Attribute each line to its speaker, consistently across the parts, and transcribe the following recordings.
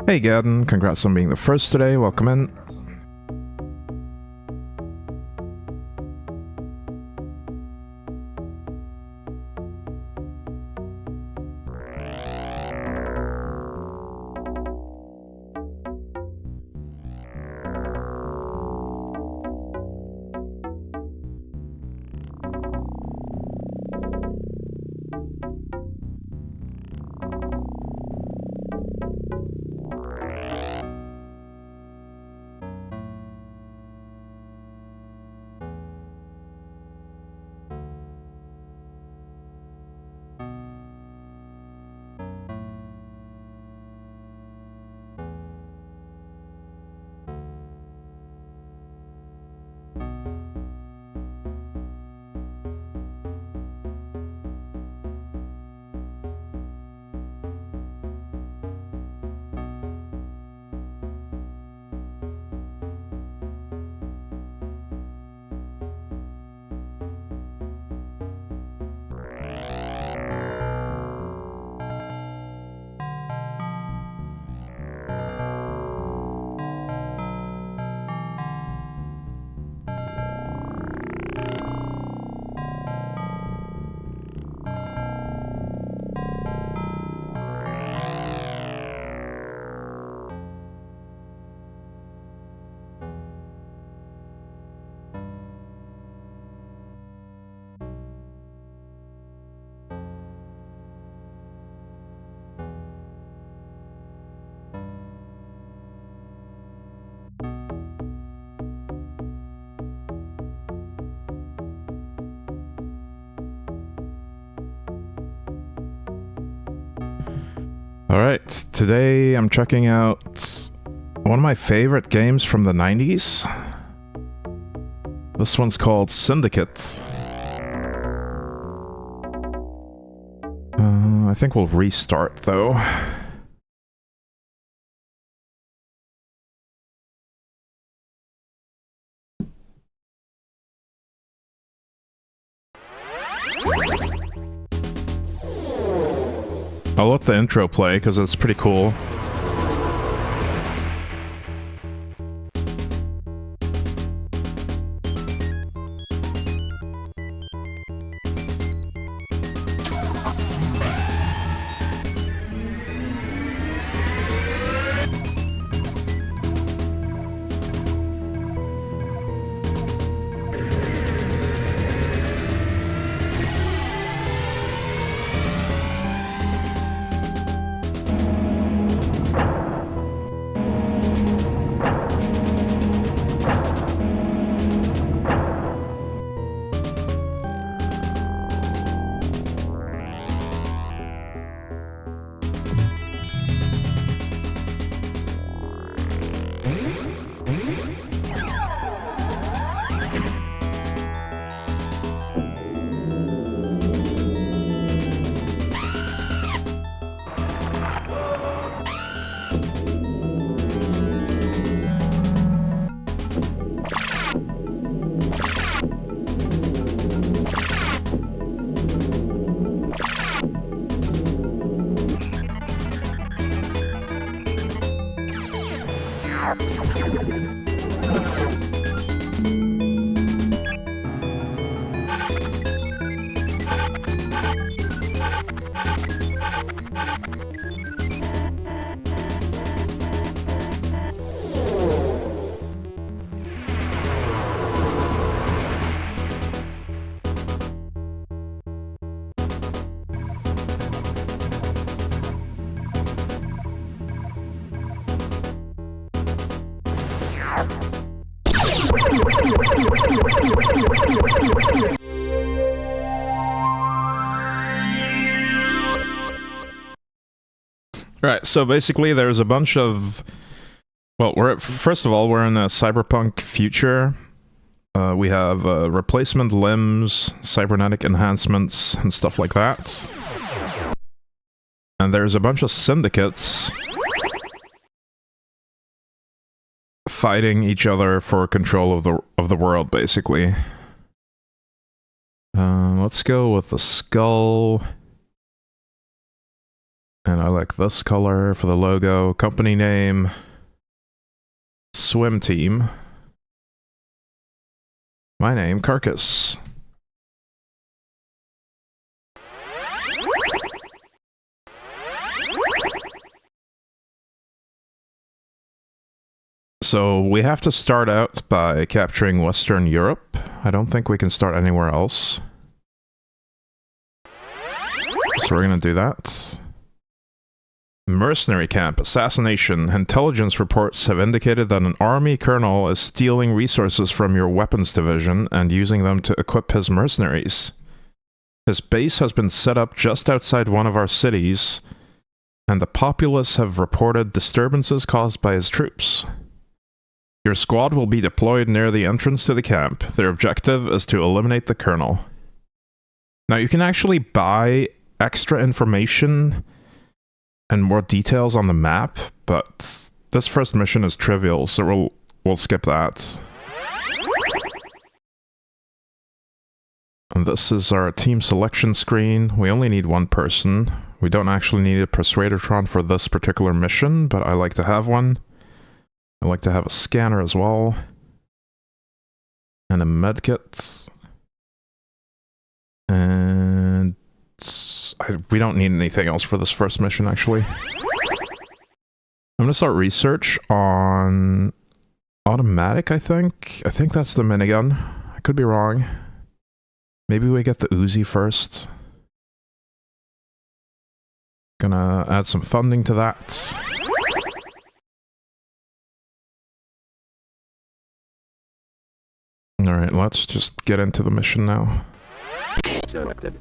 Speaker 1: Hey Gadden, congrats on being the first today, welcome in. Alright, today I'm checking out one of my favorite games from the 90s. This one's called Syndicate. I think we'll restart though. I'll let the intro play because it's pretty cool. Right, so basically there's a bunch of... Well, first of all, we're in a cyberpunk future. We have replacement limbs, cybernetic enhancements, and stuff like that. And there's a bunch of syndicates fighting each other for control of the world, basically. Let's go with the skull. And I like this color for the logo. Company name, Swim Team. My name, Carcass. So we have to start out by capturing Western Europe. I don't think we can start anywhere else. So we're gonna do that. Mercenary camp, assassination. Intelligence reports have indicated that an army colonel is stealing resources from your weapons division and using them to equip his mercenaries. His base has been set up just outside one of our cities, and the populace have reported disturbances caused by his troops. Your squad will be deployed near the entrance to the camp. Their objective is to eliminate the colonel. Now you can actually buy extra information and more details on the map, but this first mission is trivial, so we'll skip that. And this is our team selection screen. We only need one person. We don't actually need a Persuadertron for this particular mission, but I like to have one. I like to have a scanner as well. And a medkit. And we don't need anything else for this first mission, actually. I'm gonna start research on automatic, I think. I think that's the minigun. I could be wrong. Maybe we get the Uzi first. Gonna add some funding to that. Alright, let's just get into the mission now. Selected.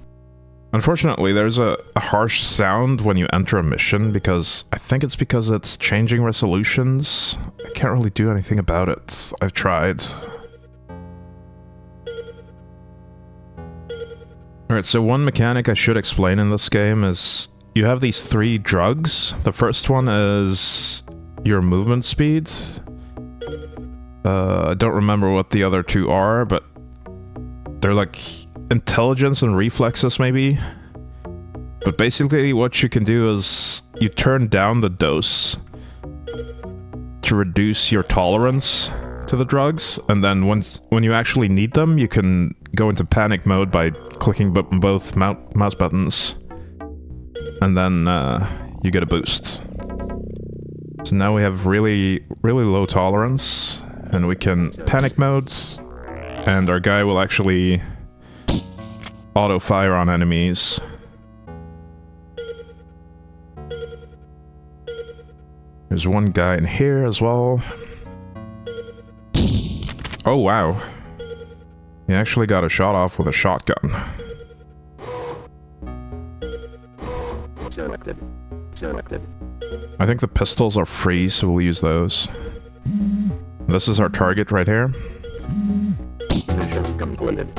Speaker 1: Unfortunately, there's a harsh sound when you enter a mission, because I think it's because it's changing resolutions. I can't really do anything about it. I've tried. Alright, so one mechanic I should explain in this game is you have these 3 drugs. The first one is your movement speed. I don't remember what the other 2 are, but they're like intelligence and reflexes, maybe. But basically what you can do is you turn down the dose to reduce your tolerance to the drugs, and then when you actually need them, you can go into panic mode by clicking both mouse buttons, and then you get a boost. So now we have really low tolerance, and we can panic modes, and our guy will actually auto-fire on enemies. There's one guy in here as well. Oh wow. He actually got a shot off with a shotgun. Selected. I think the pistols are free, so we'll use those. This is our target right here. Mission completed.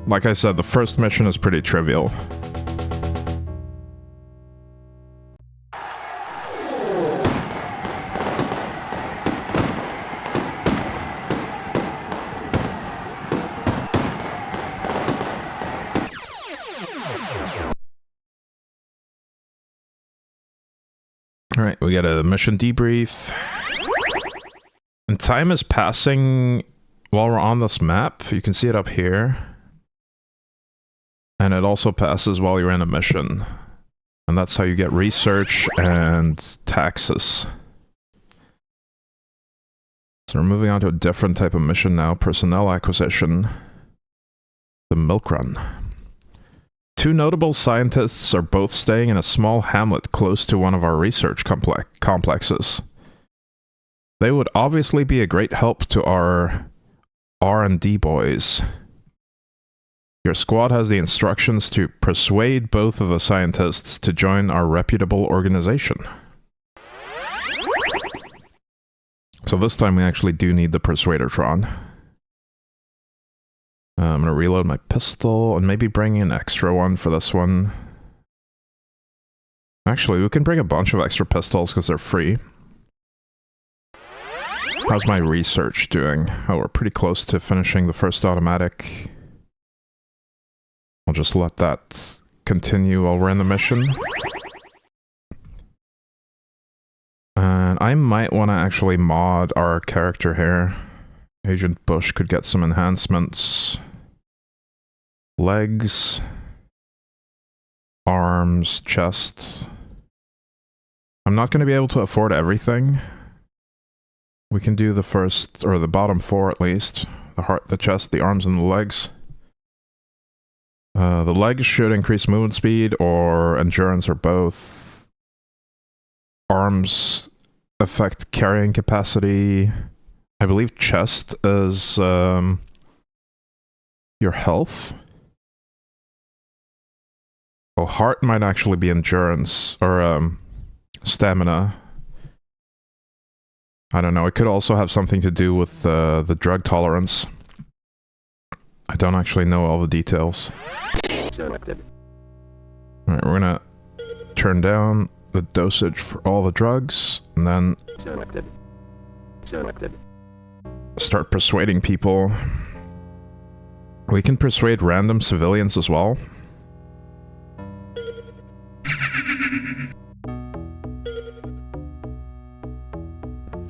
Speaker 1: Like I said, the first mission is pretty trivial. Alright, we got a mission debrief. And time is passing while we're on this map. You can see it up here. And it also passes while you're in a mission. And that's how you get research and taxes. So we're moving on to a different type of mission now. Personnel acquisition. The Milk Run. 2 notable scientists are both staying in a small hamlet close to one of our research complexes. They would obviously be a great help to our R&D boys. Your squad has the instructions to persuade both of the scientists to join our reputable organization. So this time we actually do need the Persuadertron. I'm gonna reload my pistol and maybe bring an extra one for this one. Actually, we can bring a bunch of extra pistols because they're free. How's my research doing? Oh, we're pretty close to finishing the first automatic. I'll just let that continue while we're in the mission. I might want to actually mod our character here. Agent Bush could get some enhancements. Legs. Arms, chest. I'm not going to be able to afford everything. We can do the first, or the bottom four at least. The heart, the chest, the arms, and the legs. The legs should increase movement speed or endurance or both. Arms affect carrying capacity. I believe chest is your health. Oh, heart might actually be endurance or stamina. I don't know. It could also have something to do with the drug tolerance. I don't actually know all the details. Alright, we're gonna turn down the dosage for all the drugs, and then start persuading people. We can persuade random civilians as well.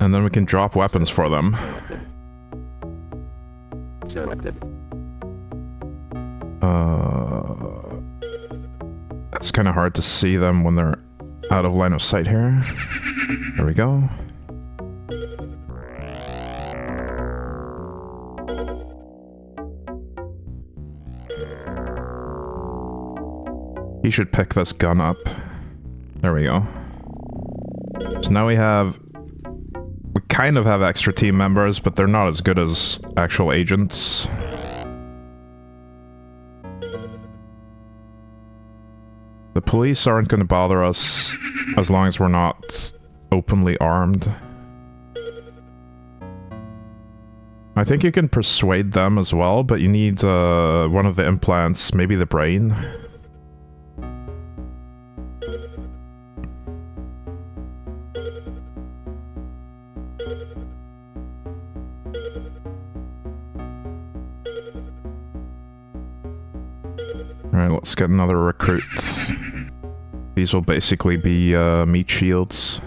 Speaker 1: And then we can drop weapons for them. It's kind of hard to see them when they're out of line of sight here. There we go. He should pick this gun up. There we go. So now we kind of have extra team members, but they're not as good as actual agents. The police aren't going to bother us as long as we're not openly armed. I think you can persuade them as well, but you need one of the implants, maybe the brain. Alright, let's get another recruit. These will basically be meat shields.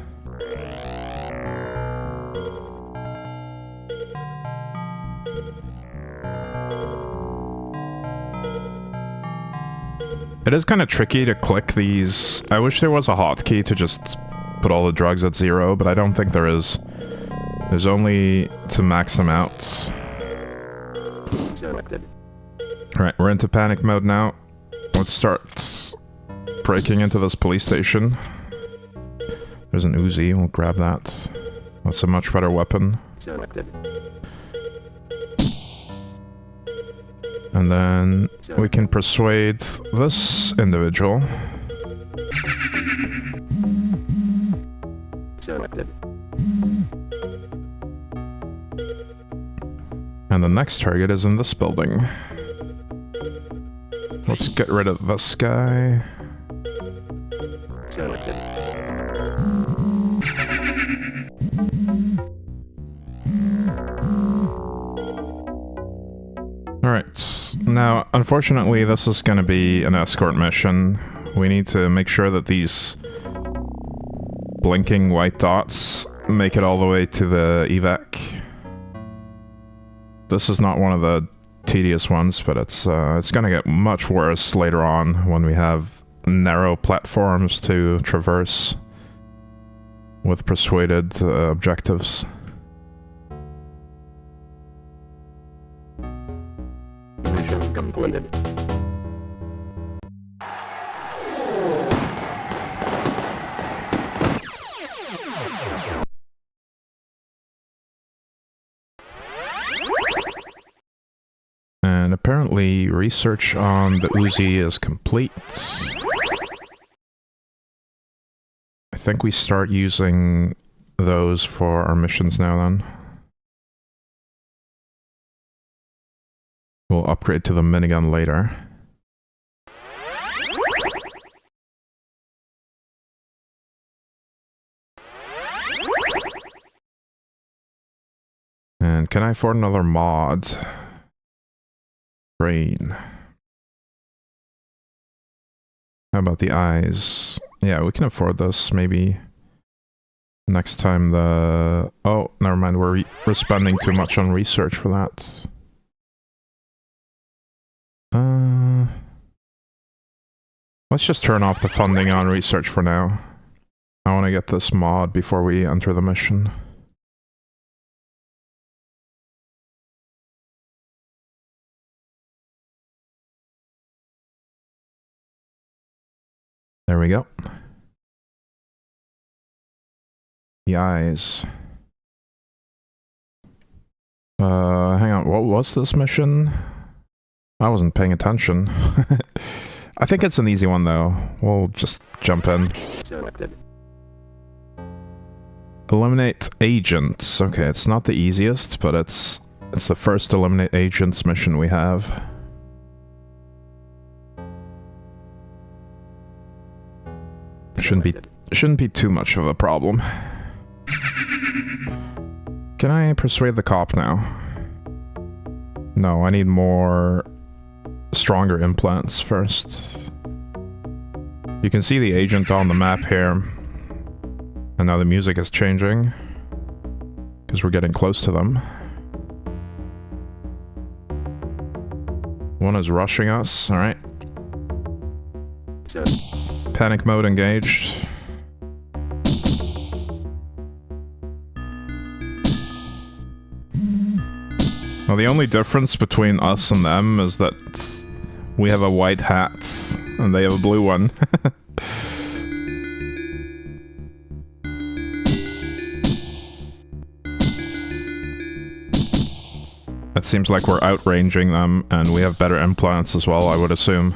Speaker 1: It is kind of tricky to click these. I wish there was a hotkey to just put all the drugs at 0, but I don't think there is. There's only to max them out. Alright, we're into panic mode now. Let's start breaking into this police station. There's an Uzi, we'll grab that. That's a much better weapon. And then we can persuade this individual. And the next target is in this building. Let's get rid of this guy. Alright, now unfortunately this is going to be an escort mission. We need to make sure that these blinking white dots make it all the way to the evac. This is not one of the tedious ones, but it's gonna get much worse later on when we have narrow platforms to traverse with persuaded objectives.
Speaker 2: Mission completed.
Speaker 1: And apparently research on the Uzi is complete. I think we start using those for our missions now then. We'll upgrade to the minigun later. And can I afford another mod? Brain. How about the eyes? Yeah, we can afford this, maybe. Next time the... Oh, never mind. We're spending too much on research for that. Let's just turn off the funding on research for now. I want to get this mod before we enter the mission. There we go. The eyes. Hang on, what was this mission? I wasn't paying attention. I think it's an easy one though. We'll just jump in.
Speaker 2: Selected.
Speaker 1: Eliminate agents. Okay, it's not the easiest, but it's the first eliminate agents mission we have. Shouldn't be too much of a problem. Can I persuade the cop now? No, I need more stronger implants first. You can see the agent on the map here. And now the music is changing. Because we're getting close to them. One is rushing us, alright. Panic mode engaged. Now the only difference between us and them is that we have a white hat and they have a blue one. It seems like we're outranging them and we have better implants as well, I would assume.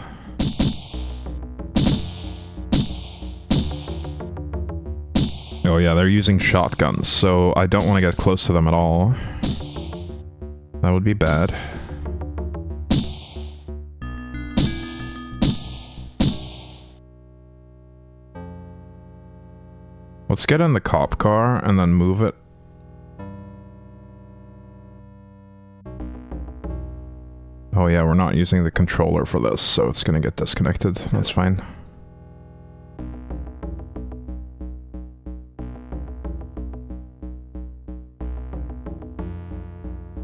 Speaker 1: Oh yeah, they're using shotguns, so I don't want to get close to them at all. That would be bad. Let's get in the cop car and then move it. Oh yeah, we're not using the controller for this, so it's gonna get disconnected. That's fine.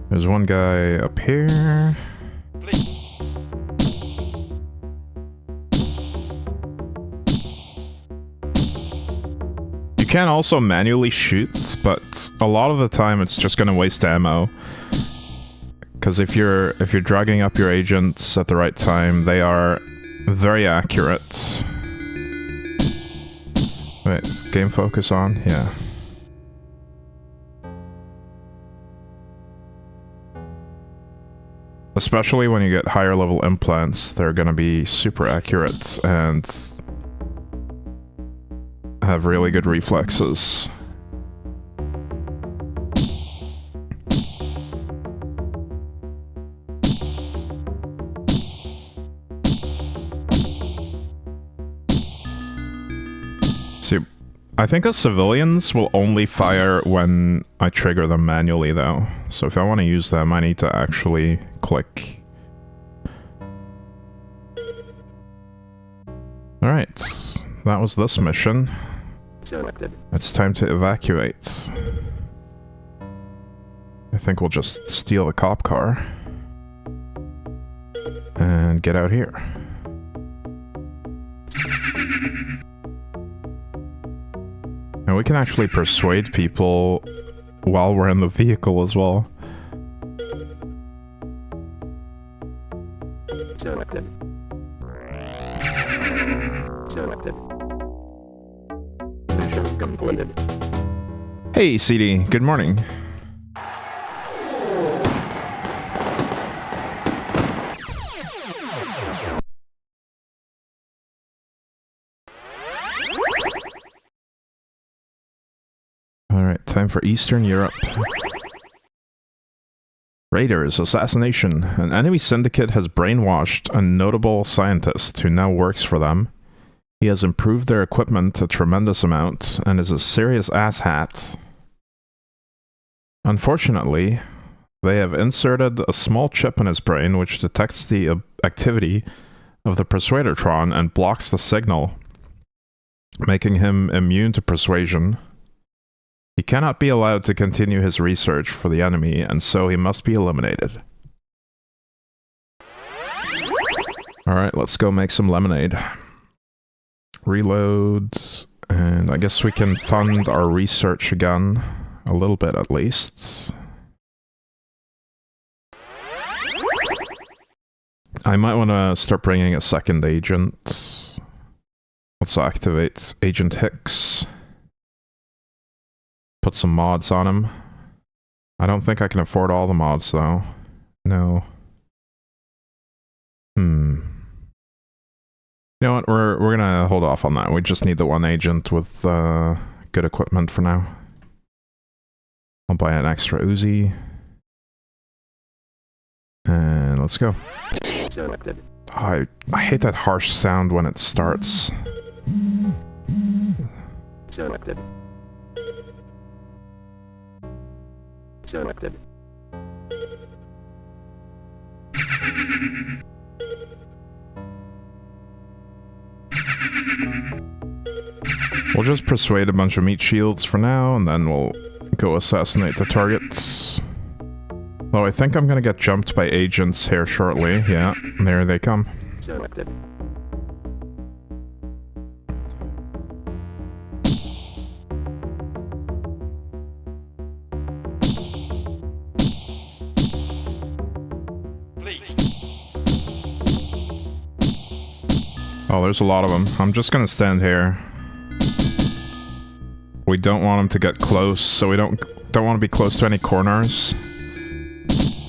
Speaker 1: There's one guy up here. You can also manually shoot, but a lot of the time it's just gonna waste ammo. Because if you're dragging up your agents at the right time, they are very accurate. Wait, is game focus on? Yeah. Especially when you get higher level implants, they're gonna be super accurate and have really good reflexes. See, I think the civilians will only fire when I trigger them manually though. So if I want to use them, I need to actually click. Alright, that was this mission.
Speaker 2: Selected.
Speaker 1: It's time to evacuate. I think we'll just steal the cop car. And get out here. And we can actually persuade people while we're in the vehicle as well.
Speaker 2: Selected. Selected. Mission completed.
Speaker 1: Hey CD, good morning. Alright, time for Eastern Europe. Raiders, assassination. An enemy syndicate has brainwashed a notable scientist who now works for them. He has improved their equipment a tremendous amount and is a serious asshat. Unfortunately, they have inserted a small chip in his brain which detects the activity of the Persuadertron and blocks the signal, making him immune to persuasion. He cannot be allowed to continue his research for the enemy, and so he must be eliminated. Alright, let's go make some lemonade. Reloads, and I guess we can fund our research again. A little bit at least. I might want to start bringing a second agent. Let's activate Agent Hicks. Put some mods on him. I don't think I can afford all the mods though. No. You know what, we're gonna hold off on that. We just need the one agent with good equipment for now. I'll buy an extra Uzi. And let's go.
Speaker 2: Selected.
Speaker 1: Oh, I hate that harsh sound when it starts.
Speaker 2: Selected. Selected.
Speaker 1: We'll just persuade a bunch of meat shields for now, and then we'll go assassinate the targets. Though I think I'm gonna get jumped by agents here shortly. Yeah, there they come.
Speaker 2: Selected.
Speaker 1: Oh, there's a lot of them. I'm just gonna stand here. We don't want them to get close, so we don't want to be close to any corners.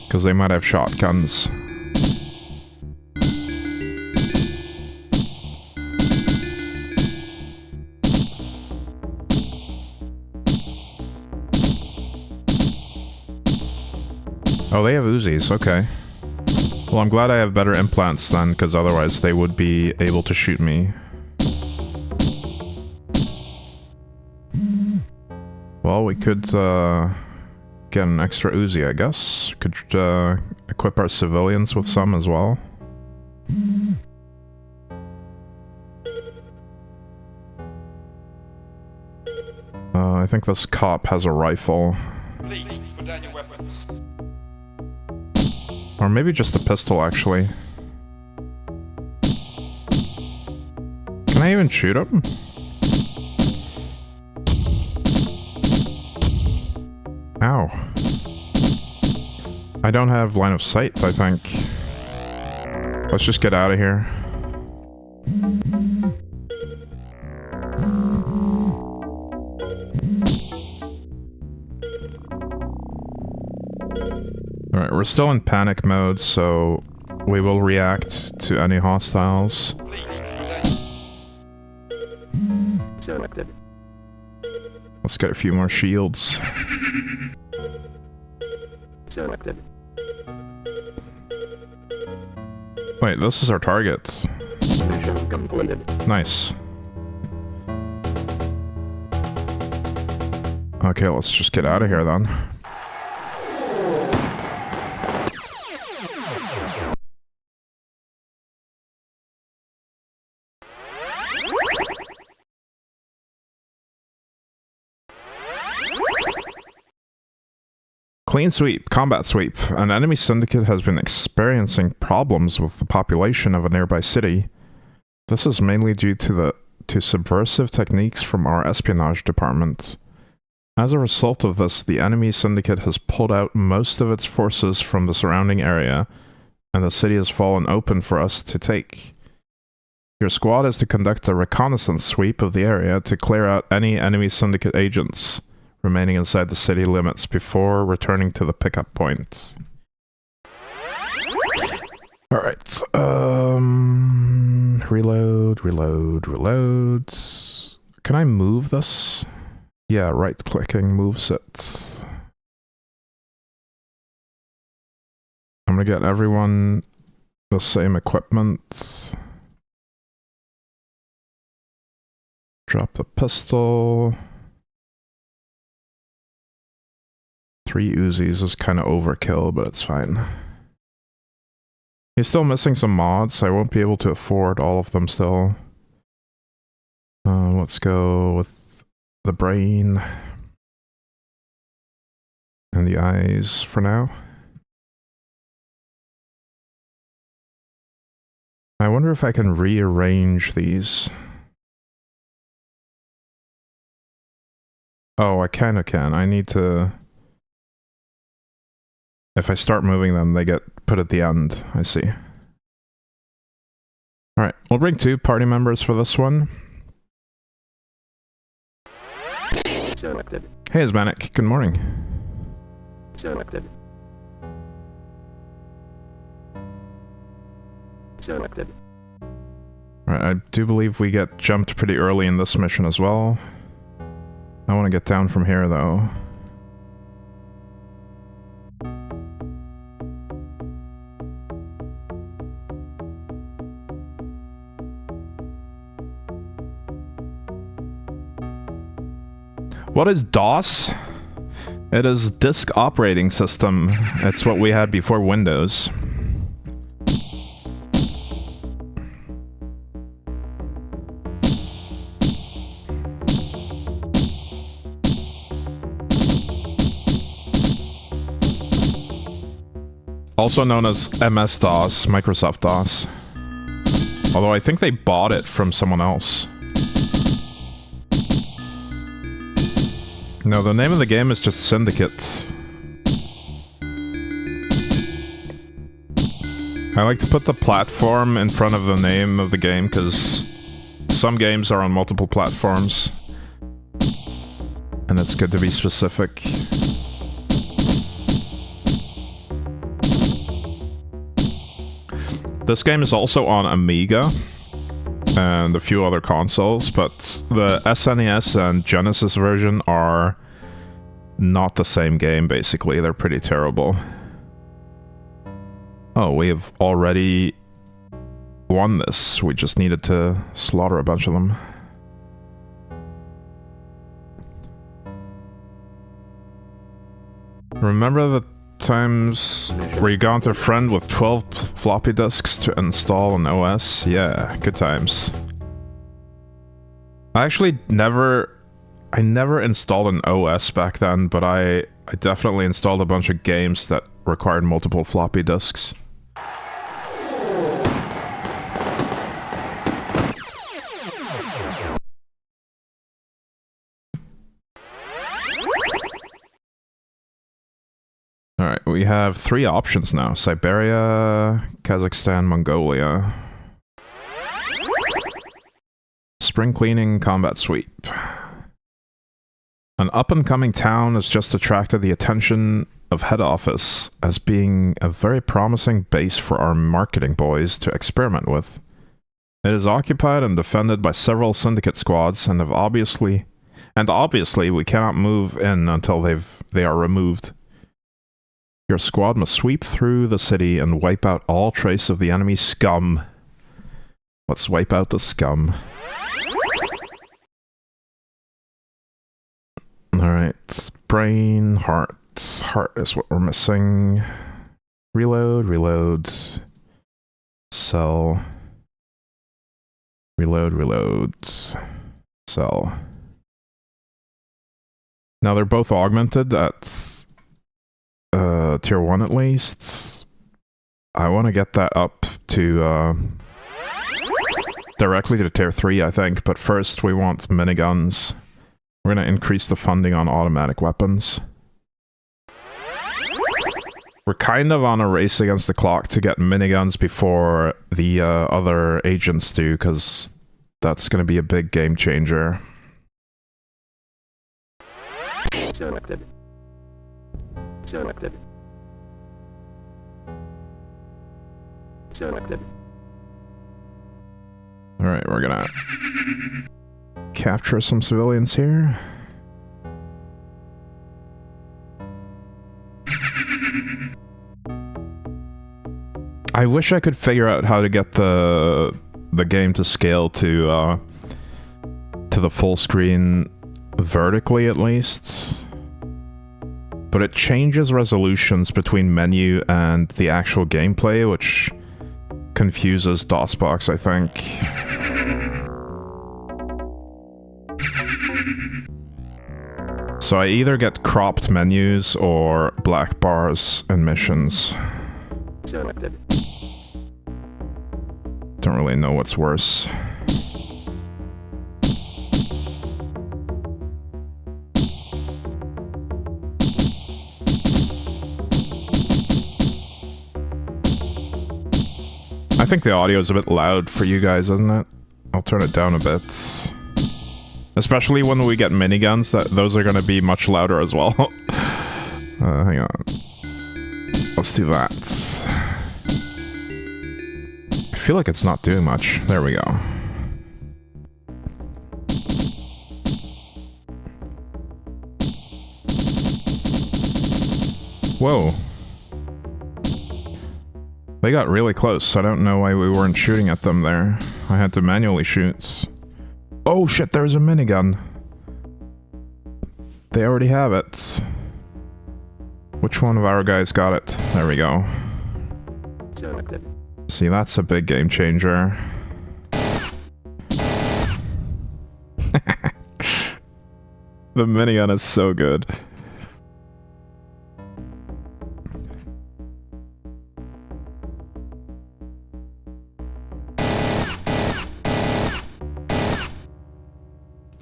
Speaker 1: Because they might have shotguns. Oh, they have Uzis, okay. Well, I'm glad I have better implants then, because otherwise they would be able to shoot me. Well, we could get an extra Uzi, I guess. Could equip our civilians with some as well. I think this cop has a rifle.
Speaker 3: Please, put down your weapons.
Speaker 1: Or maybe just a pistol, actually. Can I even shoot him? Ow. I don't have line of sight, I think. Let's just get out of here. Alright, we're still in panic mode, so we will react to any hostiles.
Speaker 3: Please, put down.
Speaker 2: Selected.
Speaker 1: Let's get a few more shields.
Speaker 2: Selected.
Speaker 1: Wait, this is our target.
Speaker 2: Mission completed.
Speaker 1: Nice. Okay, let's just get out of here then. Clean sweep, combat sweep. An enemy syndicate has been experiencing problems with the population of a nearby city. This is mainly due to subversive techniques from our espionage department. As a result of this, the enemy syndicate has pulled out most of its forces from the surrounding area, and the city has fallen open for us to take. Your squad is to conduct a reconnaissance sweep of the area to clear out any enemy syndicate agents remaining inside the city limits before returning to the pickup point. Alright, reload. Can I move this? Yeah, right-clicking moves it. I'm gonna get everyone the same equipment. Drop the pistol. 3 Uzis is kind of overkill, but it's fine. He's still missing some mods. I won't be able to afford all of them still. Let's go with the brain. And the eyes for now. I wonder if I can rearrange these. Oh, I kind of can. I need to... If I start moving them, they get put at the end. I see. Alright, we'll bring 2 party members for this one.
Speaker 2: Selected.
Speaker 1: Hey, Ismanic. Good morning.
Speaker 2: Selected. Selected.
Speaker 1: Alright, I do believe we get jumped pretty early in this mission as well. I want to get down from here, though. What is DOS? It is Disk Operating System. It's what we had before Windows. Also known as MS-DOS, Microsoft DOS. Although I think they bought it from someone else. No, the name of the game is just Syndicate. I like to put the platform in front of the name of the game because some games are on multiple platforms. And it's good to be specific. This game is also on Amiga and a few other consoles, but the SNES and Genesis version are not the same game, basically. They're pretty terrible. Oh, we have already won this. We just needed to slaughter a bunch of them. Remember the times where you got a friend with 12 floppy disks to install an OS? Yeah, good times. I actually never installed an OS back then, but I definitely installed a bunch of games that required multiple floppy disks. Alright, we have 3 options now. Siberia, Kazakhstan, Mongolia. Spring cleaning, combat sweep. An up-and-coming town has just attracted the attention of head office as being a very promising base for our marketing boys to experiment with. It is occupied and defended by several syndicate squads and obviously we cannot move in until they are removed. Your squad must sweep through the city and wipe out all trace of the enemy scum. Let's wipe out the scum. Alright, brain, heart. Heart is what we're missing. Reload, reload. Cell. Reload, reload. Cell. Now they're both augmented at tier 1 at least. I want to get that up to directly to tier 3, I think, but first we want miniguns. We're going to increase the funding on automatic weapons. We're kind of on a race against the clock to get miniguns before the other agents do, because that's going to be a big game changer.
Speaker 2: Selected. Selected. Selected.
Speaker 1: Alright, we're gonna capture some civilians here. I wish I could figure out how to get the game to scale to the full screen vertically at least. But it changes resolutions between menu and the actual gameplay, which confuses DOSBox, I think. So So I either get cropped menus or black bars in missions.
Speaker 2: Selected.
Speaker 1: Don't really know what's worse. I think the audio is a bit loud for you guys, isn't it? I'll turn it down a bit. Especially when we get miniguns, those are going to be much louder as well. Hang on. Let's do that. I feel like it's not doing much. There we go. Whoa. They got really close. I don't know why we weren't shooting at them there. I had to manually shoot. Oh shit, there's a minigun. They already have it. Which one of our guys got it? There we go.
Speaker 2: Selected.
Speaker 1: See, that's a big game changer. The minigun is so good.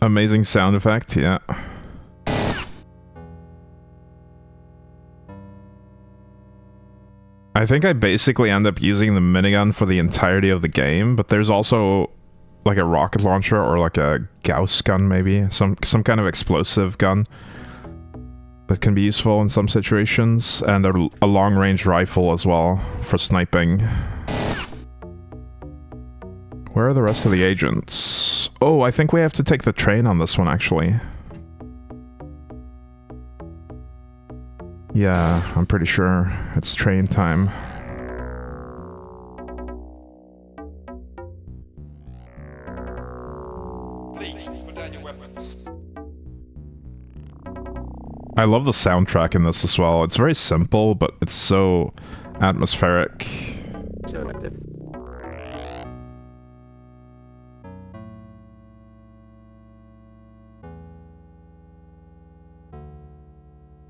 Speaker 1: Amazing sound effect, yeah. I think I basically end up using the minigun for the entirety of the game, but there's also like a rocket launcher or like a Gauss gun maybe, some kind of explosive gun that can be useful in some situations, and a long-range rifle as well for sniping. Where are the rest of the agents? Oh, I think we have to take the train on this one, actually. Yeah, I'm pretty sure it's train time.
Speaker 3: Please, put down your weapons.
Speaker 1: I love the soundtrack in this as well. It's very simple, but it's so atmospheric.
Speaker 2: Selected.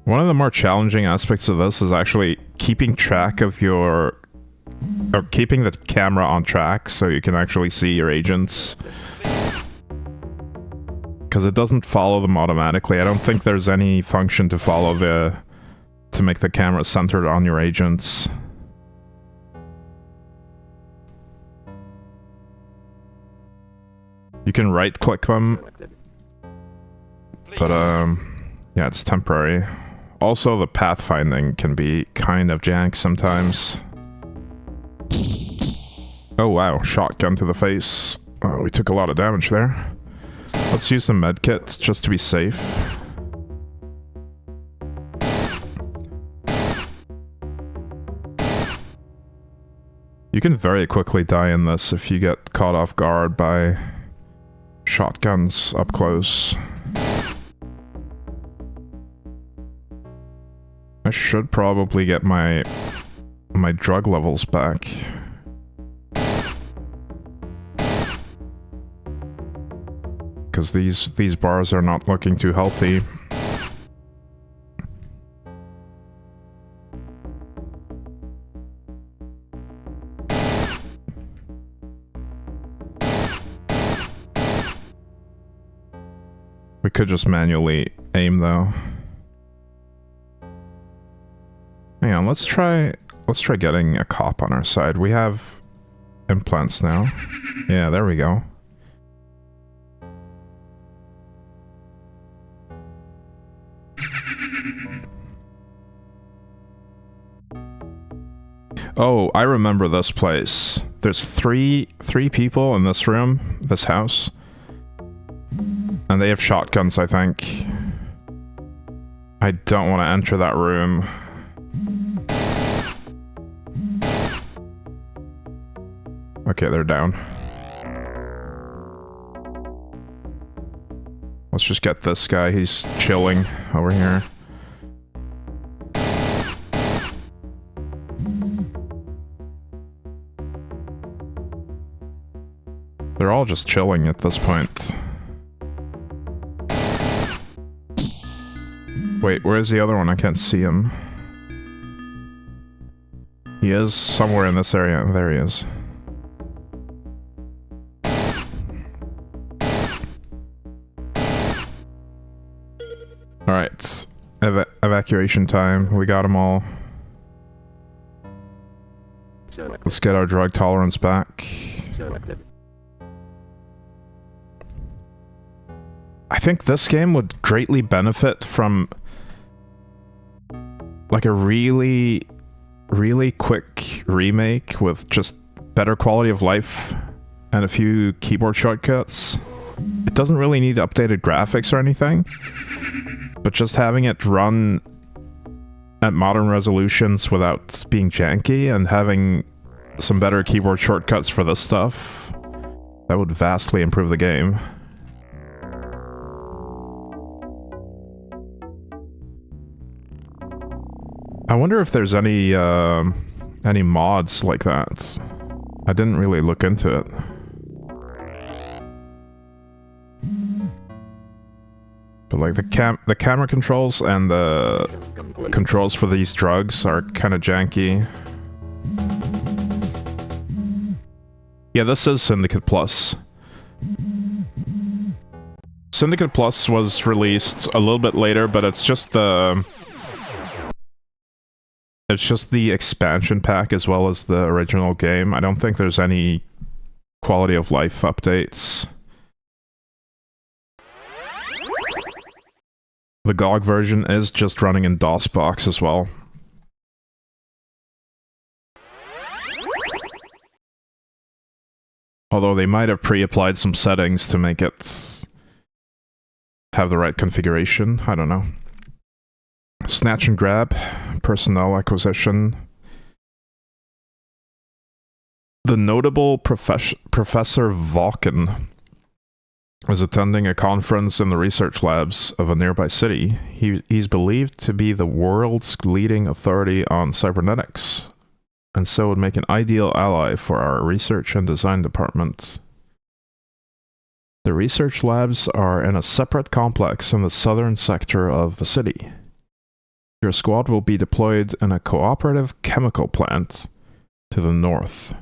Speaker 1: One of the more challenging aspects of this is actually keeping track of your... or keeping the camera on track so you can actually see your agents. Because it doesn't follow them automatically. I don't think there's any function to follow the... to make the camera centered on your agents. You can right-click them,
Speaker 2: Selected.
Speaker 1: but yeah, it's temporary. Also, the pathfinding can be kind of jank sometimes. Oh wow, shotgun to the face. Oh, we took a lot of damage there. Let's use the medkit just to be safe. You can very quickly die in this if you get caught off guard by shotguns up close. I should probably get my drug levels back. Because these bars are not looking too healthy. We could just manually aim though. Hang on, let's try getting a cop on our side. We have implants now. Yeah, there we go. Oh, I remember this place. There's three people in this room, this house. And they have shotguns, I think. I don't want to enter that room. Okay, they're down. Let's just get this guy. He's chilling over here. They're all just chilling at this point. Wait, where's the other one? I can't see him. He is somewhere in this area. There he is. Alright. Evacuation time. We got them all. Let's get our drug tolerance back. I think this game would greatly benefit from like a really quick remake with just better quality of life and a few keyboard shortcuts. It doesn't really need updated graphics or anything, but just having it run at modern resolutions without being janky and having some better keyboard shortcuts for this stuff, that would vastly improve the game. I wonder if there's any mods like that. I didn't really look into it. But like the camera controls and the controls for these drugs are kind of janky. Yeah, this is Syndicate Plus. Syndicate Plus was released a little bit later, but it's just the expansion pack as well as the original game. I don't think there's any quality of life updates. The GOG version is just running in DOSBox as well. Although they might have pre-applied some settings to make it have the right configuration. I don't know. Snatch and grab, personnel acquisition. The notable Professor Vulcan is attending a conference in the research labs of a nearby city. He's believed to be the world's leading authority on cybernetics, and so would make an ideal ally for our research and design department. The research labs are in a separate complex in the southern sector of the city. Your squad will be deployed in a cooperative chemical plant to the north.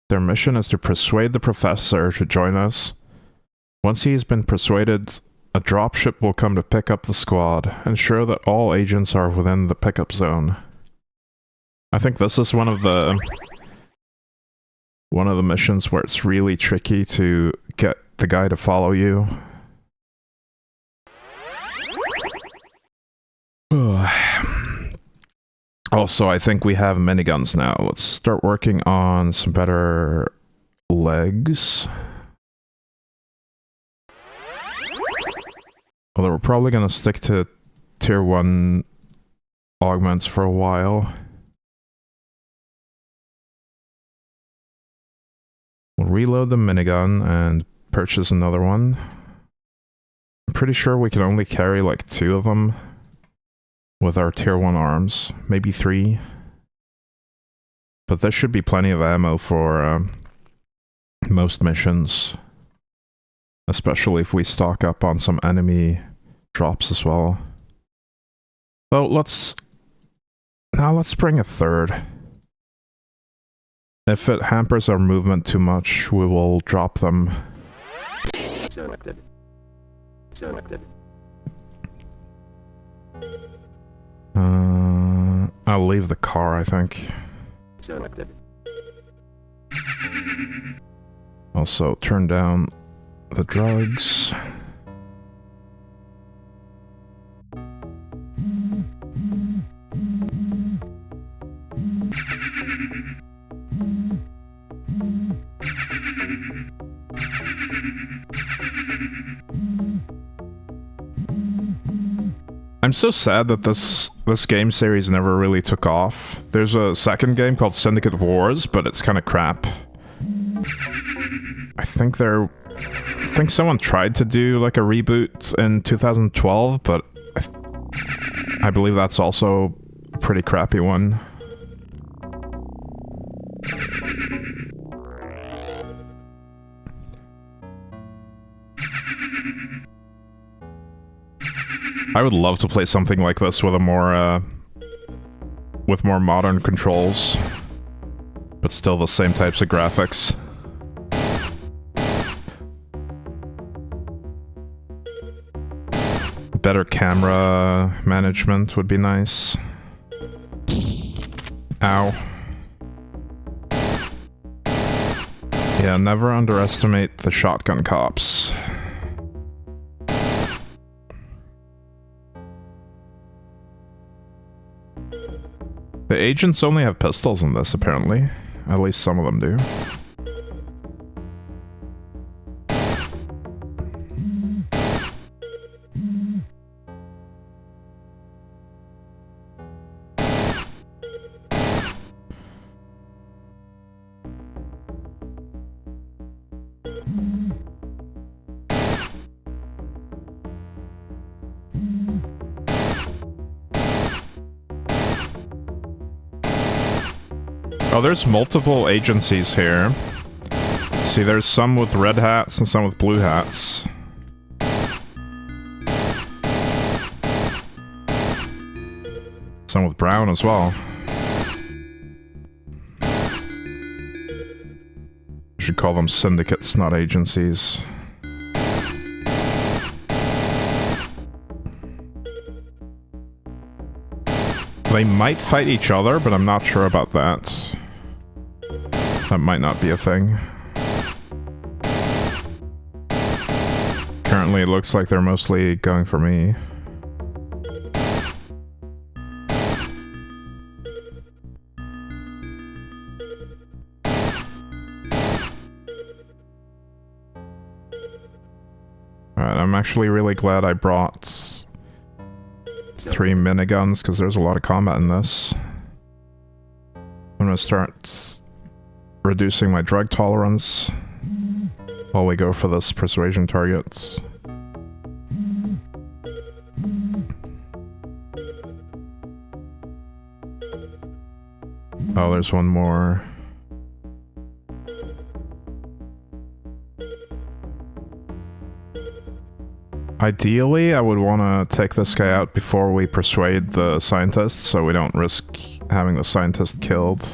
Speaker 1: Their mission is to persuade the professor to join us. Once he has been persuaded, a dropship will come to pick up the squad, ensure that all agents are within the pickup zone. I think this is one of the missions where it's really tricky to get the guy to follow you. Also, I think we have miniguns now. Let's start working on some better legs. Although we're probably going to stick to tier 1 augments for a while. We'll reload the minigun and purchase another one. I'm pretty sure we can only carry like 2 of them with our tier 1 arms, maybe 3. But there should be plenty of ammo for most missions, especially if we stock up on some enemy drops as well. So let's bring a 3rd. If it hampers our movement too much, we will drop them.
Speaker 2: Selected.
Speaker 1: I'll leave the car, I think.
Speaker 2: Selected.
Speaker 1: Also, turn down the drugs. I'm so sad that this game series never really took off. There's a second game called Syndicate Wars, but it's kind of crap. I think someone tried to do like a reboot in 2012, but I believe that's also a pretty crappy one. I would love to play something like this with a more, with more modern controls, but still the same types of graphics. Better camera management would be nice. Ow. Yeah, never underestimate the shotgun cops. The agents only have pistols in this, apparently. At least some of them do. Oh, there's multiple agencies here. See, there's some with red hats and some with blue hats. Some with brown as well. Should call them syndicates, not agencies. They might fight each other, but I'm not sure about that. That might not be a thing. Currently, it looks like they're mostly going for me. Alright, I'm actually really glad I brought 3 miniguns, because there's a lot of combat in this. I'm gonna start reducing my drug tolerance while we go for this persuasion targets. Oh, there's one more. Ideally, I would want to take this guy out before we persuade the scientist, so we don't risk having the scientist killed.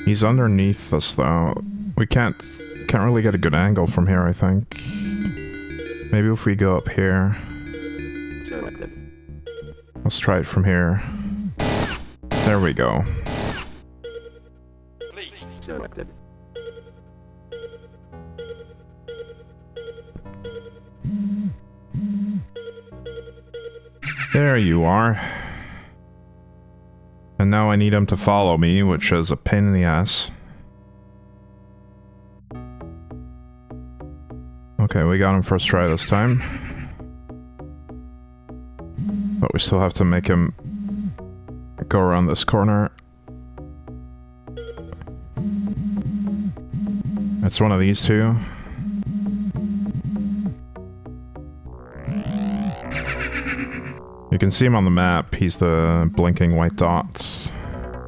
Speaker 1: He's underneath us, though. We can't really get a good angle from here, I think. Maybe if we go up here. Let's try it from here. There we go.
Speaker 2: Selected.
Speaker 1: There you are. And now I need him to follow me, which is a pain in the ass. Okay, we got him first try this time. But we still have to make him go around this corner. It's one of these two. You can see him on the map. He's the blinking white dots.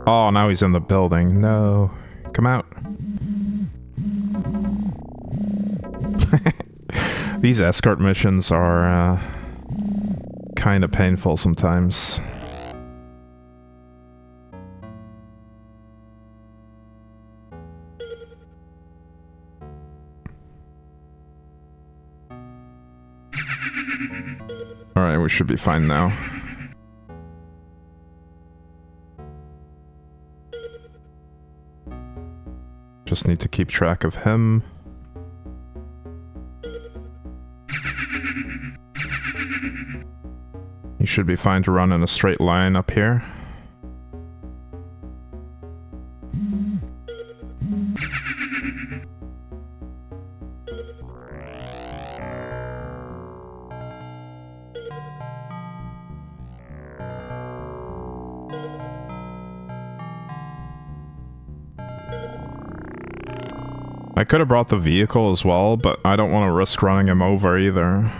Speaker 1: Oh, now he's in the building. No. Come out. These escort missions are kind of painful sometimes. Alright, we should be fine now. Just need to keep track of him. He should be fine to run in a straight line up here. I could have brought the vehicle as well, but I don't want to risk running him over either.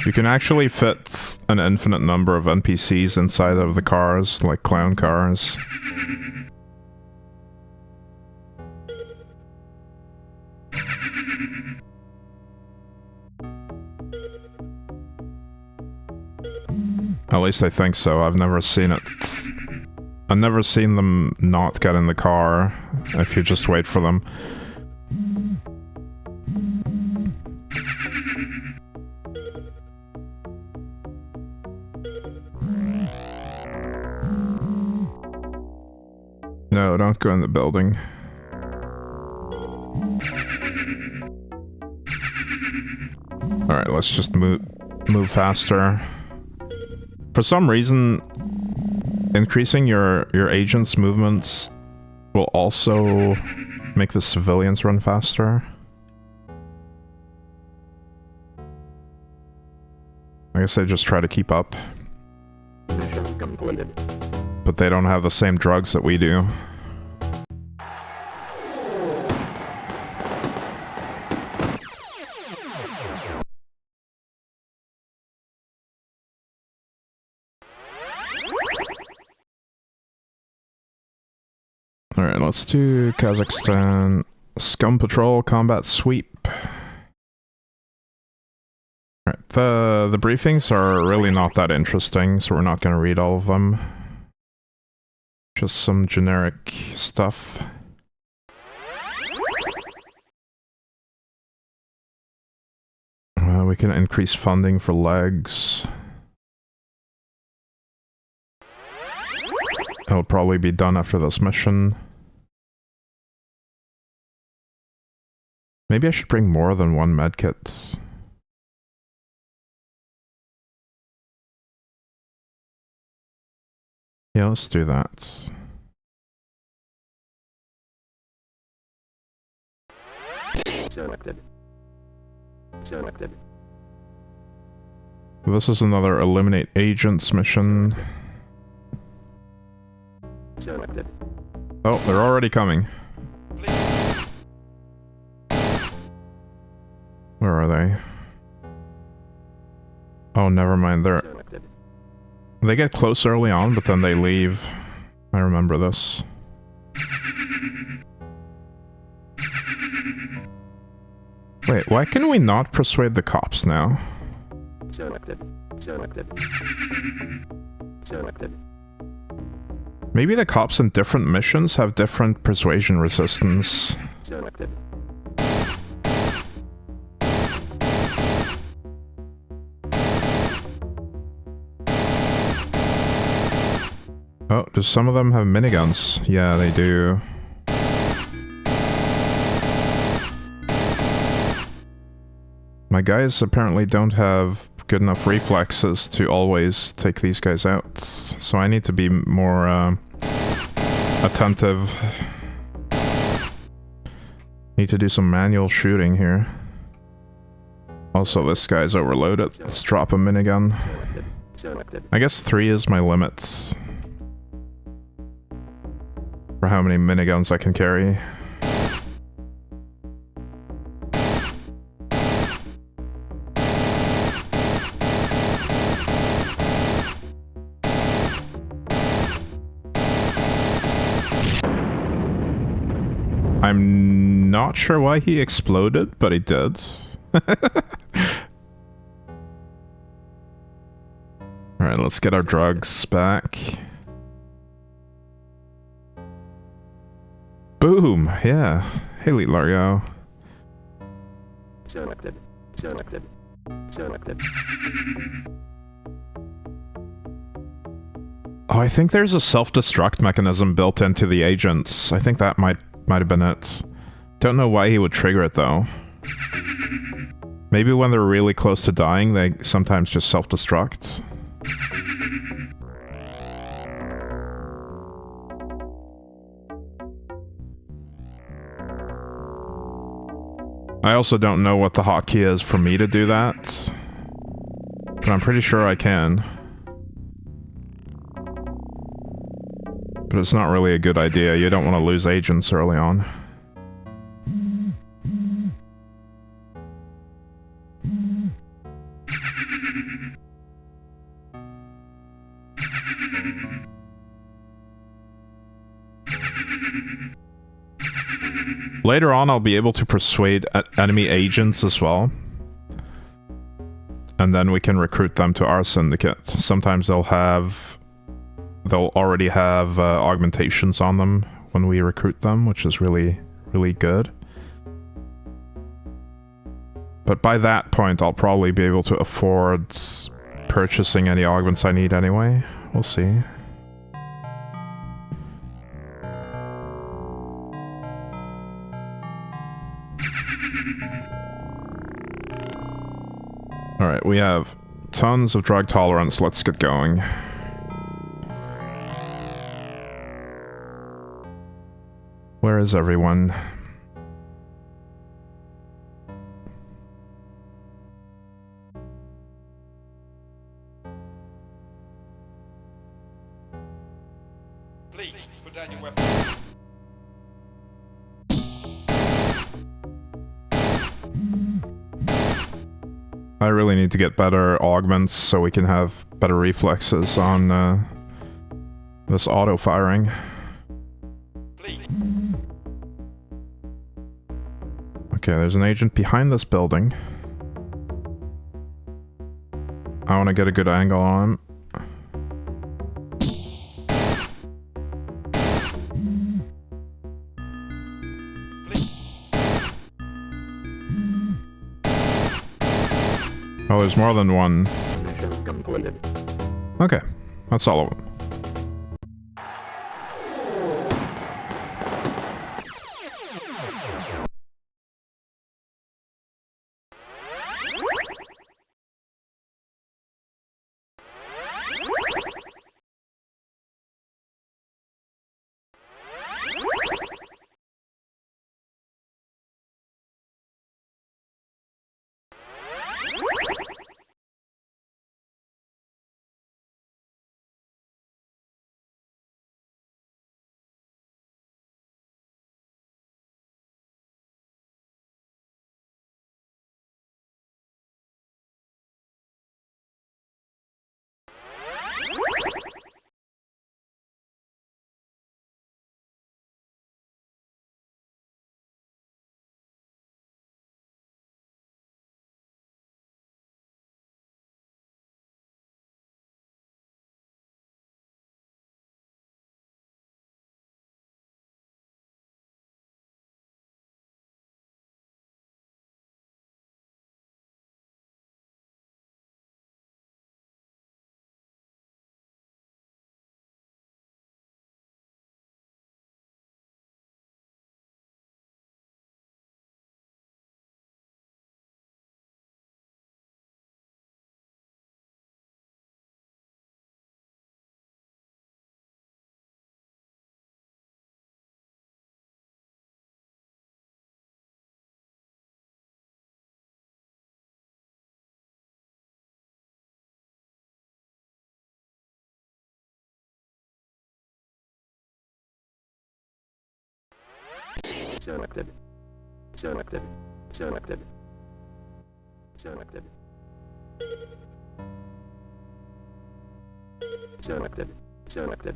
Speaker 1: You can actually fit an infinite number of NPCs inside of the cars, like clown cars. At least I think so. I've never seen it. I've never seen them not get in the car if you just wait for them. No, don't go in the building. Alright, let's just move faster. For some reason, increasing your agent's movements will also make the civilians run faster. I guess they just try to keep up.
Speaker 2: Mission completed.
Speaker 1: But they don't have the same drugs that we do. Alright, let's do Kazakhstan. Scum Patrol Combat Sweep. Alright, the briefings are really not that interesting, so we're not going to read all of them. Just some generic stuff. We can increase funding for legs. That'll probably be done after this mission. Maybe I should bring more than one medkit. Yeah, let's do that.
Speaker 2: Selected. Selected.
Speaker 1: This is another Eliminate Agents mission.
Speaker 2: Selected.
Speaker 1: Oh, they're already coming. Where are they? Oh, never mind. They get close early on, but then they leave. I remember this. Wait, why can we not persuade the cops now?
Speaker 2: Selected. Selected. Selected.
Speaker 1: Maybe the cops in different missions have different persuasion resistance.
Speaker 2: Selected.
Speaker 1: Oh, does some of them have miniguns? Yeah, they do. My guys apparently don't have good enough reflexes to always take these guys out, so I need to be more attentive. Need to do some manual shooting here. Also, this guy's overloaded. Let's drop a minigun.
Speaker 2: Selected.
Speaker 1: I guess 3 is my limit for how many miniguns I can carry. I'm not sure why he exploded, but he did. Alright, let's get our drugs back. Boom! Yeah. Hey, Largo.
Speaker 2: Selected. Selected. Selected.
Speaker 1: Oh, I think there's a self-destruct mechanism built into the agents. I think that might have been it. Don't know why he would trigger it, though. Maybe when they're really close to dying, they sometimes just self-destruct. I also don't know what the hotkey is for me to do that, but I'm pretty sure I can. But it's not really a good idea. You don't want to lose agents early on. Later on, I'll be able to persuade enemy agents as well. And then we can recruit them to our syndicate. Sometimes they'll already have augmentations on them when we recruit them, which is really, really good. But by that point, I'll probably be able to afford purchasing any augments I need anyway. We'll see. Alright, we have tons of drug tolerance. Let's get going. Where is everyone?
Speaker 3: Please, put down your weapons.
Speaker 1: I really need to get better augments so we can have better reflexes on this auto-firing.
Speaker 3: Please.
Speaker 1: Okay, there's an agent behind this building. I want to get a good angle on him. Oh, there's more than one.
Speaker 2: Mission completed.
Speaker 1: Okay, that's all of them.
Speaker 2: Selected. Selected. Selected. Selected. Selected. Selected.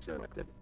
Speaker 2: Selected.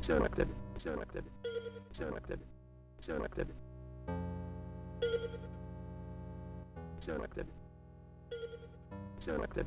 Speaker 2: Selected. Selected. Selected. Selected. Selected. Selected.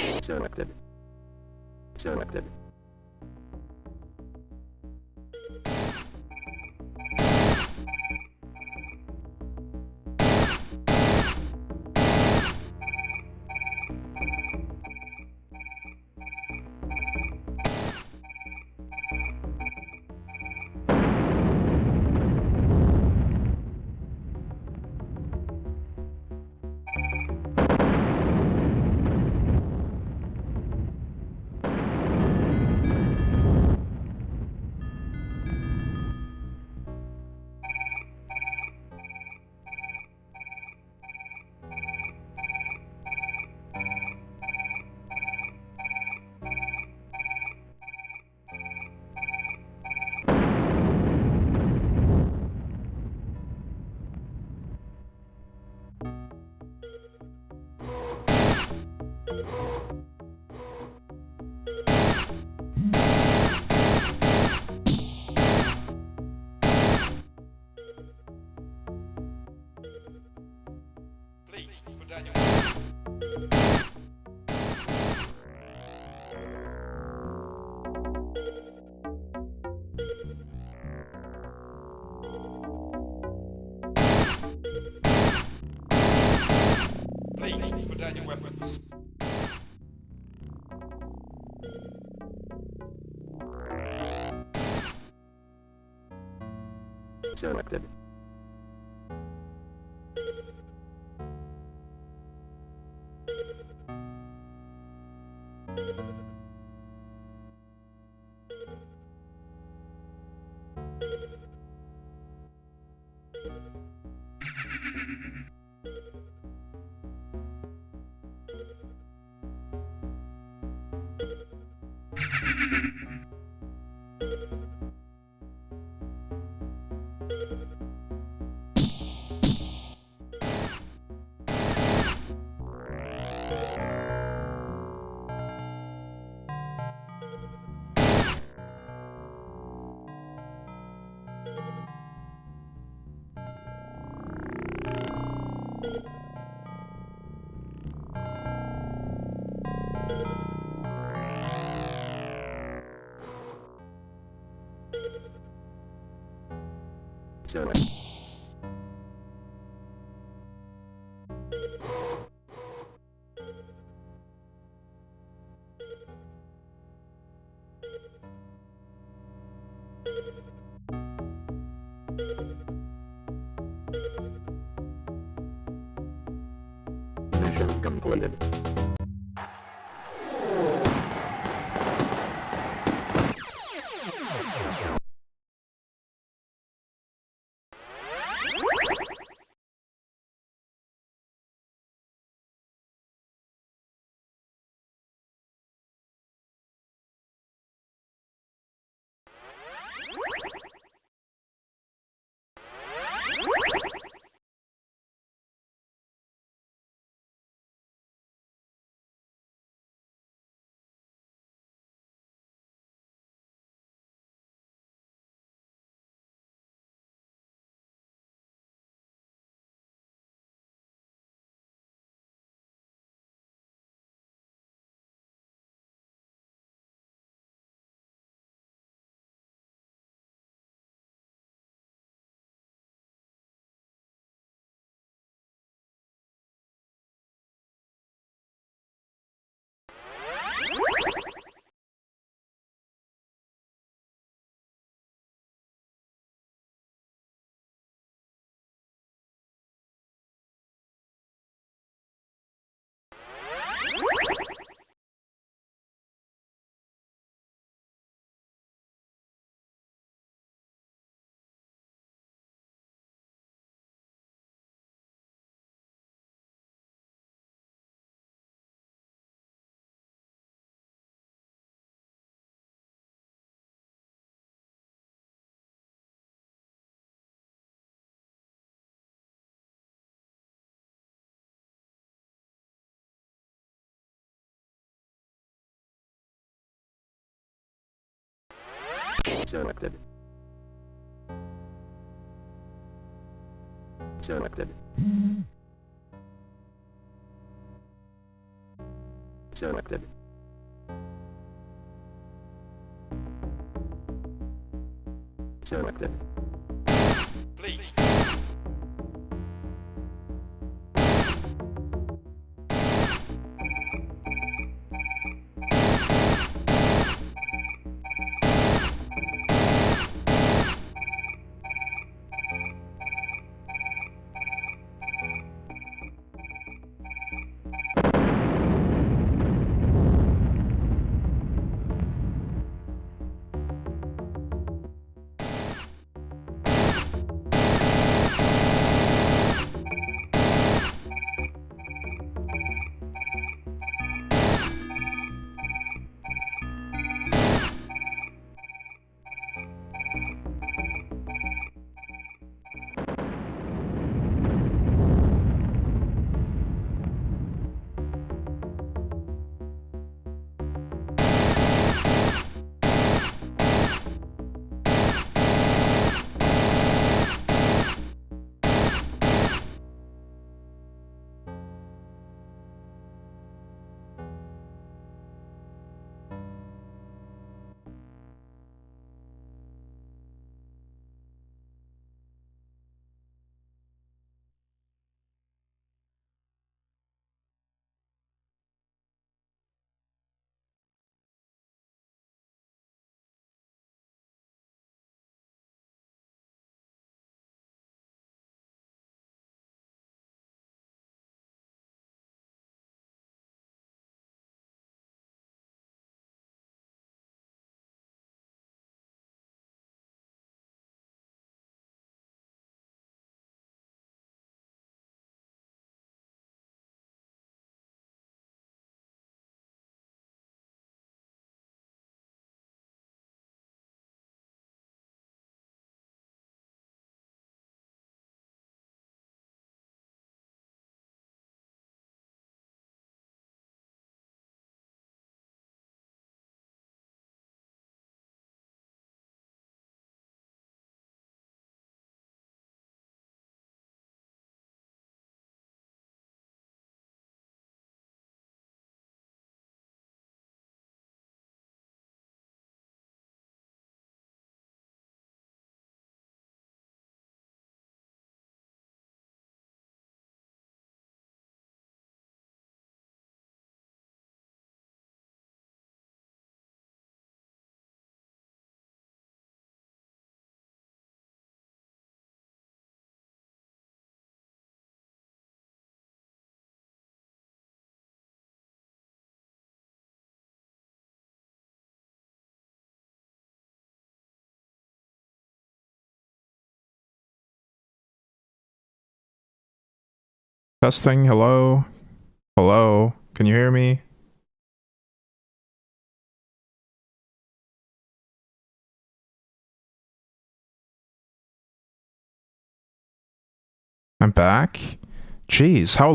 Speaker 2: Selected. Selected.
Speaker 3: Please put down your weapons. Please put down your weapons.
Speaker 2: Selected. Select. Mission completed. Selected. Selected. Selected. Selected.
Speaker 3: Please.
Speaker 1: Testing, hello? Hello? Can you hear me? I'm back? Jeez, how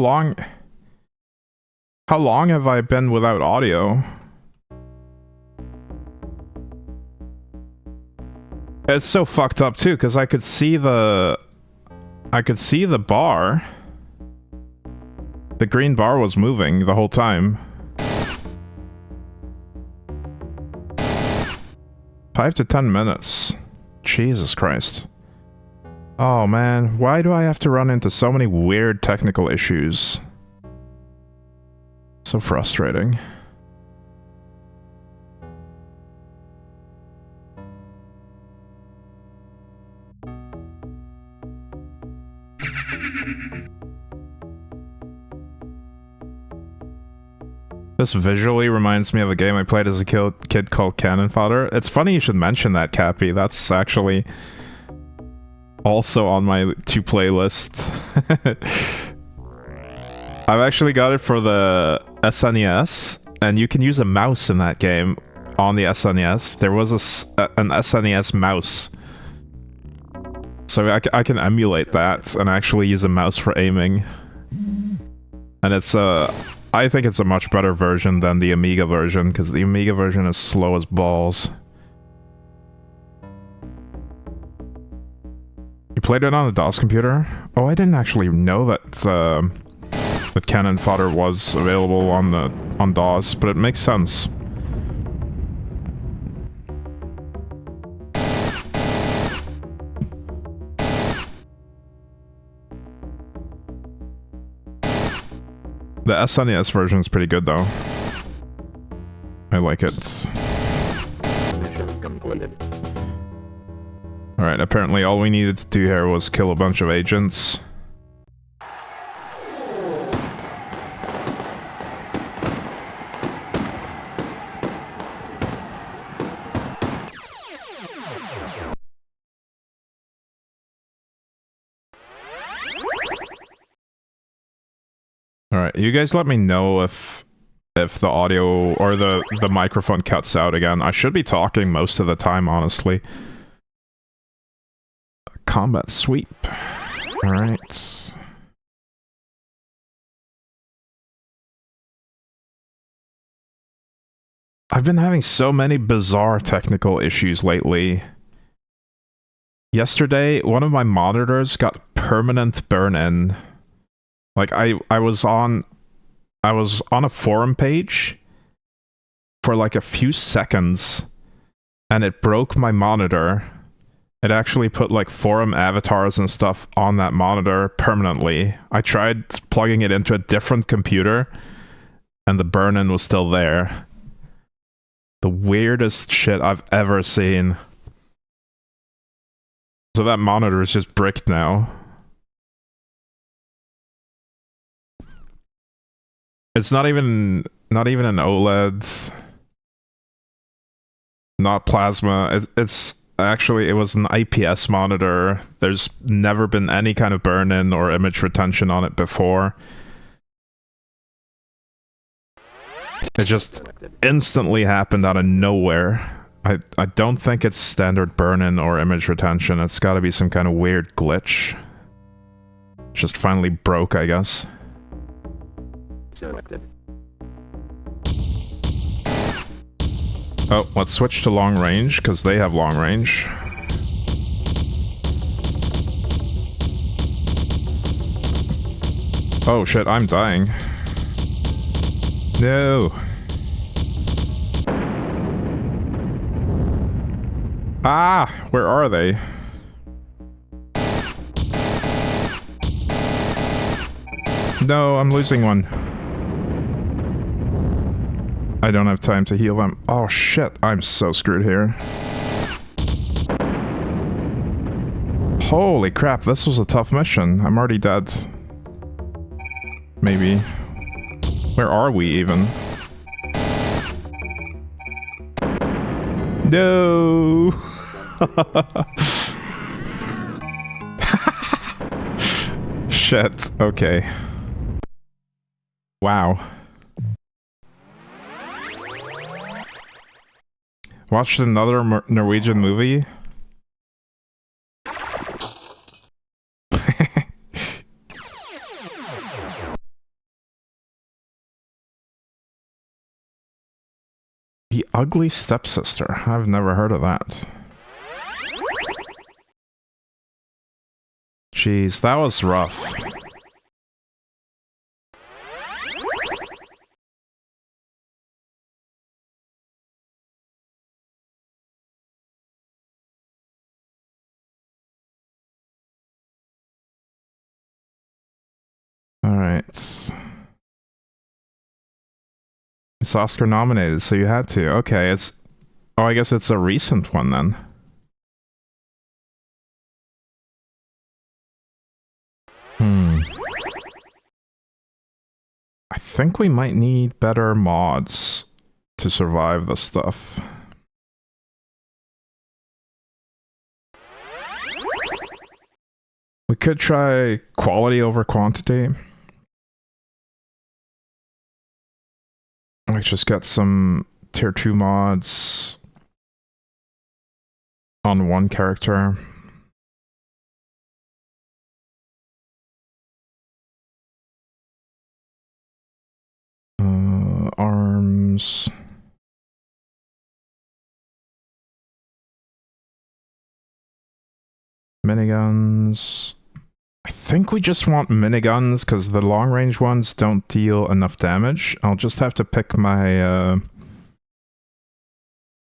Speaker 1: long have I been without audio? It's so fucked up too, because I could see the bar. The green bar was moving the whole time. 5 to 10 minutes. Jesus Christ. Oh man, why do I have to run into so many weird technical issues? So frustrating. This visually reminds me of a game I played as a kid called Cannon Fodder. It's funny you should mention that, Cappy. That's actually also on my to-play list. I've actually got it for the SNES, and you can use a mouse in that game on the SNES. There was an SNES mouse. So I can emulate that and actually use a mouse for aiming. And it's I think it's a much better version than the Amiga version, because the Amiga version is slow as balls. You played it on a DOS computer? Oh, I didn't actually know that that Cannon Fodder was available on the on DAWs, but it makes sense. The SNES version is pretty good though. I like it.
Speaker 2: Mission completed.
Speaker 1: Alright, apparently all we needed to do here was kill a bunch of agents. Alright, you guys let me know if the audio or the microphone cuts out again. I should be talking most of the time, honestly. Combat sweep. Alright. I've been having so many bizarre technical issues lately. Yesterday, one of my monitors got permanent burn-in. Like, I was on a forum page for like a few seconds, and it broke my monitor. It actually put like forum avatars and stuff on that monitor permanently. I tried plugging it into a different computer, and the burn-in was still there. The weirdest shit I've ever seen. So that monitor is just bricked now. It's not even an OLED, not plasma. It's actually, it was an IPS monitor. There's never been any kind of burn-in or image retention on it before. It just instantly happened out of nowhere. I don't think it's standard burn-in or image retention. It's gotta be some kind of weird glitch. Just finally broke, I guess.
Speaker 2: Selected.
Speaker 1: Oh, let's switch to long range, because they have long range. Oh shit, I'm dying. No. Ah, where are they? No, I'm losing one. I don't have time to heal them. Oh shit, I'm so screwed here. Holy crap, this was a tough mission. I'm already dead. Maybe. Where are we even? No! Shit, okay. Wow. Watched another Norwegian movie? The Ugly Stepsister. I've never heard of that. Jeez, that was rough. Alright. It's Oscar nominated, so you had to. Okay, it's... Oh, I guess it's a recent one then. I think we might need better mods to survive this stuff. We could try quality over quantity. Let's just get some tier 2 mods on one character. Arms. Miniguns. I think we just want miniguns because the long range ones don't deal enough damage. I'll just have to pick my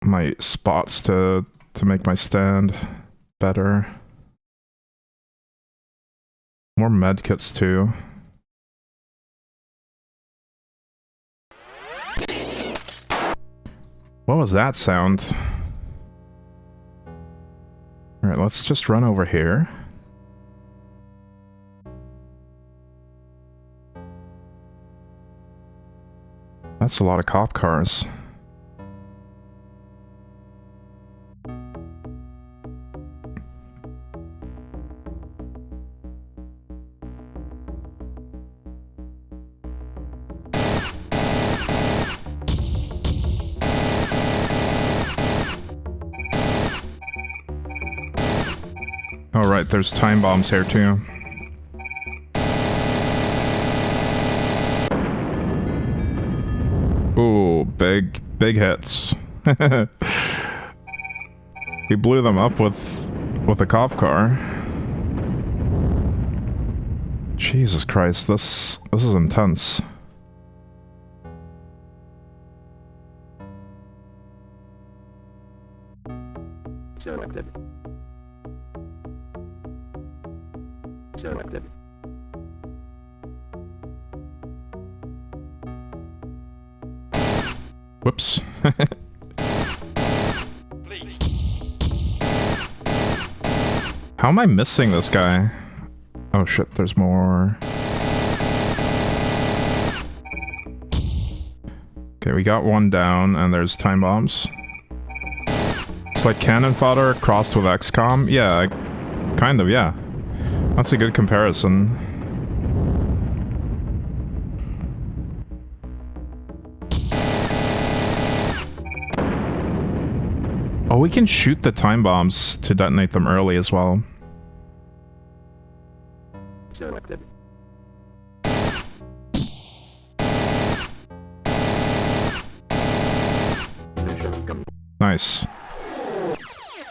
Speaker 1: my spots to make my stand better. More medkits too. What was that sound? Alright, let's just run over here. That's a lot of cop cars. Oh right, there's time bombs here too. Ooh, big hits. He blew them up with a cop car. Jesus Christ, this is intense.
Speaker 2: Selected. Selected.
Speaker 1: Whoops.
Speaker 3: Please.
Speaker 1: How am I missing this guy? Oh shit, there's more. Okay, we got one down, and there's time bombs. It's like cannon fodder crossed with XCOM. Yeah, kind of, yeah. That's a good comparison. Oh, we can shoot the time bombs to detonate them early as well.
Speaker 2: Selected. Mission complete.
Speaker 1: Nice.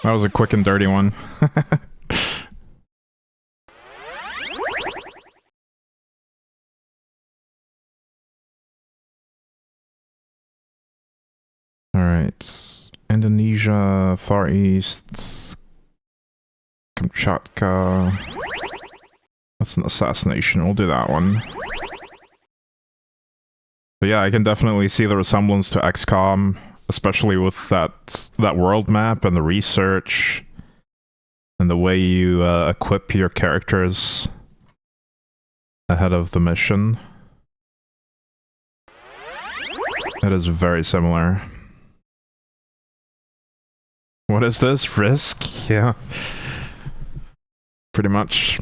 Speaker 1: That was a quick and dirty one. Alright. Indonesia, Far East, Kamchatka. That's an assassination. We'll do that one. But yeah, I can definitely see the resemblance to XCOM, especially with that world map and the research and the way you equip your characters ahead of the mission. It is very similar. What is this? Risk? Yeah. Pretty much.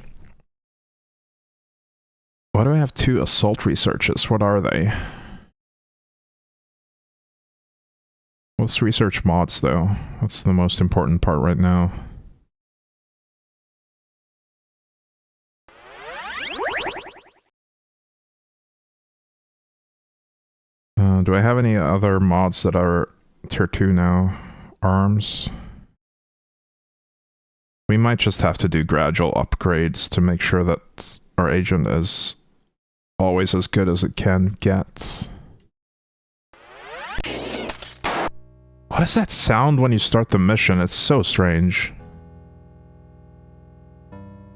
Speaker 1: Why do I have 2 assault researches? What are they? Let's research mods, though. That's the most important part right now. Do I have any other mods that are tier 2 now? Arms. We might just have to do gradual upgrades to make sure that our agent is always as good as it can get. What does that sound when you start the mission? It's so strange.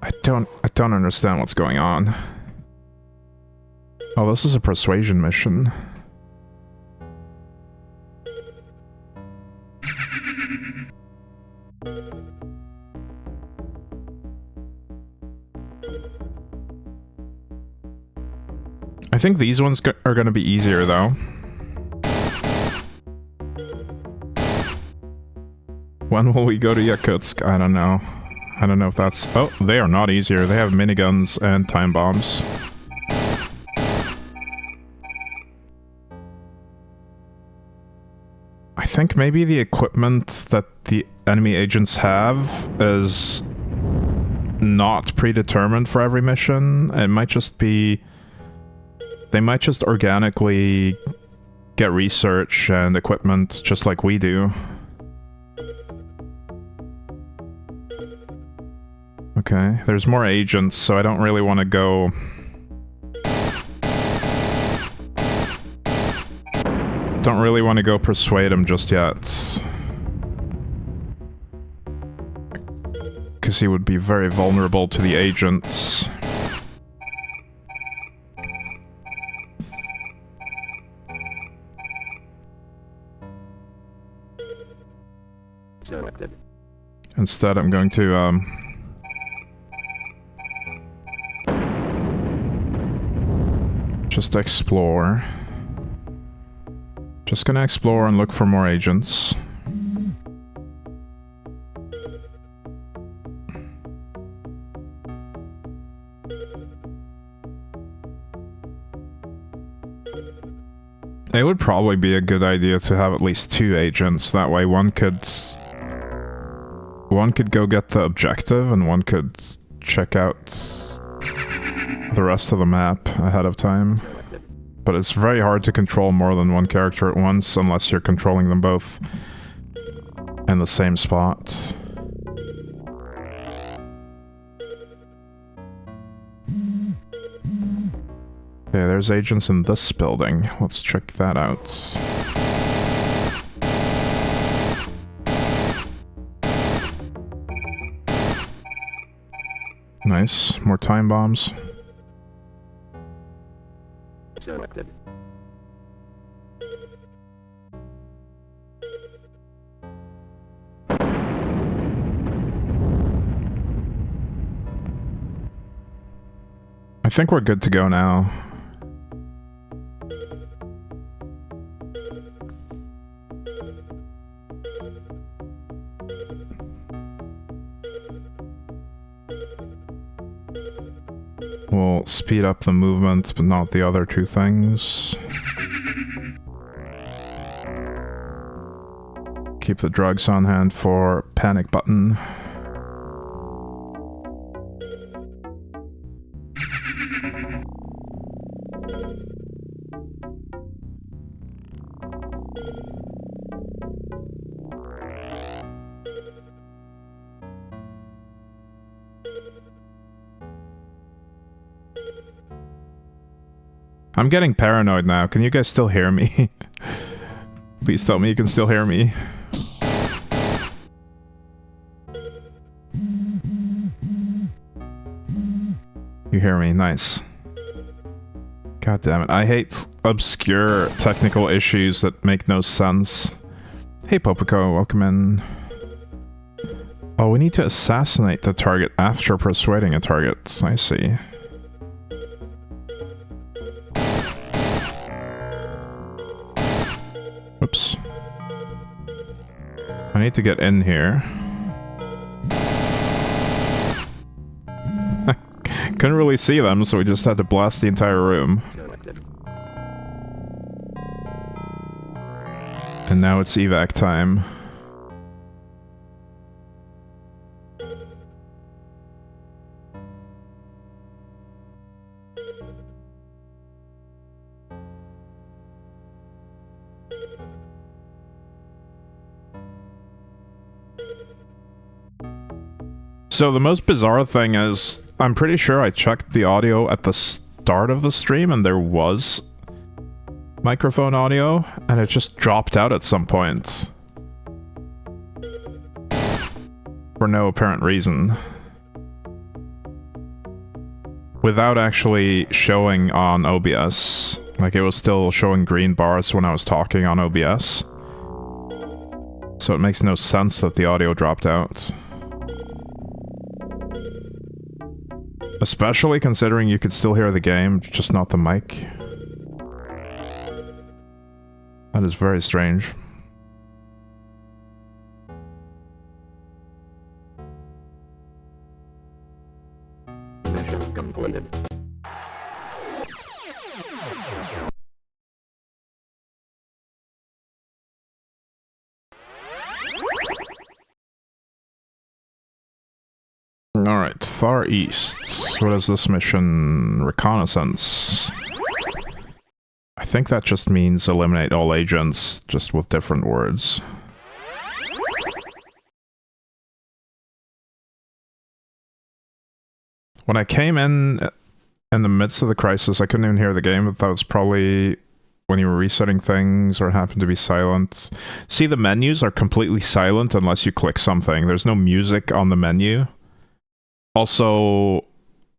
Speaker 1: I don't understand what's going on. Oh, this is a persuasion mission. I think these ones are going to be easier, though. When will we go to Yakutsk? I don't know. I don't know if that's... Oh, they are not easier. They have miniguns and time bombs. I think maybe the equipment that the enemy agents have is not predetermined for every mission. It might just be... They might just organically get research and equipment just like we do. Okay, there's more agents, so I don't really want to go... Don't really want to go persuade him just yet. Because he would be very vulnerable to the agents.
Speaker 2: Selected.
Speaker 1: Instead, I'm going to, just explore. Just gonna explore and look for more agents. It would probably be a good idea to have at least 2 agents. That way one could go get the objective and one could check out the rest of the map ahead of time. But it's very hard to control more than one character at once unless you're controlling them both in the same spot. Okay, there's agents in this building. Let's check that out. Nice. More time bombs.
Speaker 2: Selected.
Speaker 1: I think we're good to go now. We'll speed up the movement, but not the other 2 things. Keep the drugs on hand for panic button. I'm getting paranoid now. Can you guys still hear me? Please tell me you can still hear me. You hear me? Nice. God damn it. I hate obscure technical issues that make no sense. Hey Popico, welcome in. Oh, we need to assassinate the target after persuading a target. I see. Oops. I need to get in here. Couldn't really see them, so we just had to blast the entire room.
Speaker 2: Selected.
Speaker 1: And now it's evac time. So the most bizarre thing is, I'm pretty sure I checked the audio at the start of the stream and there was microphone audio, and it just dropped out at some point. For no apparent reason. Without actually showing on OBS. Like, it was still showing green bars when I was talking on OBS. So it makes no sense that the audio dropped out. Especially considering you could still hear the game, just not the mic. That is very strange.
Speaker 2: Mission completed.
Speaker 1: Alright, Far East. What is this mission? Reconnaissance. I think that just means eliminate all agents, just with different words. When I came in the midst of the crisis, I couldn't even hear the game, but that was probably when you were resetting things or happened to be silent. See, the menus are completely silent unless you click something. There's no music on the menu. Also,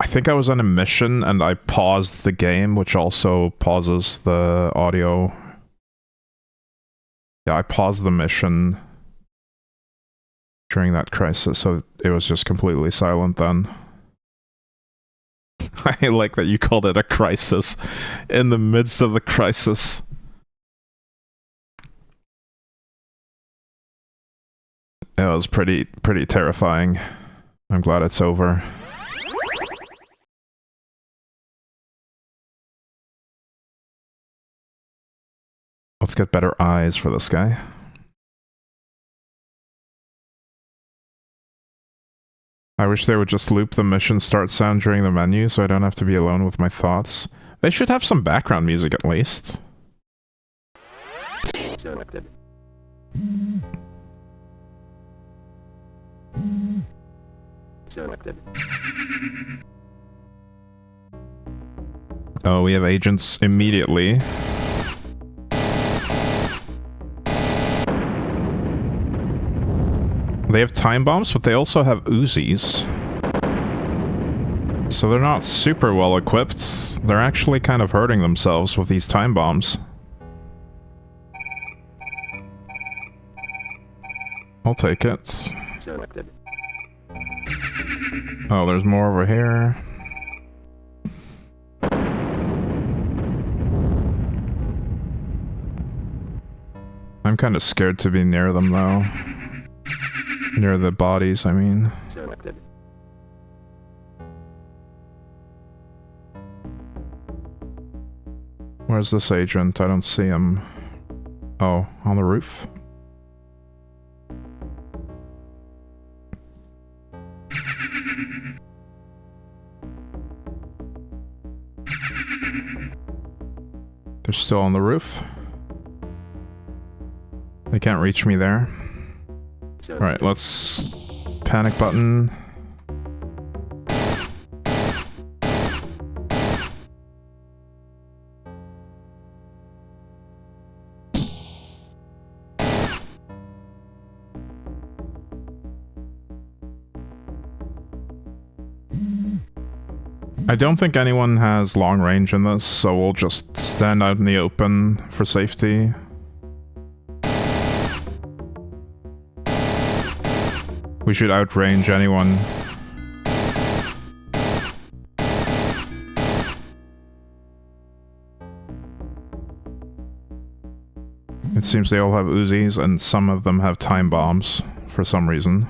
Speaker 1: I think I was on a mission and I paused the game, which also pauses the audio. Yeah, I paused the mission during that crisis, so it was just completely silent then. I like that you called it a crisis in the midst of the crisis. It was pretty terrifying. I'm glad it's over. Let's get better eyes for this guy. I wish they would just loop the mission start sound during the menu so I don't have to be alone with my thoughts. They should have some background music at least.
Speaker 2: Selected. Selected.
Speaker 1: Oh, we have agents immediately. They have time bombs, but they also have Uzis. So they're not super well equipped. They're actually kind of hurting themselves with these time bombs. I'll take it.
Speaker 2: Selected.
Speaker 1: Oh, there's more over here. I'm kind of scared to be near them, though. Near the bodies, I mean.
Speaker 2: Selected.
Speaker 1: Where's this agent? I don't see him. Oh, on the roof? They're still on the roof. They can't reach me there. Alright, let's... panic button. I don't think anyone has long range in this, so we'll just stand out in the open for safety. We should outrange anyone. It seems they all have Uzis, and some of them have time bombs, for some reason.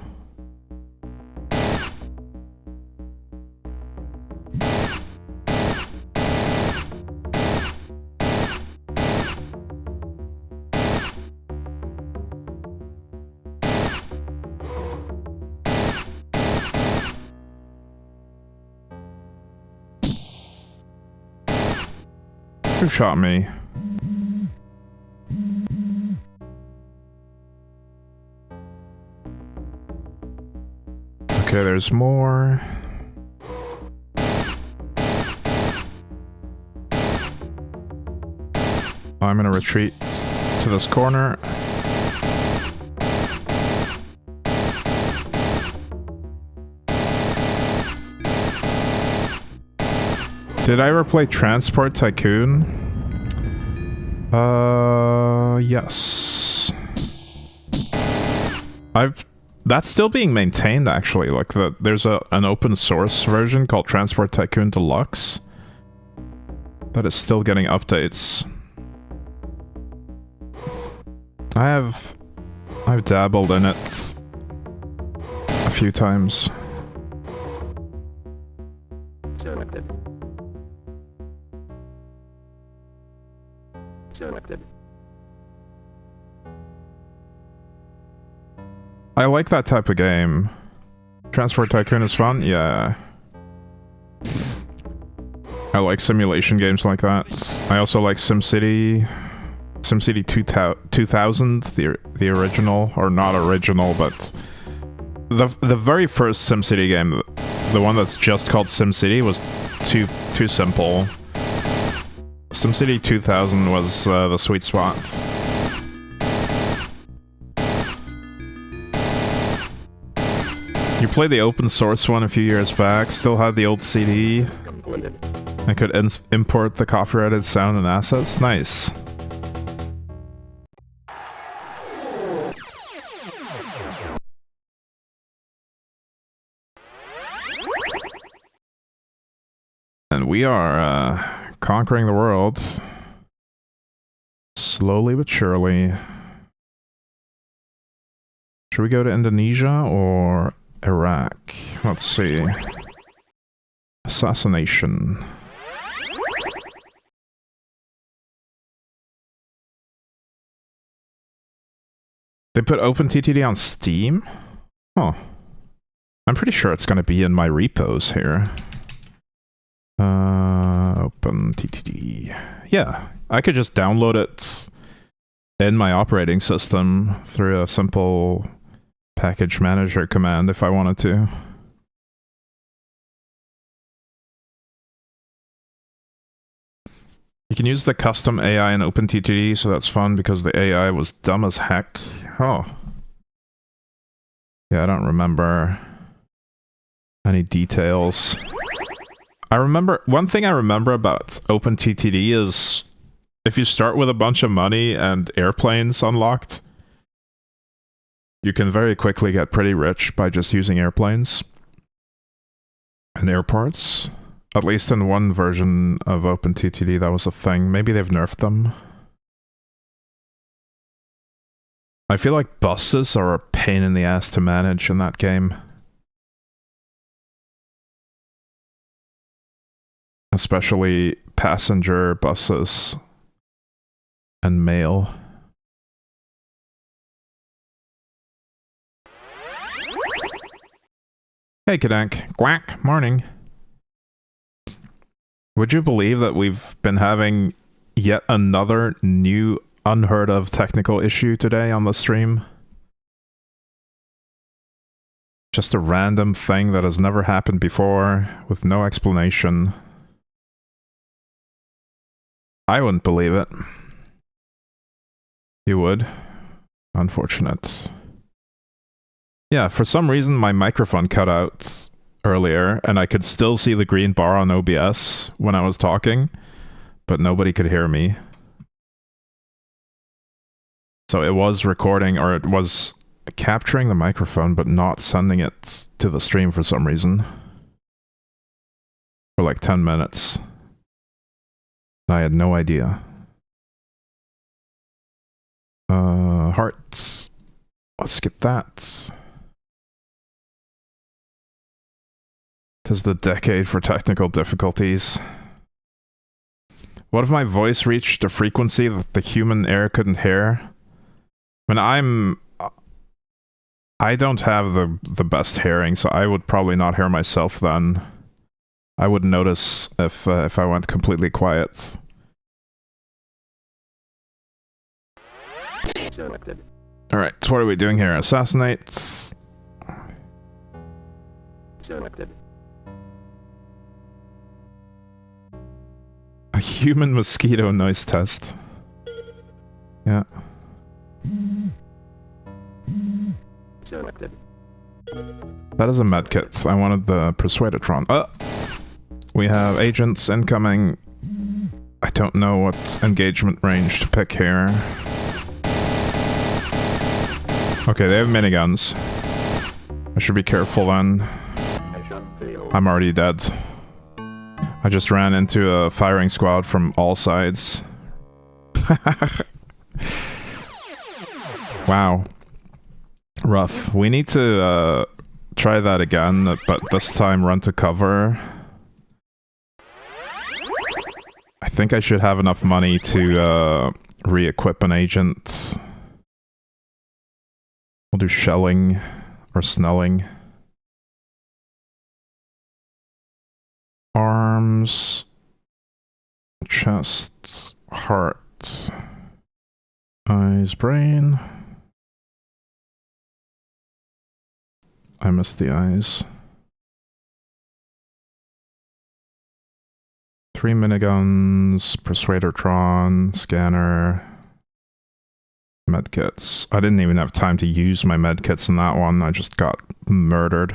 Speaker 1: Who shot me? Okay, there's more. I'm gonna retreat to this corner. Did I ever play Transport Tycoon? Yes. That's still being maintained, actually. Like, there's an open source version called Transport Tycoon Deluxe that is still getting updates. I've dabbled in it a few times.
Speaker 2: Selected. Selected.
Speaker 1: I like that type of game. Transport Tycoon is fun? Yeah. I like simulation games like that. I also like SimCity. SimCity 2000, the original, or not original, but the very first SimCity game the one that's just called SimCity was too simple. SimCity 2000 was the sweet spot. You played the open source one a few years back, still had the old CD.
Speaker 2: Completed.
Speaker 1: I could import the copyrighted sound and assets. Nice. And we are conquering the world. Slowly but surely. Should we go to Indonesia or Iraq? Let's see. Assassination. They put OpenTTD on Steam? Oh. I'm pretty sure it's going to be in my repos here. OpenTTD. Yeah, I could just download it in my operating system through a simple package manager command if I wanted to. You can use the custom AI in OpenTTD, so that's fun because the AI was dumb as heck. Oh. Yeah, I don't remember any details. One thing I remember about OpenTTD is if you start with a bunch of money and airplanes unlocked, you can very quickly get pretty rich by just using airplanes and airports. At least in one version of OpenTTD, that was a thing. Maybe they've nerfed them. I feel like buses are a pain in the ass to manage in that game. Especially passenger buses and mail. Hey, Kadank. Quack. Morning. Would you believe that we've been having yet another new unheard of technical issue today on the stream? Just a random thing that has never happened before with no explanation. I wouldn't believe it. You would. Unfortunate. Yeah, for some reason my microphone cut out earlier, and I could still see the green bar on OBS when I was talking, but nobody could hear me. So it was recording, or it was capturing the microphone, but not sending it to the stream for some reason. For like 10 minutes. I had no idea. Hearts. Let's get that. 'Tis the decade for technical difficulties. What if my voice reached a frequency that the human ear couldn't hear? I mean, I don't have the best hearing, so I would probably not hear myself then. I would notice if I went completely quiet.
Speaker 2: Selected.
Speaker 1: Alright, so what are we doing here? Assassinates.
Speaker 2: Selected.
Speaker 1: A human mosquito noise test. Yeah.
Speaker 2: Selected.
Speaker 1: That is a medkit. I wanted the Persuadatron. We have agents incoming. I don't know what engagement range to pick here. Okay, they have miniguns. I should be careful then. I'm already dead. I just ran into a firing squad from all sides. Wow. Rough. We need to try that again, but this time run to cover. I think I should have enough money to re-equip an agent. We'll do shelling or snelling. Arms, chest, heart, eyes, brain. I missed the eyes. 3 miniguns, Persuadertron, scanner, medkits. I didn't even have time to use my medkits in that one. I just got murdered.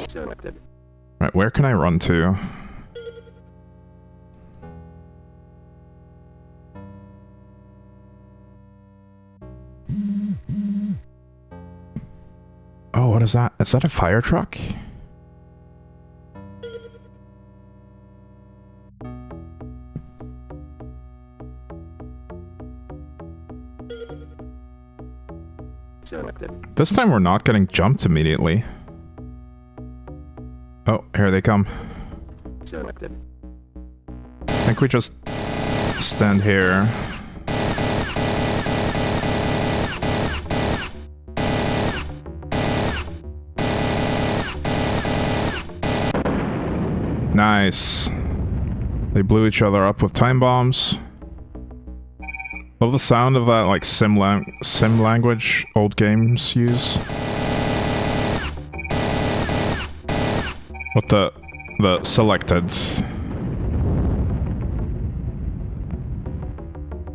Speaker 2: Selected.
Speaker 1: Right, where can I run to? Oh, what is that? Is that a fire truck?
Speaker 2: Selected.
Speaker 1: This time we're not getting jumped immediately. Oh, here they come.
Speaker 2: Selected.
Speaker 1: I think we just stand here. Nice. They blew each other up with time bombs. Love the sound of that, like, sim language old games use. With the selected.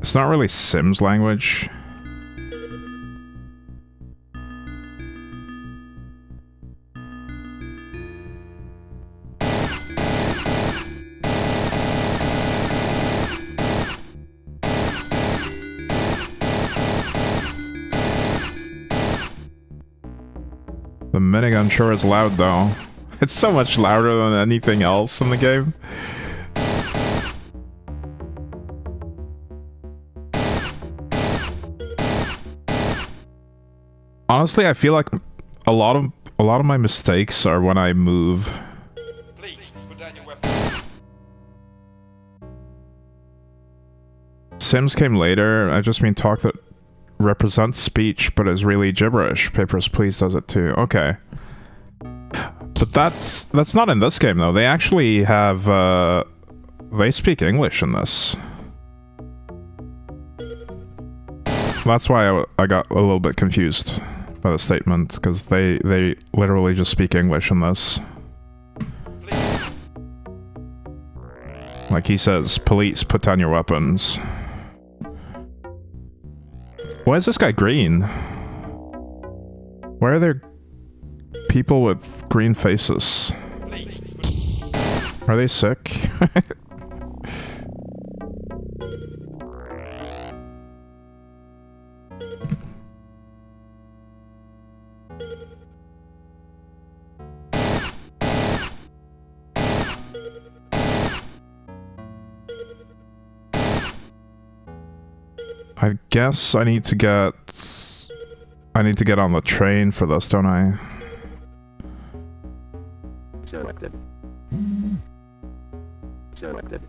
Speaker 1: It's not really Sims language. The minigun sure is loud though. It's so much louder than anything else in the game. Honestly, I feel like a lot of my mistakes are when I move.
Speaker 3: Please put down your weapon.
Speaker 1: Sims came later. I just mean talk that represents speech but is really gibberish. Papers, Please does it too. Okay. But that's not in this game though. They actually have they speak English in this. That's why I got a little bit confused by the statement, because they literally just speak English in this. Like he says, police, put down your weapons. Why is this guy green? Why are there people with green faces? Are they sick? I guess I need to get on the train for this, don't I?
Speaker 2: Selected. Selected.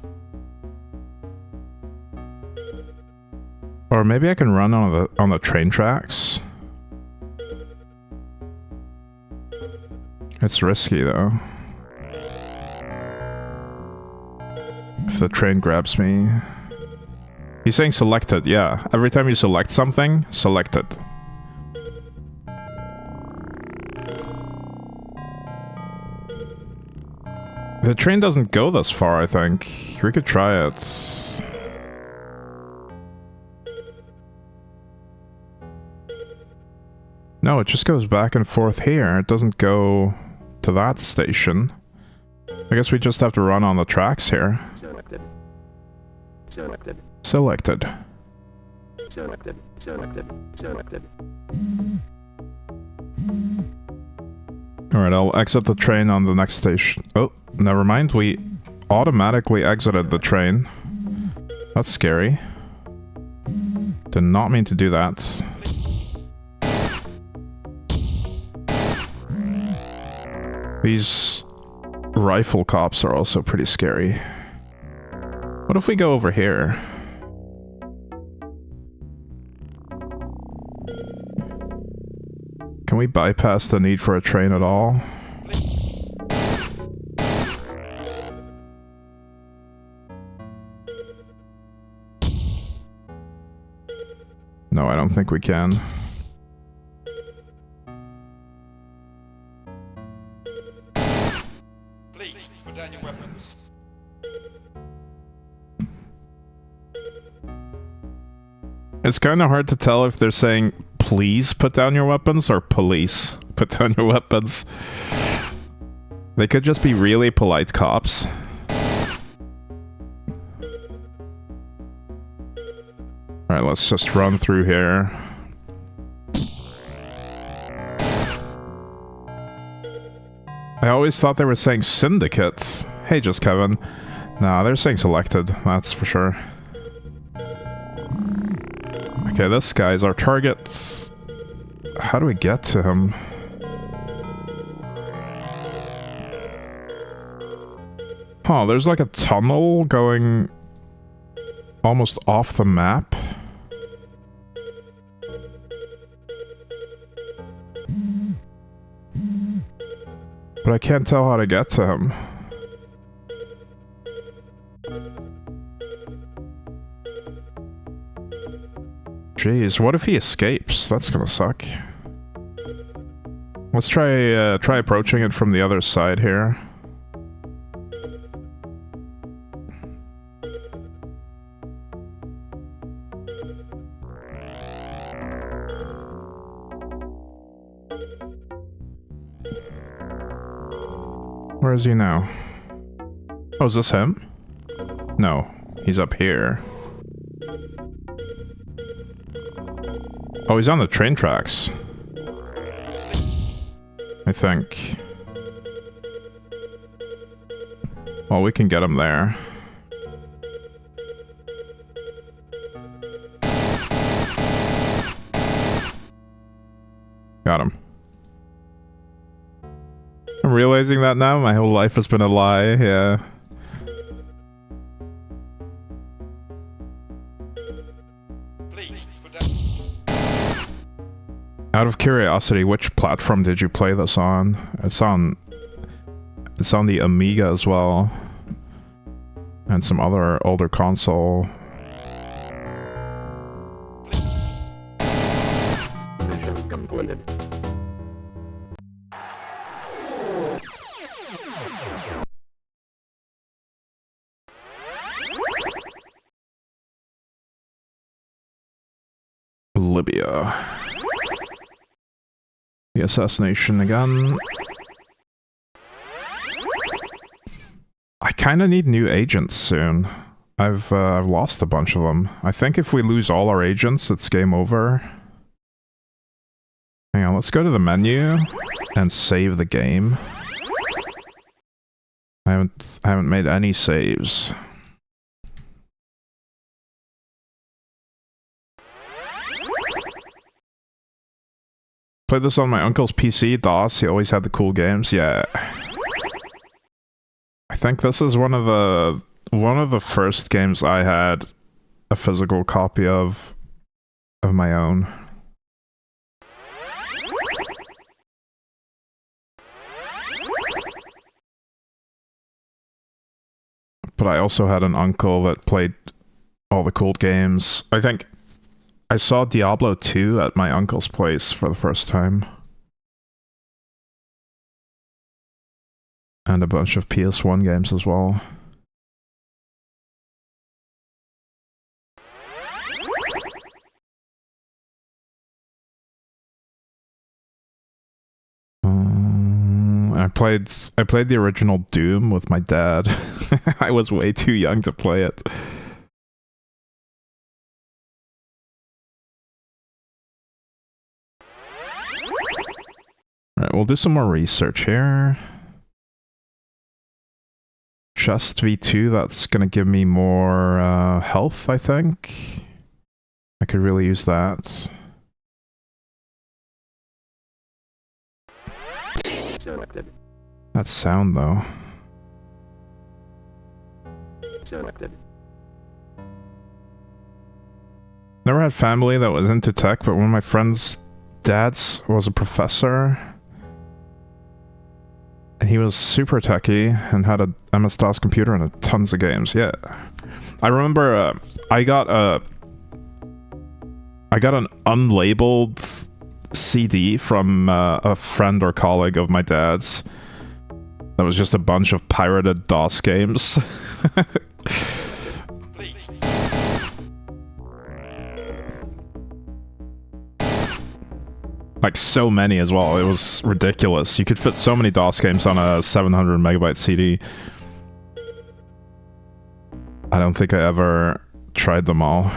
Speaker 1: Or maybe I can run on the train tracks. It's risky though. If the train grabs me. He's saying selected, yeah. Every time you select something, select it. The train doesn't go this far, I think. We could try it. No, it just goes back and forth here. It doesn't go to that station. I guess we just have to run on the tracks here.
Speaker 2: Selected. Selected.
Speaker 1: Selected.
Speaker 2: Selected. Selected. Selected.
Speaker 1: Alright, I'll exit the train on the next station. Oh, never mind. We automatically exited the train. That's scary. Did not mean to do that. These rifle cops are also pretty scary. What if we go over here? Can we bypass the need for a train at all? No, I don't think we can. It's kind of hard to tell if they're saying, please put down your weapons, or police put down your weapons. They could just be really polite cops. Alright, let's just run through here. I always thought they were saying Syndicate. Hey, just Kevin. Nah, they're saying selected, that's for sure. Okay, this guy's our target. How do we get to him? Oh, there's like a tunnel going almost off the map. But I can't tell how to get to him. Jeez, what if he escapes? That's gonna suck. Let's try approaching it from the other side here. Where is he now? Oh, is this him? No, he's up here. Oh, he's on the train tracks. I think. Well, we can get him there. Got him. I'm realizing that now. My whole life has been a lie, yeah. Out of curiosity, which platform did you play this on? It's on the Amiga as well. And some other older console.
Speaker 2: Mission completed.
Speaker 1: Libya. The assassination again. I kind of need new agents soon. I've lost a bunch of them. I think if we lose all our agents, it's game over. Hang on, let's go to the menu and save the game. I haven't made any saves. Played this on my uncle's PC, DOS. He always had the cool games. Yeah. I think this is one of the first games I had a physical copy of my own. But I also had an uncle that played all the cool games. I think I saw Diablo 2 at my uncle's place for the first time. And a bunch of PS1 games as well. I played the original Doom with my dad. I was way too young to play it. Alright, we'll do some more research here. Chest V2, that's gonna give me more health, I think. I could really use that.
Speaker 2: Selected.
Speaker 1: That sound, though.
Speaker 2: Selected.
Speaker 1: Never had family that was into tech, but one of my friend's dads was a professor. And he was super techie and had a MS-DOS computer and tons of games. Yeah, I remember I got an unlabeled CD from a friend or colleague of my dad's. That was just a bunch of pirated DOS games. like so many as well. It was ridiculous. You could fit so many DOS games on a 700 megabyte CD. I don't think I ever tried them all.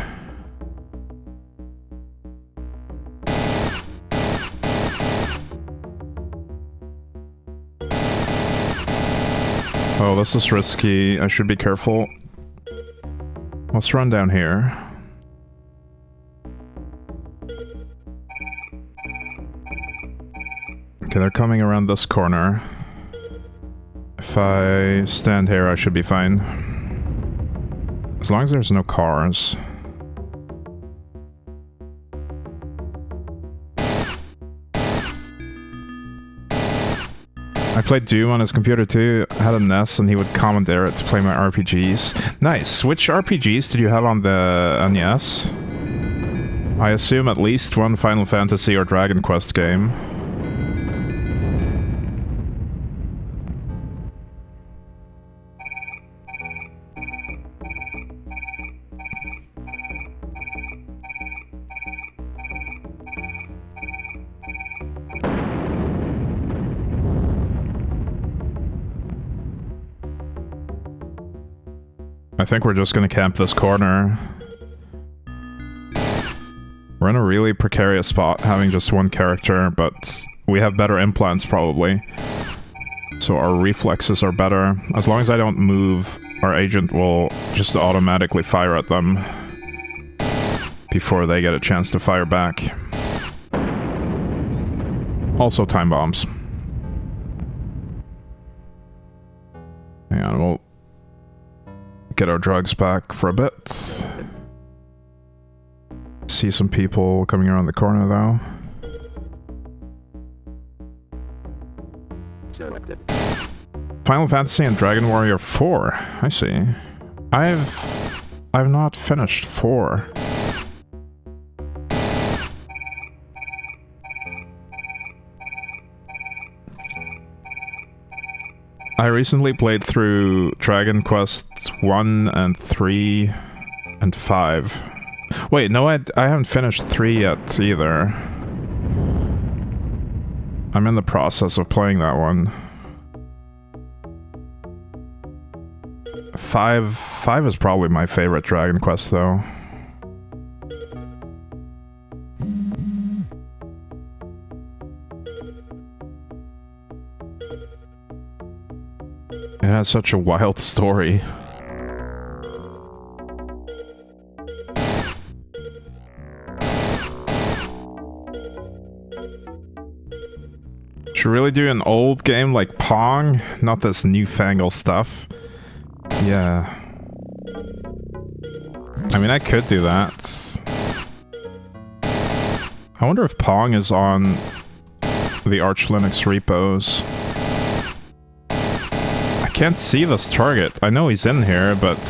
Speaker 1: Oh, this is risky. I should be careful. Let's run down here. Okay, they're coming around this corner. If I stand here, I should be fine. As long as there's no cars. I played Doom on his computer too. I had a NES and he would commandeer it to play my RPGs. Nice. Which RPGs did you have on the NES? I assume at least one Final Fantasy or Dragon Quest game. I think we're just gonna camp this corner. We're in a really precarious spot, having just one character, but we have better implants probably. So our reflexes are better. As long as I don't move, our agent will just automatically fire at them before they get a chance to fire back. Also time bombs. Hang on, we'll get our drugs back for a bit. See some people coming around the corner though.
Speaker 2: Selected.
Speaker 1: Final Fantasy and Dragon Warrior 4. I see. I've not finished 4. I recently played through Dragon Quest 1 and 3 and 5. Wait, no, I haven't finished 3 yet either. I'm in the process of playing that one. 5 is probably my favorite Dragon Quest though. It has such a wild story. Should really do an old game like Pong, not this newfangled stuff. Yeah. I mean, I could do that. I wonder if Pong is on the Arch Linux repos. I can't see this target. I know he's in here, but...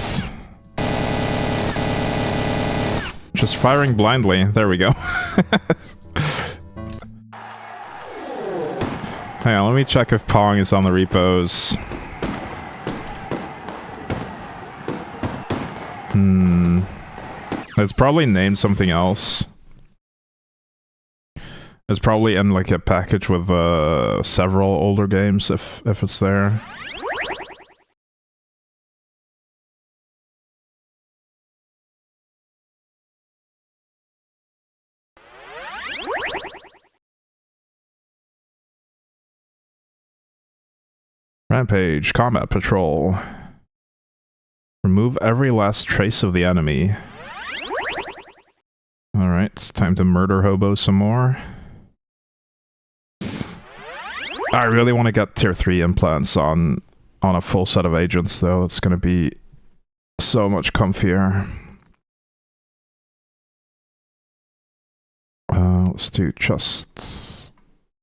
Speaker 1: just firing blindly. There we go. Hang on, let me check if Pong is on the repos. It's probably named something else. It's probably in like a package with several older games if it's there. Rampage, Combat Patrol. Remove every last trace of the enemy. Alright, it's time to murder hobo some more. I really want to get tier 3 implants on a full set of agents though. It's gonna be so much comfier. Let's do chests.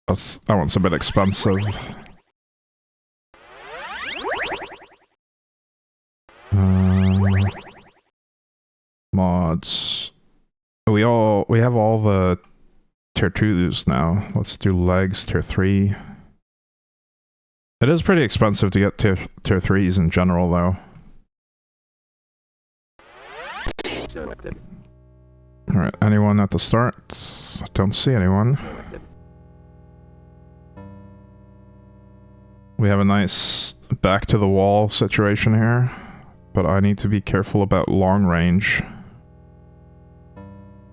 Speaker 1: That one's a bit expensive. Mods. We have all the tier 2s now. Let's do legs, tier 3. It is pretty expensive to get tier 3s in general though.
Speaker 2: Selected.
Speaker 1: Alright, anyone at the start? Don't see anyone.
Speaker 2: Selected.
Speaker 1: We have a nice back to the wall situation here, but I need to be careful about long range.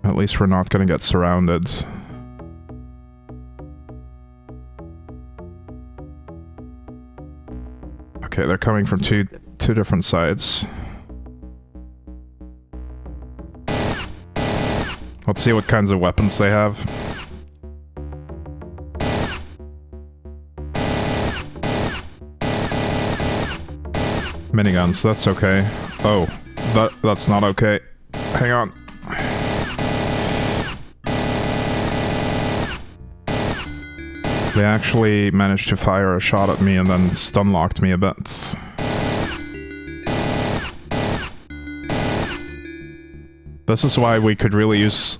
Speaker 1: At least we're not going to get surrounded. Okay, they're coming from two different sides. Let's see what kinds of weapons they have. Miniguns, that's okay. Oh, that's not okay. Hang on. They actually managed to fire a shot at me and then stun-locked me a bit. This is why we could really use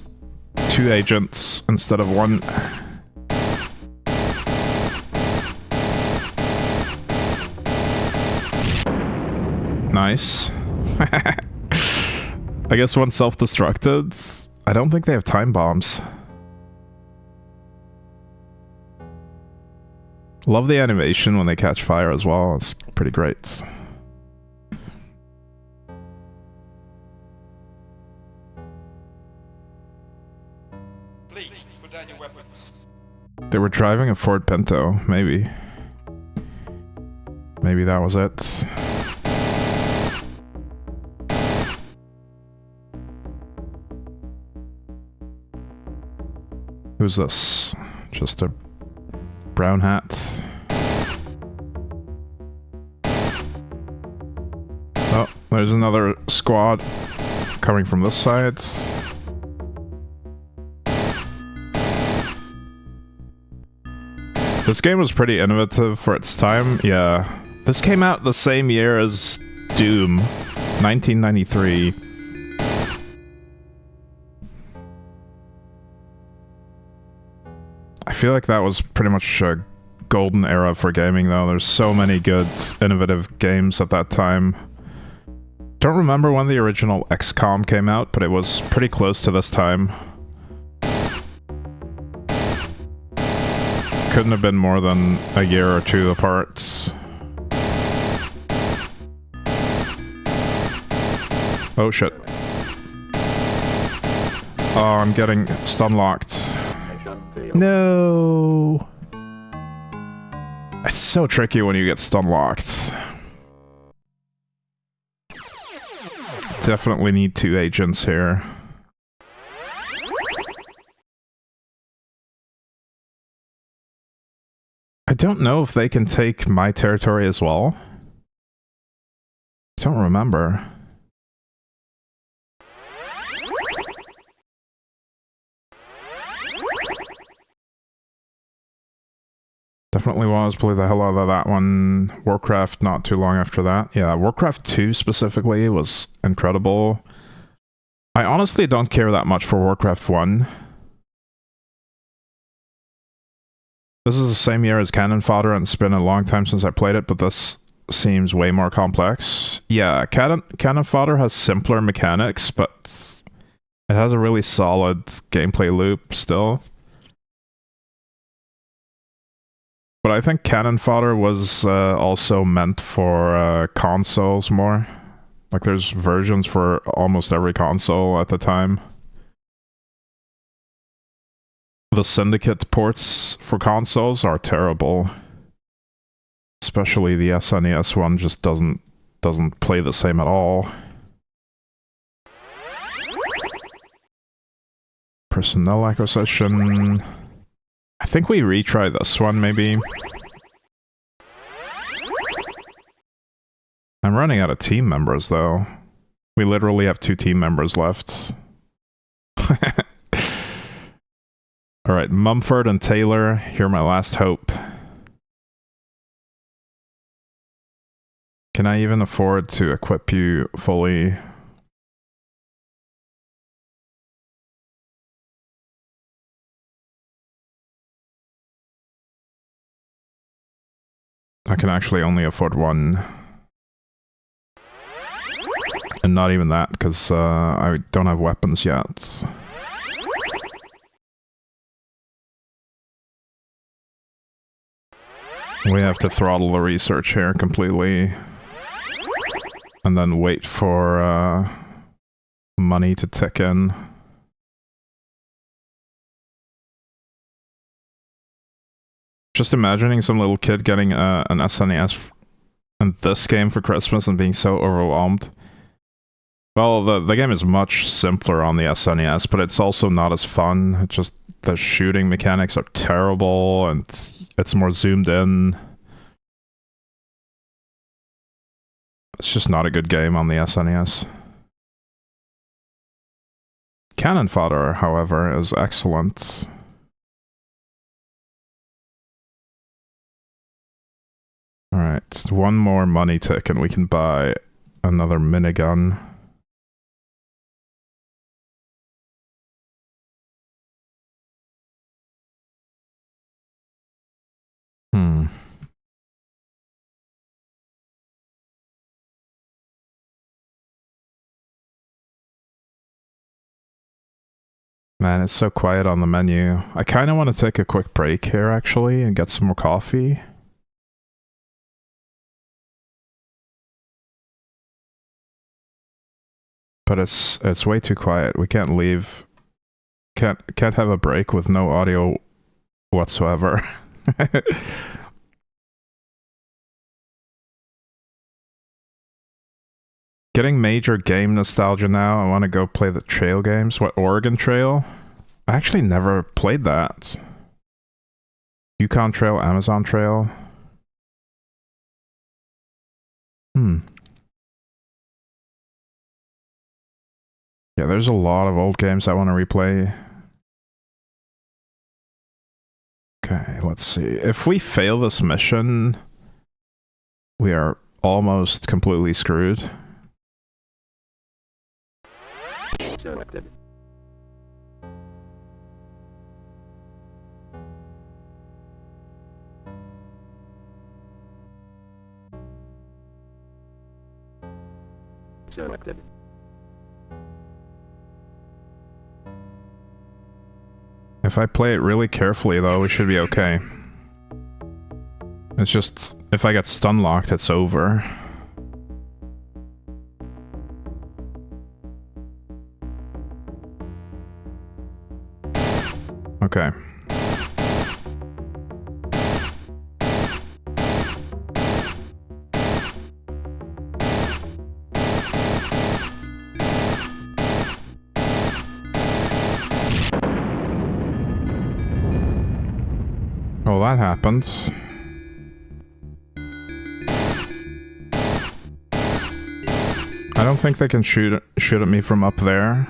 Speaker 1: 2 agents instead of 1. Nice. I guess one self-destructed. I don't think they have time bombs. Love the animation when they catch fire as well. It's pretty great.
Speaker 3: Please put down your weapons.
Speaker 1: They were driving a Ford Pinto, maybe. Maybe that was it. Who's this? Just a brown hat. Oh, there's another squad coming from this side. This game was pretty innovative for its time. Yeah. This came out the same year as Doom, 1993. I feel like that was pretty much a golden era for gaming, though. There's so many good, innovative games at that time. Don't remember when the original XCOM came out, but it was pretty close to this time. Couldn't have been more than a year or 2 apart. Oh shit. Oh, I'm getting stun-locked. No! It's so tricky when you get stun-locked. Definitely need 2 agents here. I don't know if they can take my territory as well. I don't remember. Definitely was. Play the hell out of that one. Warcraft not too long after that. Yeah, Warcraft 2 specifically was incredible. I honestly don't care that much for Warcraft 1. This is the same year as Cannon Fodder, and it's been a long time since I played it, but this seems way more complex. Yeah, Cannon Fodder has simpler mechanics, but it has a really solid gameplay loop still. But I think Cannon Fodder was also meant for consoles more. Like, there's versions for almost every console at the time. The Syndicate ports for consoles are terrible. Especially the SNES one just doesn't play the same at all. Personnel acquisition. I think we retry this one, maybe. I'm running out of team members, though. We literally have 2 team members left. Alright, Mumford and Taylor, you're my last hope. Can I even afford to equip you fully? I can actually only afford 1. And not even that, because I don't have weapons yet. We have to throttle the research here completely. And then wait for money to tick in. Just imagining some little kid getting an SNES in this game for Christmas and being so overwhelmed. Well, the game is much simpler on the SNES, but it's also not as fun. It's just the shooting mechanics are terrible, and it's more zoomed in. It's just not a good game on the SNES. Cannon Fodder, however, is excellent. Alright, one more money tick and we can buy another minigun. Man, it's so quiet on the menu. I kind of want to take a quick break here, actually, and get some more coffee. But it's way too quiet. We can't leave. Can't have a break with no audio whatsoever. Getting major game nostalgia now. I want to go play the trail games. What, Oregon Trail? I actually never played that. Yukon Trail, Amazon Trail. Yeah, there's a lot of old games I want to replay. Okay, let's see. If we fail this mission, we are almost completely screwed.
Speaker 2: Selected. Selected.
Speaker 1: If I play it really carefully, though, we should be okay. It's just, if I get stun locked, it's over. Okay. Oh, that happens. I don't think they can shoot at me from up there.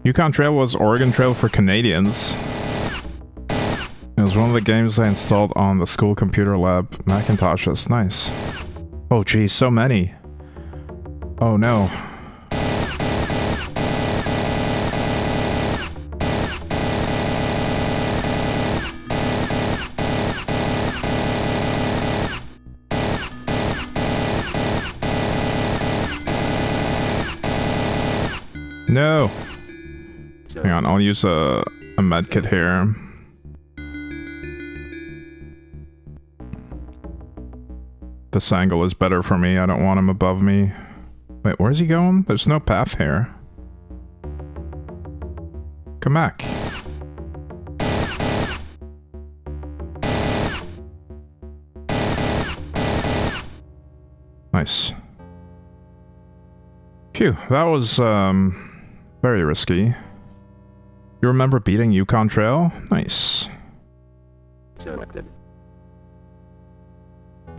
Speaker 1: Yukon Trail was Oregon Trail for Canadians. It was one of the games I installed on the school computer lab Macintoshes. Nice. Oh geez, so many. Oh no. No! Hang on, I'll use a medkit here. This angle is better for me, I don't want him above me. Wait, where's he going? There's no path here. Come back. Nice. Phew, that was, very risky. You remember beating Yukon Trail? Nice.
Speaker 2: Selected.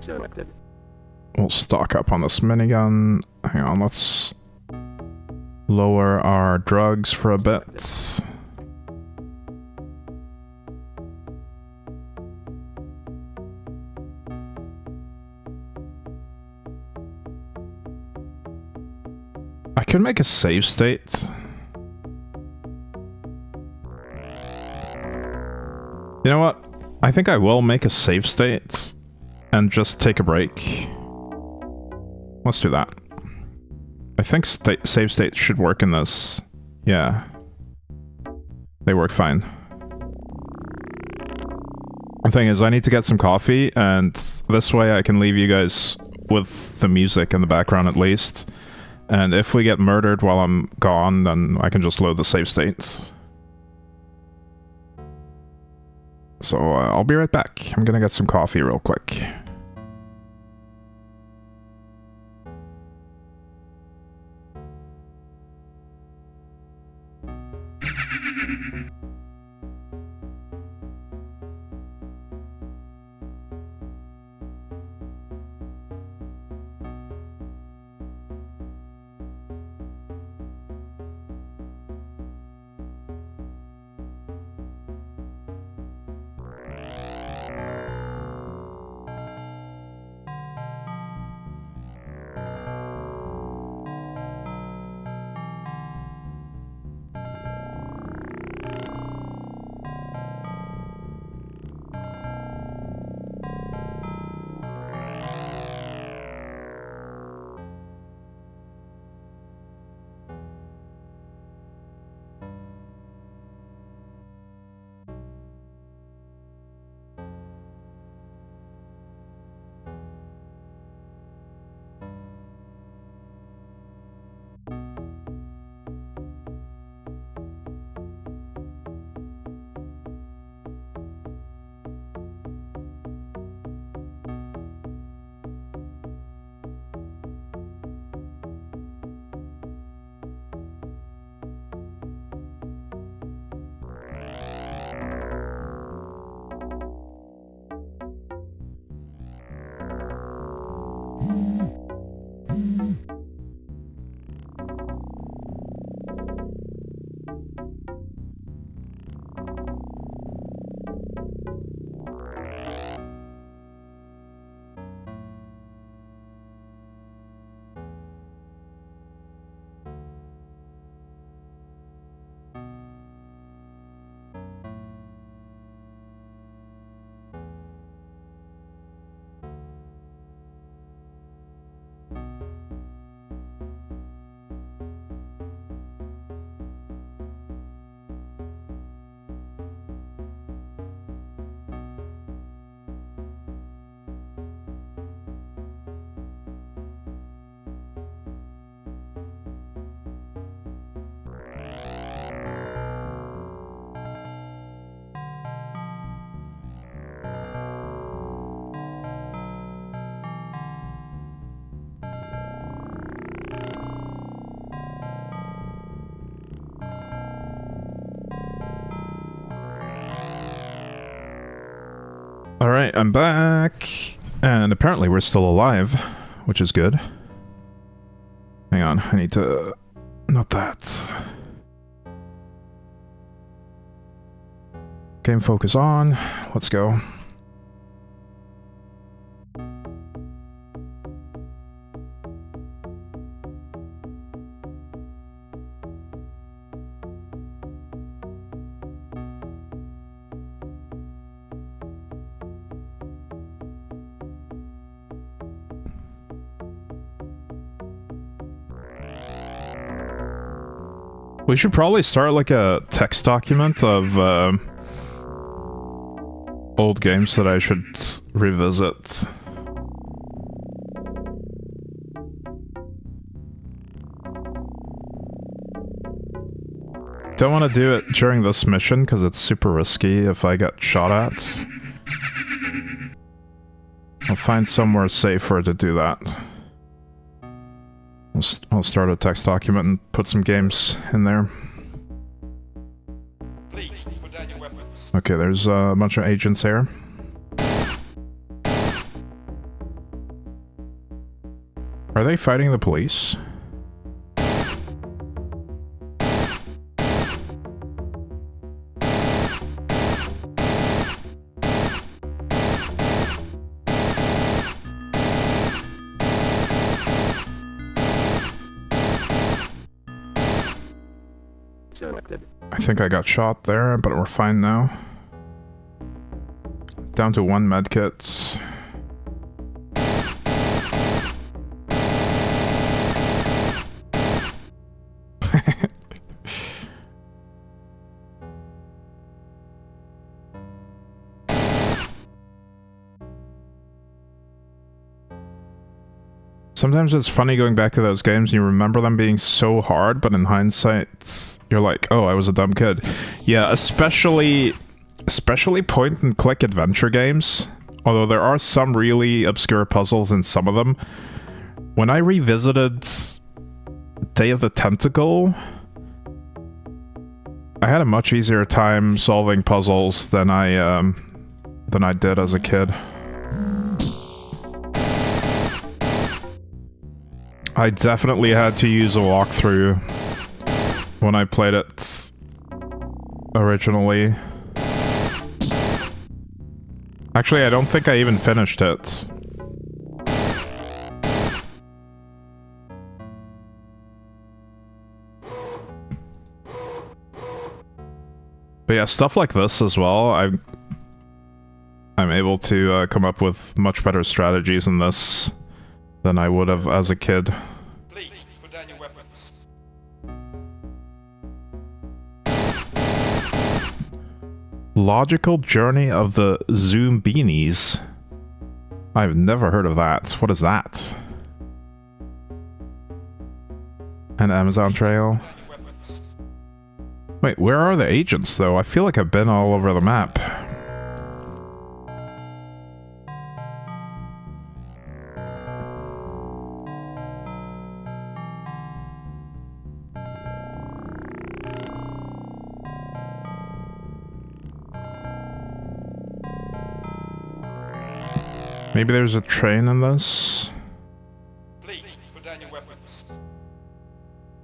Speaker 2: Selected.
Speaker 1: We'll stock up on this minigun. Hang on, let's lower our drugs for a bit. I could make a save state. You know what? I think I will make a save state and just take a break. Let's do that. I think save states should work in this. Yeah. They work fine. The thing is, I need to get some coffee, and this way I can leave you guys with the music in the background at least. And if we get murdered while I'm gone, then I can just load the save states. So I'll be right back. I'm gonna get some coffee real quick. Alright, I'm back. And apparently we're still alive, which is good. Hang on, I need to... not that. Game focus on. Let's go. We should probably start like a text document of old games that I should revisit. Don't want to do it during this mission because it's super risky if I get shot at. I'll find somewhere safer to do that. I'll start a text document and put some games in there.
Speaker 3: Please, put down your weapons.
Speaker 1: Okay, there's a bunch of agents here. Are they fighting the police? I think I got shot there, but we're fine now. Down to 1 medkit. Sometimes it's funny going back to those games and you remember them being so hard, but in hindsight, you're like, oh, I was a dumb kid. Yeah, especially point and click adventure games. Although there are some really obscure puzzles in some of them. When I revisited Day of the Tentacle, I had a much easier time solving puzzles than I did as a kid. I definitely had to use a walkthrough when I played it originally. Actually, I don't think I even finished it. But yeah, stuff like this as well, I'm able to come up with much better strategies in this than I would have as a kid.
Speaker 3: Please, put down your weapons.
Speaker 1: Logical Journey of the Zoombinis. I've never heard of that. What is that? An Amazon trail. Wait, where are the agents though? I feel like I've been all over the map. Maybe there's a train in this?
Speaker 3: Please, put down your weapons.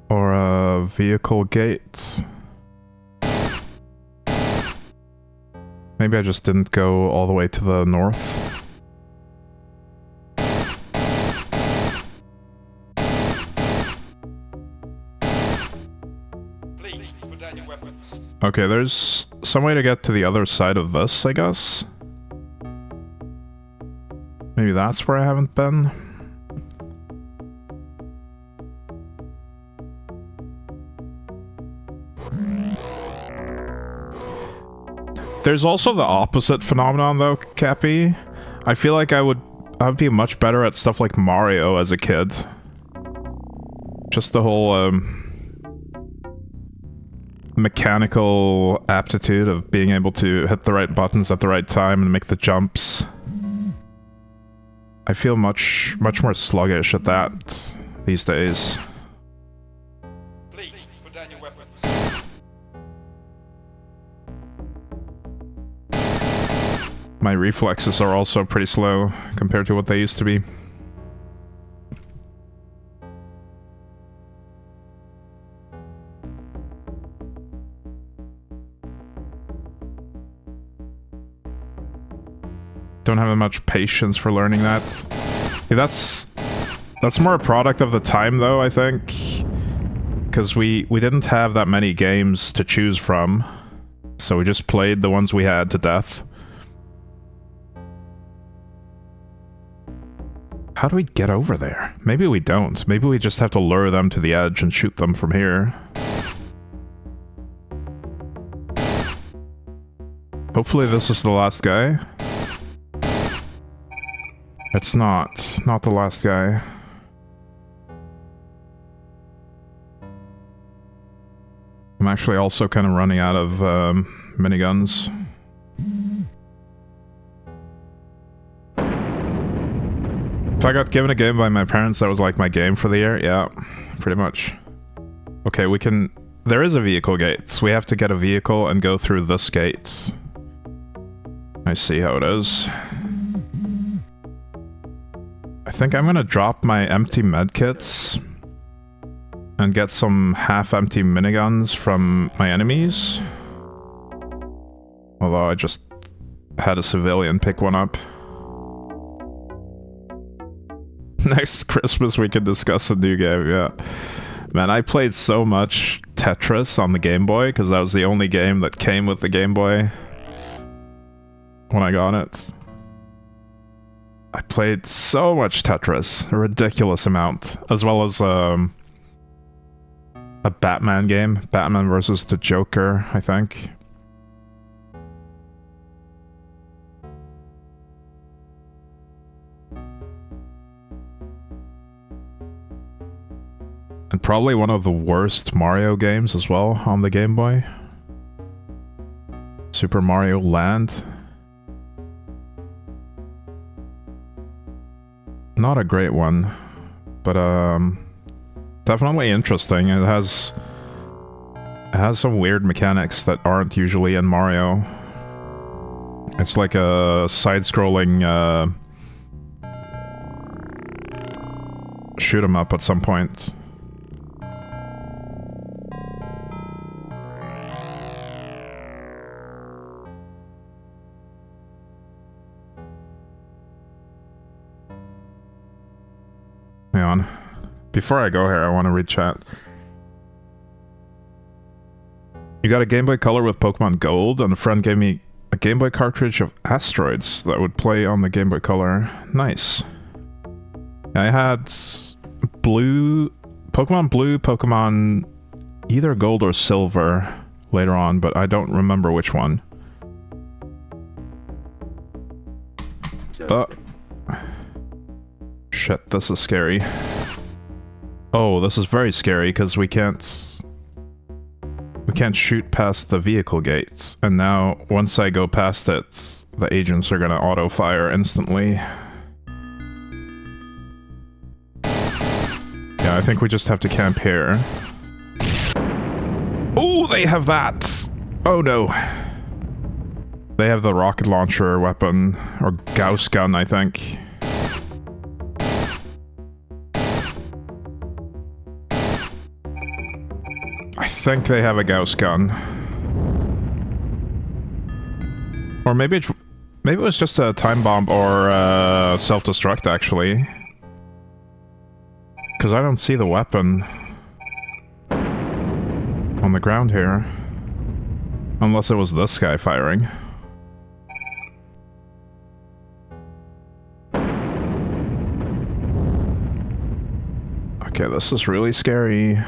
Speaker 1: Or a vehicle gate? Maybe I just didn't go all the way to the north.
Speaker 3: Please, put down your weapons.
Speaker 1: Okay, there's some way to get to the other side of this, I guess. Maybe that's where I haven't been. There's also the opposite phenomenon though, Cappy. I feel like I'd be much better at stuff like Mario as a kid. Just the whole mechanical aptitude of being able to hit the right buttons at the right time and make the jumps. I feel much more sluggish at that these days.
Speaker 3: Please, put down your weapons.
Speaker 1: My reflexes are also pretty slow compared to what they used to be. Don't have much patience for learning that. Yeah, that's more a product of the time though, I think. Because we didn't have that many games to choose from. So we just played the ones we had to death. How do we get over there? Maybe we don't. Maybe we just have to lure them to the edge and shoot them from here. Hopefully this is the last guy. It's not the last guy. I'm actually also kind of running out of miniguns. If I got given a game by my parents that was like my game for the year, yeah, pretty much. Okay, we can... There is a vehicle gate. So we have to get a vehicle and go through this gate. I see how it is. I think I'm gonna drop my empty medkits and get some half-empty miniguns from my enemies. Although I just had a civilian pick one up. Next Christmas we can discuss a new game, yeah. Man, I played so much Tetris on the Game Boy, because that was the only game that came with the Game Boy when I got it. I played so much Tetris, a ridiculous amount, as well as a Batman game, Batman versus the Joker, I think. And probably one of the worst Mario games as well on the Game Boy. Super Mario Land. Not a great one, but definitely interesting. It has some weird mechanics that aren't usually in Mario. It's like a side-scrolling shoot 'em up at some point. Hang on. Before I go here, I want to read chat. You got a Game Boy Color with Pokemon Gold, and a friend gave me a Game Boy cartridge of Asteroids that would play on the Game Boy Color. Nice. I had Pokemon either Gold or Silver later on, but I don't remember which one. Shit, this is scary. Oh, this is very scary because we can't shoot past the vehicle gates, and now once I go past it, the agents are gonna auto-fire instantly. Yeah, I think we just have to camp here. Oh, they have that! Oh no. They have the rocket launcher weapon, or Gauss gun, I think. I think they have a Gauss gun. Or maybe it was just a time bomb or self-destruct, actually. Because I don't see the weapon on the ground here. Unless it was this guy firing. Okay, this is really scary.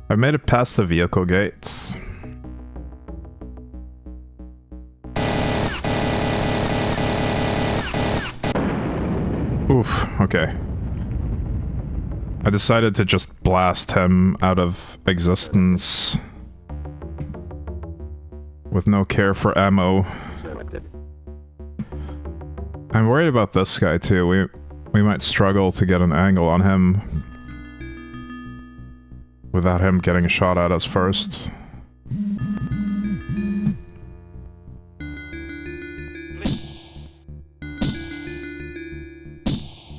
Speaker 1: I made it past the vehicle gates. Oof, okay. I decided to just blast him out of existence. With no care for ammo. I'm worried about this guy too. We might struggle to get an angle on him without him getting a shot at us first.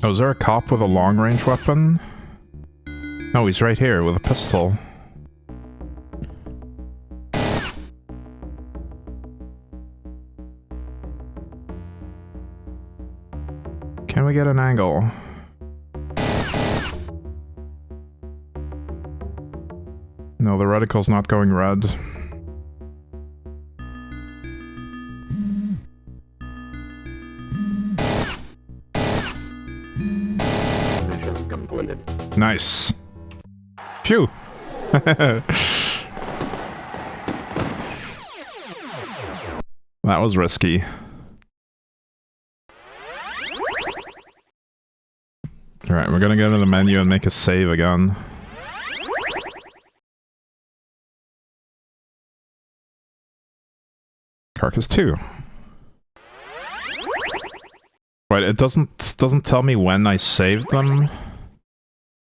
Speaker 1: Oh, is there a cop with a long-range weapon? No, he's right here with a pistol. Can we get an angle? No, the reticle's not going red.
Speaker 2: Mission completed.
Speaker 1: Nice. Phew. That was risky. Alright, we're gonna go to the menu and make a save again. Carcass 2. Right, it doesn't tell me when I saved them.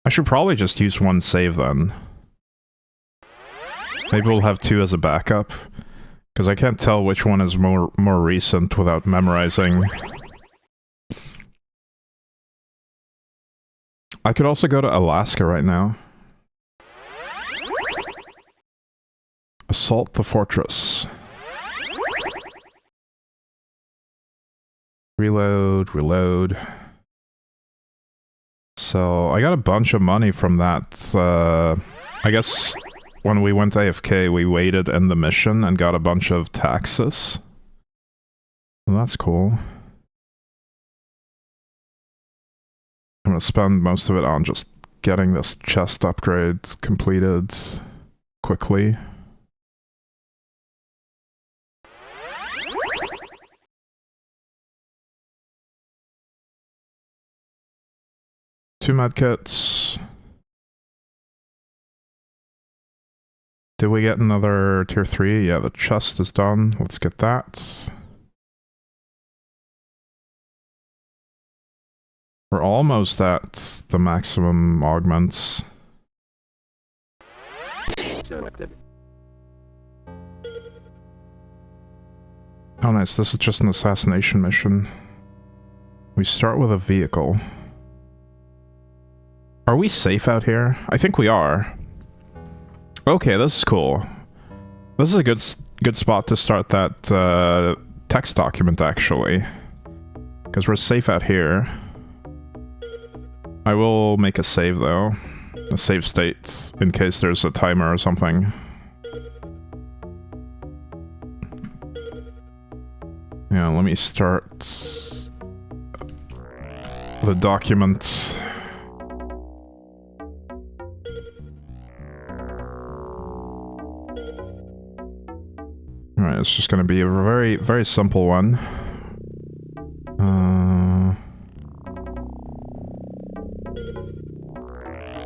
Speaker 1: I should probably just use one save then. Maybe we'll have two as a backup. Because I can't tell which one is more recent without memorizing. I could also go to Alaska right now. Assault the fortress. Reload. So, I got a bunch of money from that. I guess when we went AFK, we waited in the mission and got a bunch of taxes. Well, that's cool. I'm gonna spend most of it on just getting this chest upgrade completed quickly. 2 medkits. Did we get another tier 3? Yeah, the chest is done. Let's get that. We're almost at the maximum augments.
Speaker 2: Selected.
Speaker 1: Oh nice, this is just an assassination mission. We start with a vehicle. Are we safe out here? I think we are. Okay, this is cool. This is a good spot to start that text document, actually. Because we're safe out here. I will make a save, though. A save state, in case there's a timer or something. Yeah, let me start the document. Alright, it's just gonna be a very, very simple one.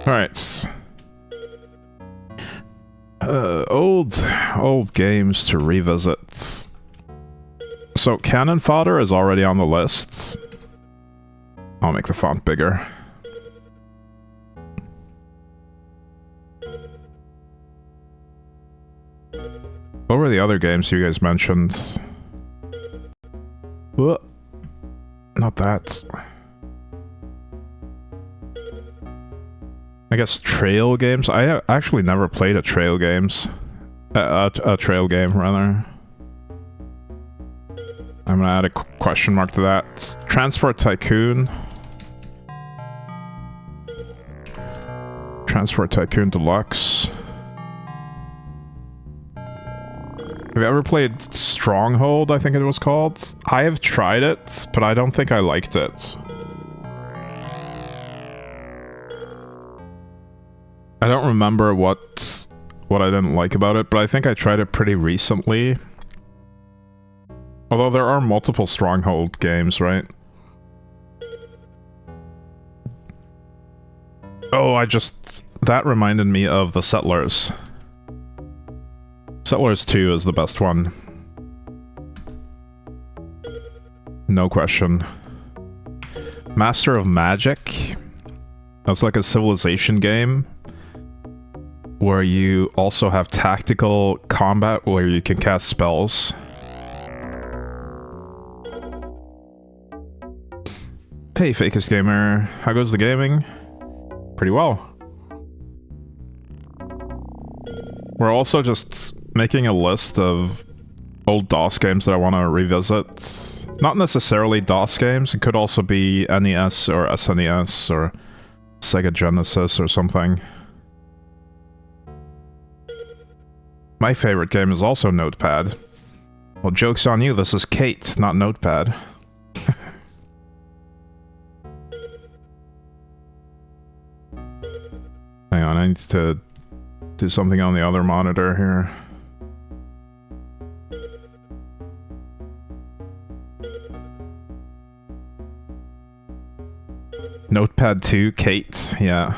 Speaker 1: Alright. Old games to revisit. So, Cannon Fodder is already on the list. I'll make the font bigger. What were the other games you guys mentioned? What? Not that. I guess trail games? I actually never played a trail games. A trail game, rather. I'm gonna add a question mark to that. Transport Tycoon. Transport Tycoon Deluxe. Have you ever played Stronghold, I think it was called? I have tried it, but I don't think I liked it. I don't remember what I didn't like about it, but I think I tried it pretty recently. Although there are multiple Stronghold games, right? Oh, that reminded me of the Settlers. Settlers 2 is the best one. No question. Master of Magic. That's like a civilization game where you also have tactical combat where you can cast spells. Hey, Fakest Gamer. How goes the gaming? Pretty well. We're also just making a list of old DOS games that I want to revisit. Not necessarily DOS games, it could also be NES or SNES or Sega Genesis or something. My favorite game is also Notepad. Well, joke's on you, this is Kate, not Notepad. Hang on, I need to do something on the other monitor here. Notepad 2, Kate, yeah.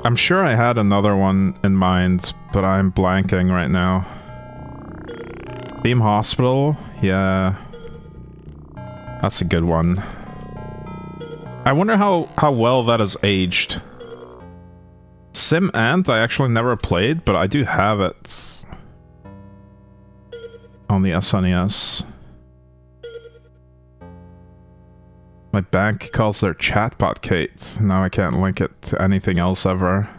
Speaker 1: I'm sure I had another one in mind, but I'm blanking right now. Theme Hospital, yeah. That's a good one. I wonder how well that has aged. Sim Ant I actually never played, but I do have it on the SNES. My bank calls their chatbot Kate. Now I can't link it to anything else ever.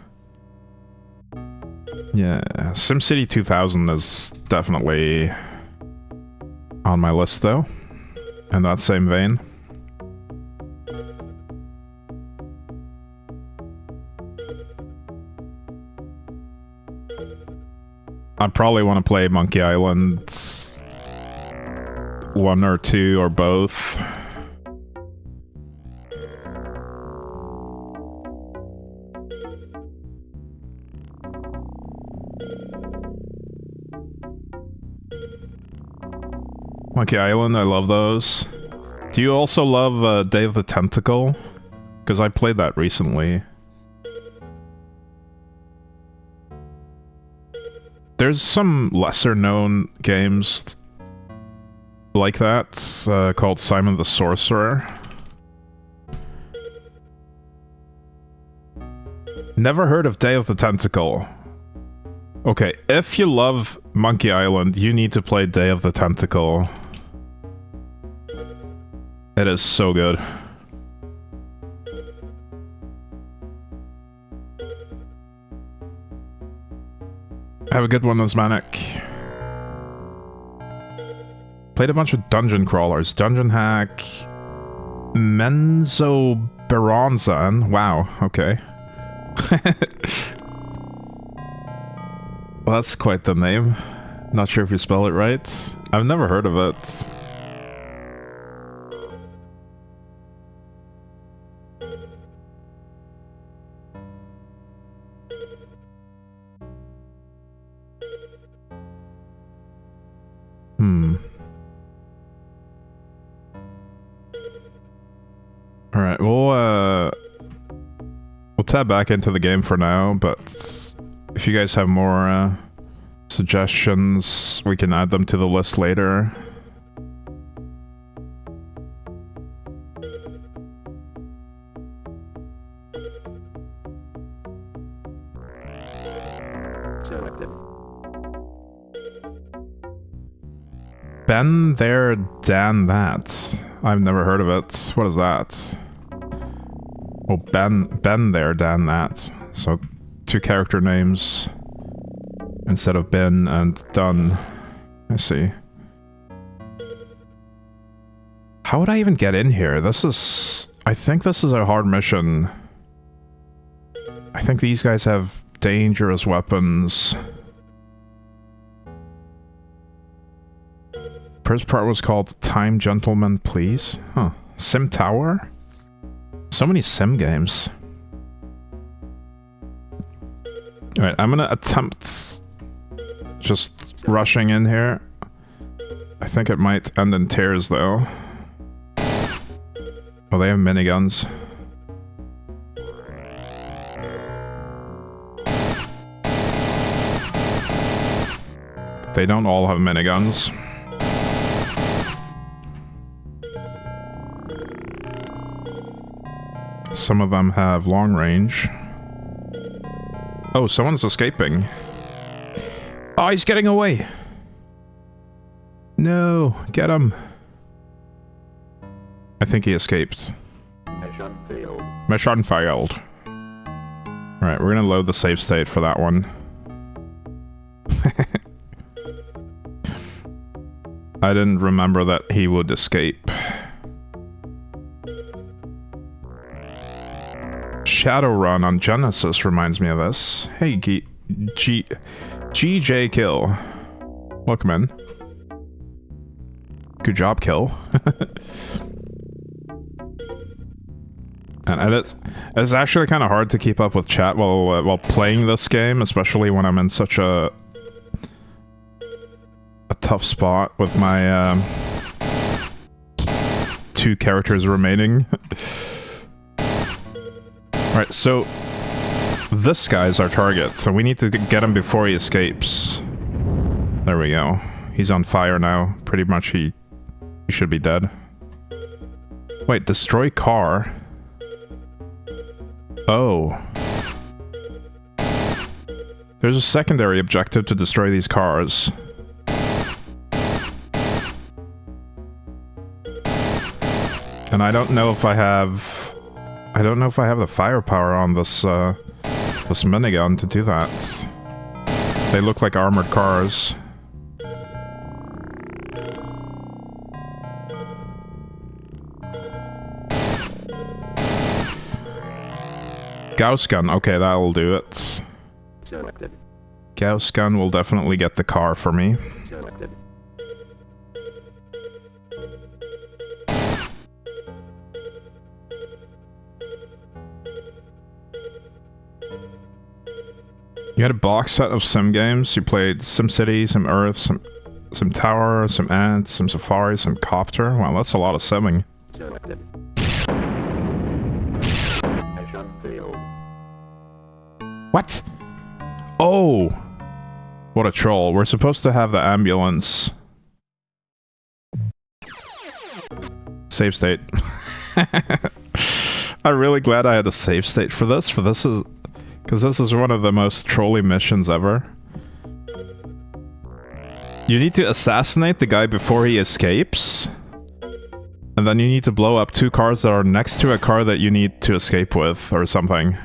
Speaker 1: Yeah, SimCity 2000 is definitely on my list though, in that same vein. I probably want to play Monkey Island 1 or 2 or both. Monkey Island, I love those. Do you also love Day of the Tentacle? Because I played that recently. There's some lesser known games like that, called Simon the Sorcerer. Never heard of Day of the Tentacle. Okay, if you love Monkey Island, you need to play Day of the Tentacle. It is so good. Have a good one, Osmanic. Played a bunch of dungeon crawlers. Dungeon Hack... Menzoberranzan. Wow, okay. Well, that's quite the name. Not sure if you spell it right. I've never heard of it. Alright, we'll tab back into the game for now, but if you guys have more suggestions, we can add them to the list later.
Speaker 2: Selected.
Speaker 1: Ben there, Dan that. I've never heard of it. What is that? Oh, Ben there, Dan that. So, 2 character names instead of Ben and Done. I see. How would I even get in here? This is... I think this is a hard mission. I think these guys have dangerous weapons. First part was called Time Gentlemen Please. Huh. Sim Tower? So many sim games. Alright, I'm gonna attempt just rushing in here. I think it might end in tears though. Oh, they have miniguns. They don't all have miniguns. Some of them have long range. Oh, someone's escaping. Oh, he's getting away! No, get him! I think he escaped.
Speaker 2: Mission failed.
Speaker 1: Mission failed. Alright, we're gonna load the save state for that one. I didn't remember that he would escape. Shadowrun on Genesis reminds me of this. Hey, GJ Kill. Welcome in. Good job, Kill. And it's actually kind of hard to keep up with chat while playing this game, especially when I'm in such a tough spot with my 2 characters remaining. Alright, so this guy's our target, so we need to get him before he escapes. There we go. He's on fire now. Pretty much he should be dead. Wait, destroy car? Oh. There's a secondary objective to destroy these cars. And I don't know if I have... I don't know if I have the firepower on this, this minigun to do that. They look like armored cars. Gauss gun, okay, that'll do it.
Speaker 2: Selected.
Speaker 1: Gauss gun will definitely get the car for me.
Speaker 2: Selected.
Speaker 1: You had a box set of sim games. You played SimCity, Sim Earth, Some tower, some ant, some safari, some copter. Wow, that's a lot of simming.
Speaker 2: Selected. Mission failed.
Speaker 1: What? Oh! What a troll. We're supposed to have the ambulance. Save state. I'm really glad I had a save state for this. Because this is one of the most trolly missions ever. You need to assassinate the guy before he escapes. And then you need to blow up 2 cars that are next to a car that you need to escape with, or something.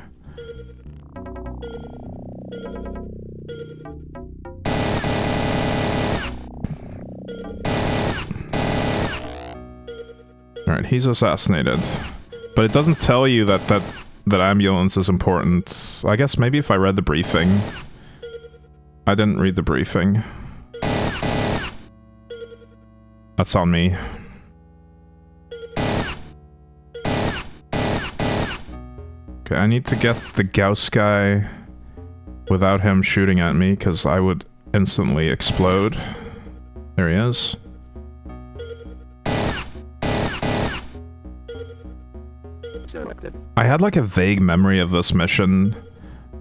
Speaker 1: Alright, he's assassinated. But it doesn't tell you that ambulance is important. I guess maybe if I read the briefing. I didn't read the briefing. That's on me. Okay, I need to get the Gauss guy without him shooting at me, because I would instantly explode. There he is.
Speaker 2: Selected.
Speaker 1: I had like a vague memory of this mission,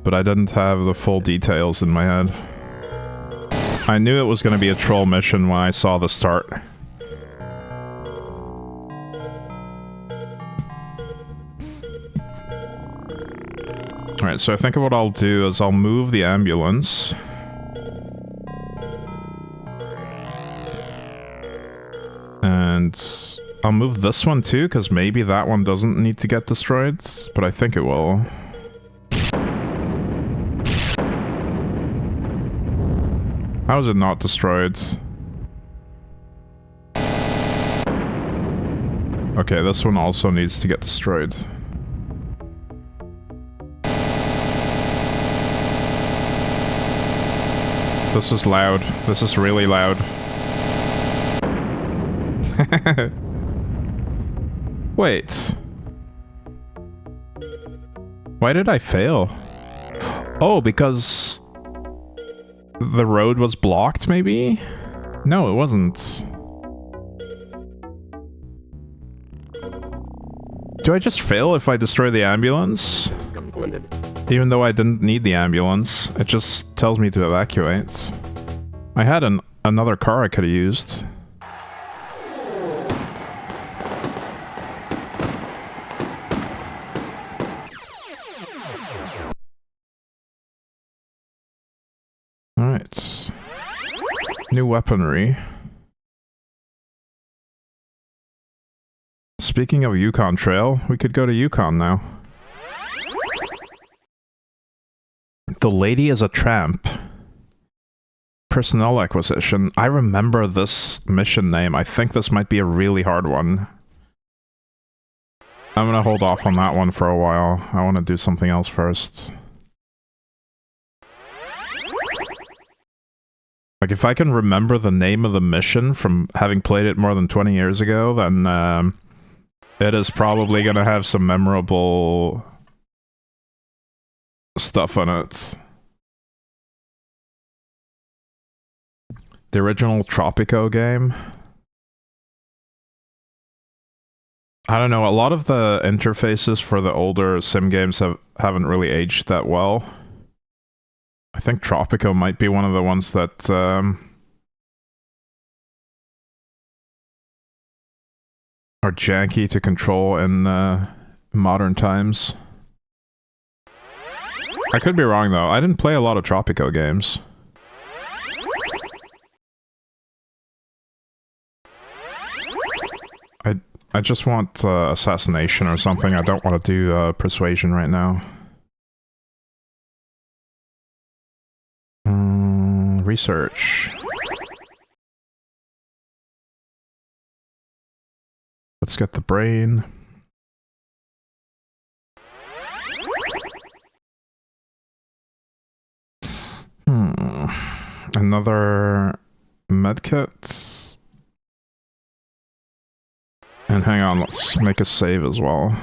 Speaker 1: but I didn't have the full details in my head. I knew it was going to be a troll mission when I saw the start. Alright, so I think what I'll do is I'll move the ambulance. And I'll move this one too, because maybe that one doesn't need to get destroyed, but I think it will. How is it not destroyed? Okay, this one also needs to get destroyed. This is loud. This is really loud. Wait. Why did I fail? Oh, because the road was blocked, maybe? No, it wasn't. Do I just fail if I destroy the ambulance?
Speaker 2: Completed.
Speaker 1: Even though I didn't need the ambulance, it just tells me to evacuate. I had another car I could have used. Alright. New weaponry. Speaking of Yukon Trail, we could go to Yukon now. The lady is a tramp. Personnel acquisition. I remember this mission name. I think this might be a really hard one. I'm gonna hold off on that one for a while. I want to do something else first. Like, if I can remember the name of the mission from having played it more than 20 years ago, then it is probably gonna have some memorable stuff on it. The original Tropico game. I don't know, a lot of the interfaces for the older sim games haven't really aged that well. I think Tropico might be one of the ones that are janky to control in modern times. I could be wrong though. I didn't play a lot of Tropico games. I just want assassination or something. I don't want to do persuasion right now. Research. Let's get the brain. Another medkit. And hang on, let's make a save as well.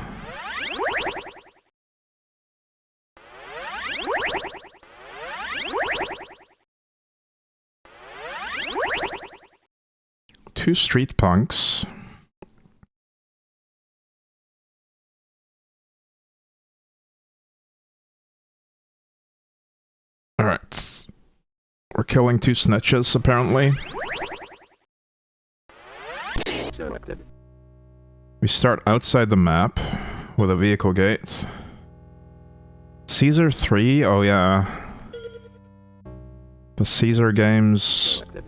Speaker 1: 2 street punks. Alright. We're killing 2 snitches, apparently.
Speaker 2: Selected.
Speaker 1: We start outside the map with a vehicle gate. Caesar 3? Oh yeah. The Caesar games
Speaker 2: Selected.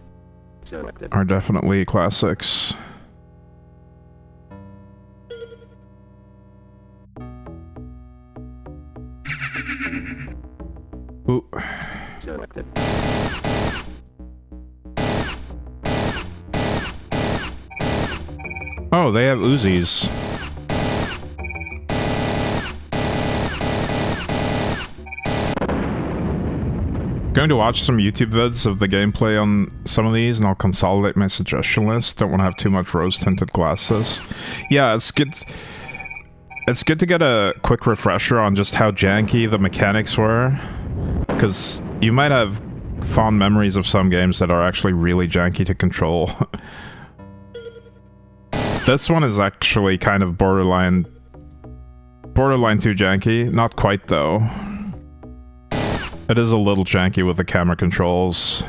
Speaker 2: Selected.
Speaker 1: are definitely classics. Ooh.
Speaker 2: Selected.
Speaker 1: Oh, they have Uzis. Going to watch some YouTube vids of the gameplay on some of these, and I'll consolidate my suggestion list. Don't want to have too much rose-tinted glasses. Yeah, it's good. It's good to get a quick refresher on just how janky the mechanics were, because you might have fond memories of some games that are actually really janky to control. This one is actually kind of borderline too janky. Not quite, though. It is a little janky with the camera controls.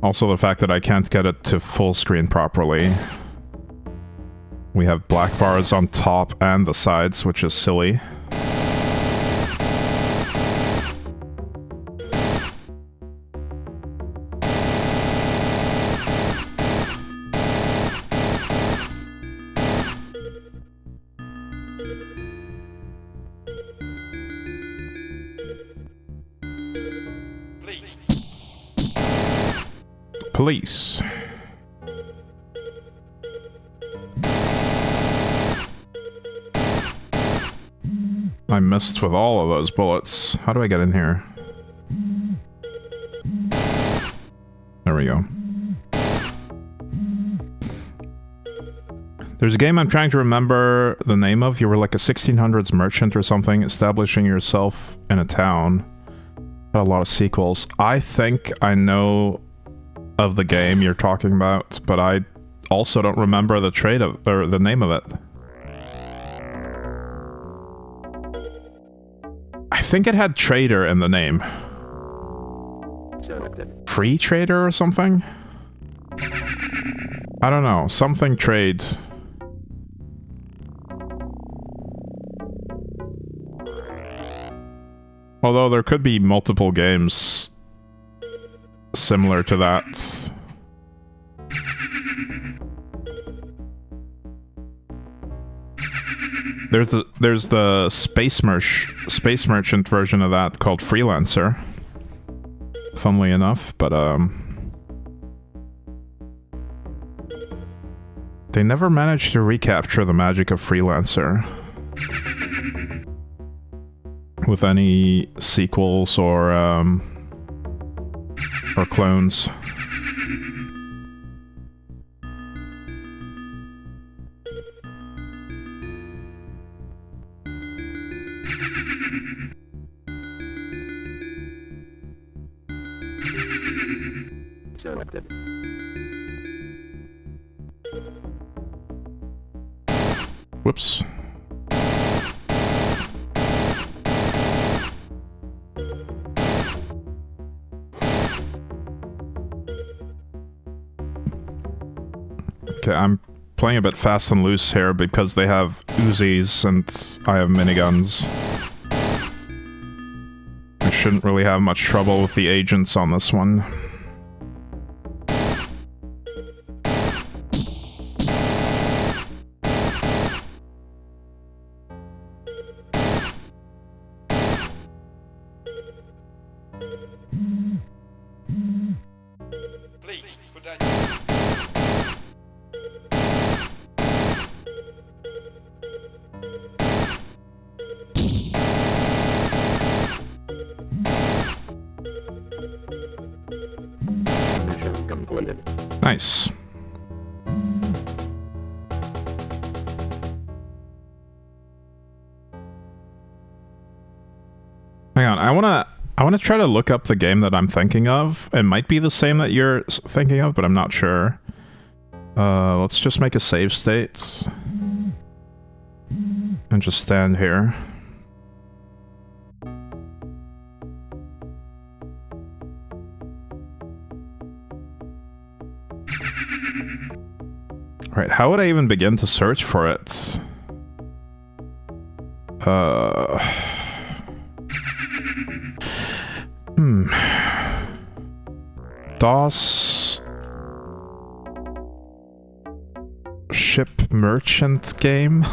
Speaker 1: Also the fact that I can't get it to full screen properly. We have black bars on top and the sides, which is silly. Police. I missed with all of those bullets. How do I get in here? There we go. There's a game I'm trying to remember the name of. You were like a 1600s merchant or something, establishing yourself in a town. Had a lot of sequels. I think I know of the game you're talking about, but I also don't remember the trade of, or the name of it. I think it had trader in the name.
Speaker 2: Selected.
Speaker 1: Free trader or something? I don't know. Something trade. Although there could be multiple games similar to that. There's the space merchant version of that called Freelancer. Funnily enough, but they never managed to recapture the magic of Freelancer with any sequels or clones.
Speaker 2: Selected.
Speaker 1: Whoops. Okay, I'm playing a bit fast and loose here because they have Uzis and I have miniguns. I shouldn't really have much trouble with the agents on this one.
Speaker 3: Please, put down your...
Speaker 2: Mission completed.
Speaker 1: Nice. Hang on, I wanna try to look up the game that I'm thinking of. It might be the same that you're thinking of, but I'm not sure. Let's just make a save state. And just stand here. Right, how would I even begin to search for it? DOS ship merchant game?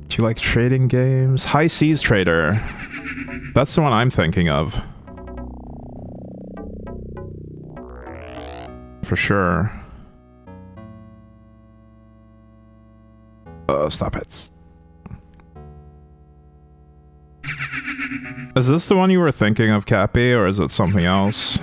Speaker 1: Do you like trading games? High Seas Trader. That's the one I'm thinking of. For sure. Stop it. Is this the one you were thinking of, Cappy, or is it something else?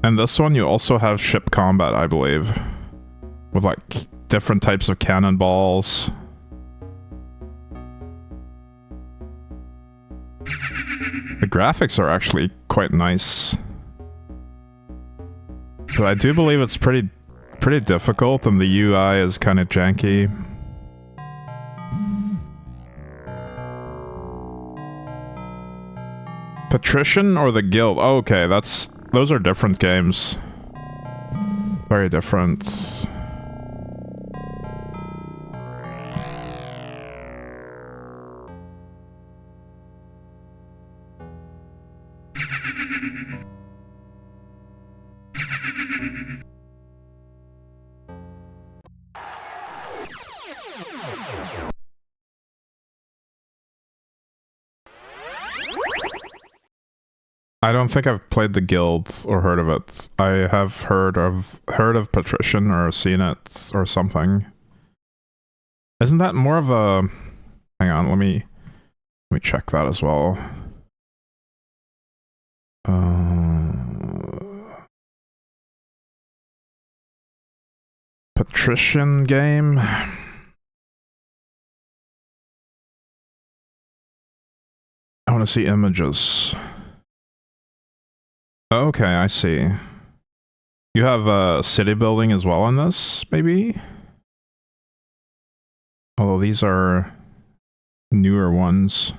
Speaker 1: And this one you also have ship combat, I believe. With like different types of cannonballs. The graphics are actually quite nice. But I do believe it's pretty difficult and the UI is kind of janky. Patrician or the Guild? Oh, okay, those are different games. Very different. I don't think I've played the Guild or heard of it. I have heard of Patrician or seen it or something. Isn't that more of a... Hang on, let me check that as well. Patrician game. I want to see images. Okay, I see. You have city building as well in this, maybe? Although these are newer ones.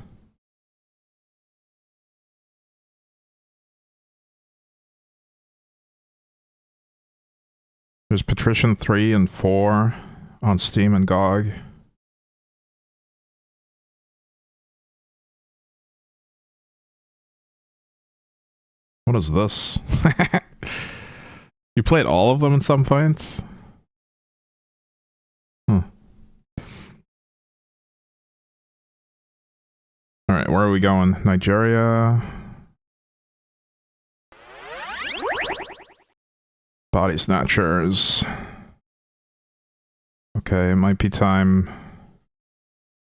Speaker 1: There's Patrician 3 and 4 on Steam and GOG. What is this? You played all of them at some points? Huh. Alright, where are we going? Nigeria? Body Snatchers. Okay, it might be time...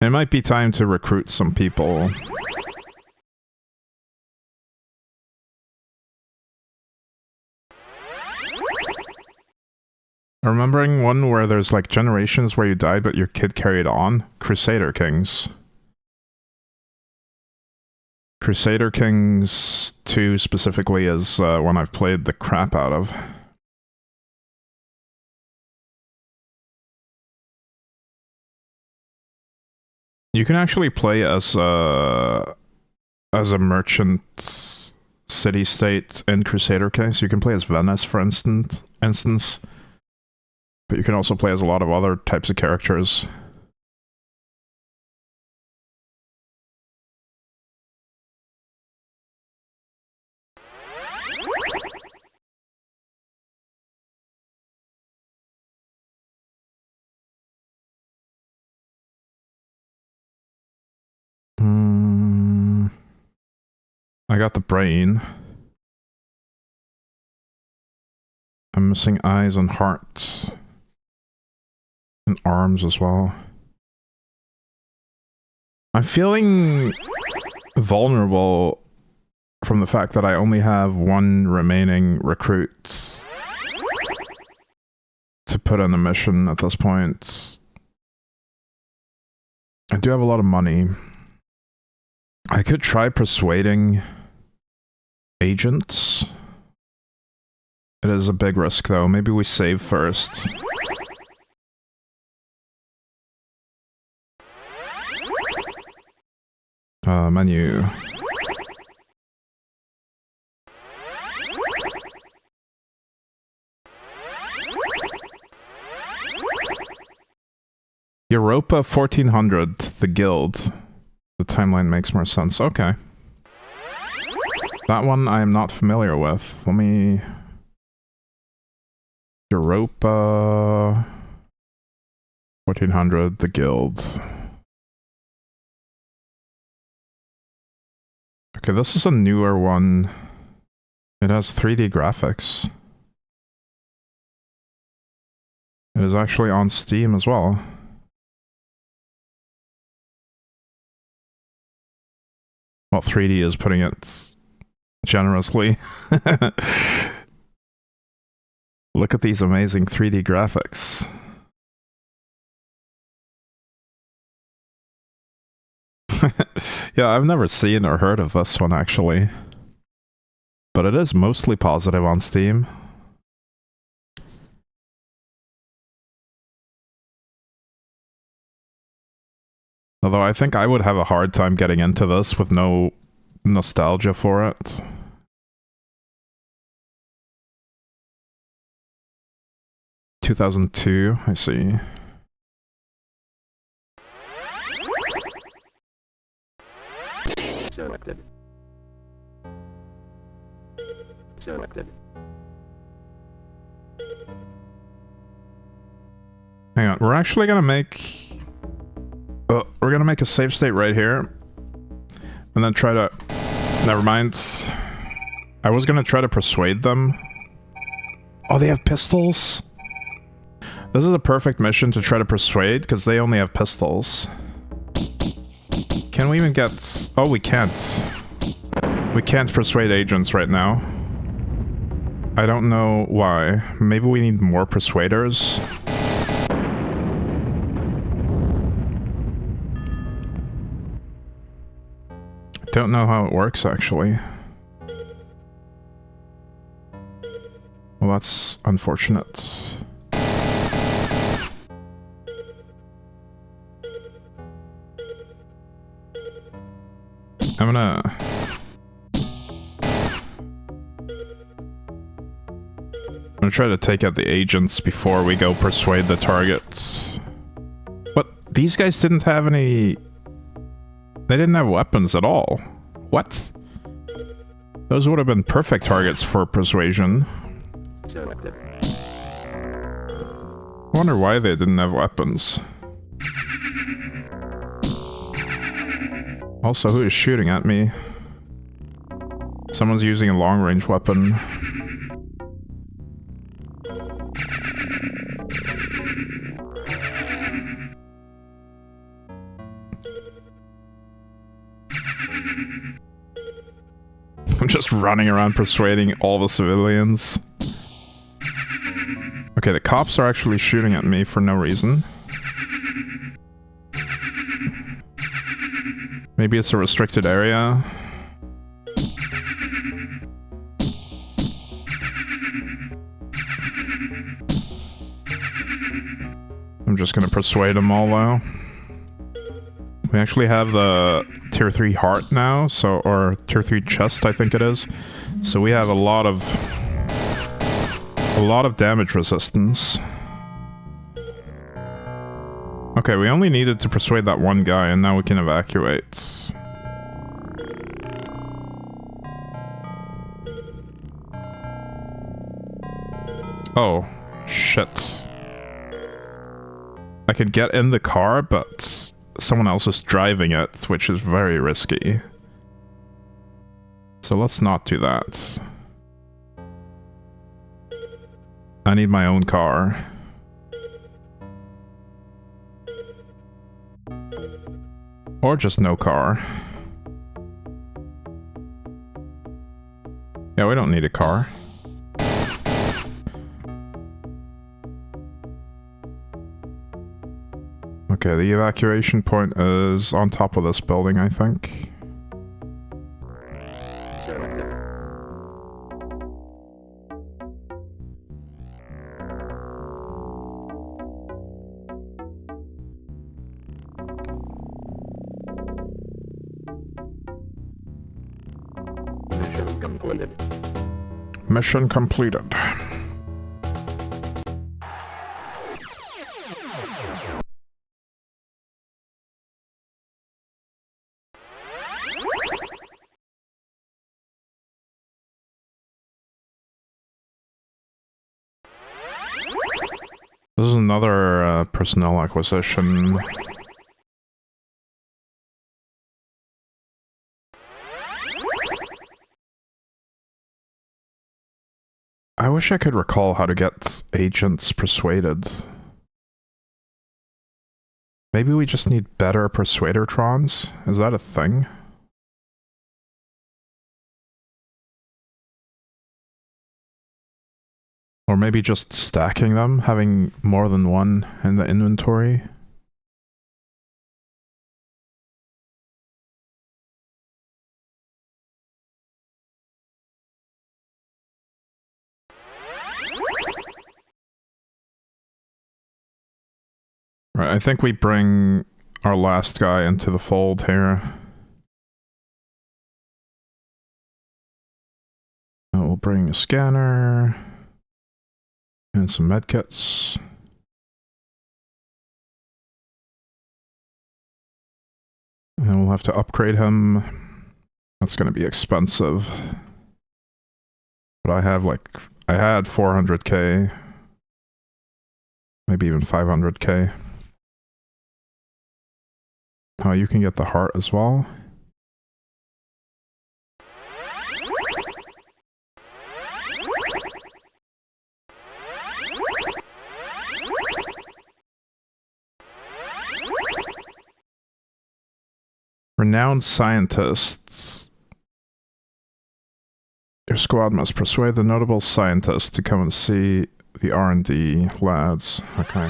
Speaker 1: It might be time to recruit some people. Remembering one where there's like generations where you died but your kid carried on? Crusader Kings. Crusader Kings 2 specifically is one I've played the crap out of. You can actually play as a merchant city-state in Crusader Kings. You can play as Venice, for instance. But you can also play as a lot of other types of characters. I got the brain. I'm missing eyes and hearts. And arms as well. I'm feeling vulnerable from the fact that I only have one remaining recruit to put on the mission at this point. I do have a lot of money. I could try persuading agents. It is a big risk, though. Maybe we save first. Menu. Europa 1400, the guild. The timeline makes more sense. Okay. That one I am not familiar with. Let me... Europa 1400, the guild. Okay, this is a newer one. It has 3D graphics. It is actually on Steam as well. Well, 3D is putting it generously. Look at these amazing 3D graphics. Yeah, I've never seen or heard of this one, actually. But it is mostly positive on Steam. Although I think I would have a hard time getting into this with no nostalgia for it. ...2002, I see.
Speaker 2: Selected. Selected.
Speaker 1: Hang on, we're actually gonna make... we're gonna make a save state right here. And then try to... Never mind. I was gonna try to persuade them. Oh, they have pistols? This is a perfect mission to try to persuade, because they only have pistols. Can we even get... Oh, we can't. We can't persuade agents right now. I don't know why. Maybe we need more persuaders? Don't know how it works, actually. Well, that's unfortunate. I'm gonna try to take out the agents before we go persuade the targets. What? These guys didn't have any... They didn't have weapons at all. What? Those would have been perfect targets for persuasion.
Speaker 2: Selected.
Speaker 1: I wonder why they didn't have weapons. Also, who is shooting at me? Someone's using a long-range weapon. I'm just running around persuading all the civilians. Okay, the cops are actually shooting at me for no reason. Maybe it's a restricted area. I'm just gonna persuade them all, though. We actually have the tier 3 heart now, so, or tier 3 chest, I think it is. So we have a lot of damage resistance. Okay, we only needed to persuade that one guy, and now we can evacuate. Oh, shit. I could get in the car, but someone else is driving it, which is very risky. So let's not do that. I need my own car. Or just no car. Yeah, we don't need a car. Okay, the evacuation point is on top of this building, I think.
Speaker 2: completed.
Speaker 1: Mission completed. This is another personnel acquisition. I wish I could recall how to get agents persuaded. Maybe we just need better persuadertrons? Is that a thing? Or maybe just stacking them, having more than one in the inventory. Right, I think we bring our last guy into the fold here. We'll bring a scanner. And some medkits. And we'll have to upgrade him. That's going to be expensive. But I have I had 400k. Maybe even 500k. Oh, you can get the heart as well. Renowned scientists. Your squad must persuade the notable scientists to come and see the R&D lads. Okay.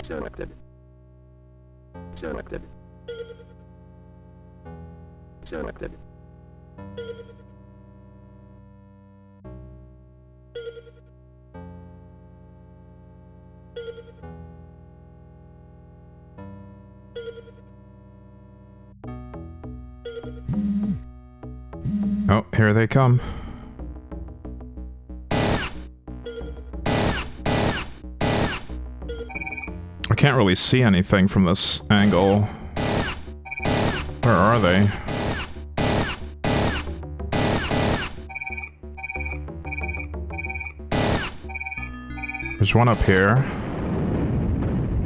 Speaker 2: Selected. Selected. Selected.
Speaker 1: Oh, here they come. I can't really see anything from this angle. Where are they? There's one up here.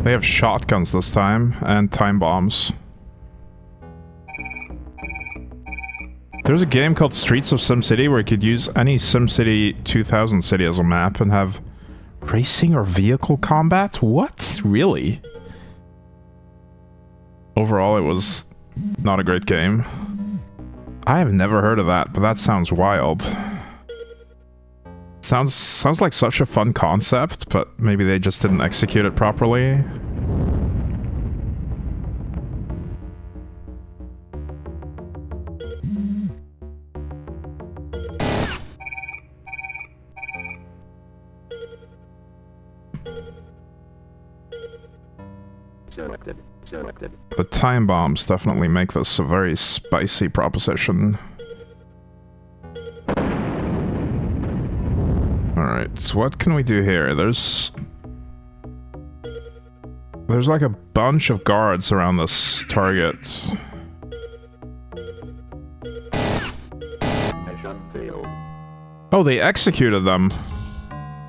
Speaker 1: They have shotguns this time, and time bombs. There's a game called Streets of SimCity where you could use any SimCity 2000 city as a map and have racing or vehicle combat? What? Really? Overall, it was not a great game. I have never heard of that, but that sounds wild. Sounds like such a fun concept, but maybe they just didn't execute it properly.
Speaker 2: Selected. Selected.
Speaker 1: The time bombs definitely make this a very spicy proposition. Alright, so what can we do here? There's like a bunch of guards around this target.
Speaker 2: Mission failed.
Speaker 1: Oh, they executed them.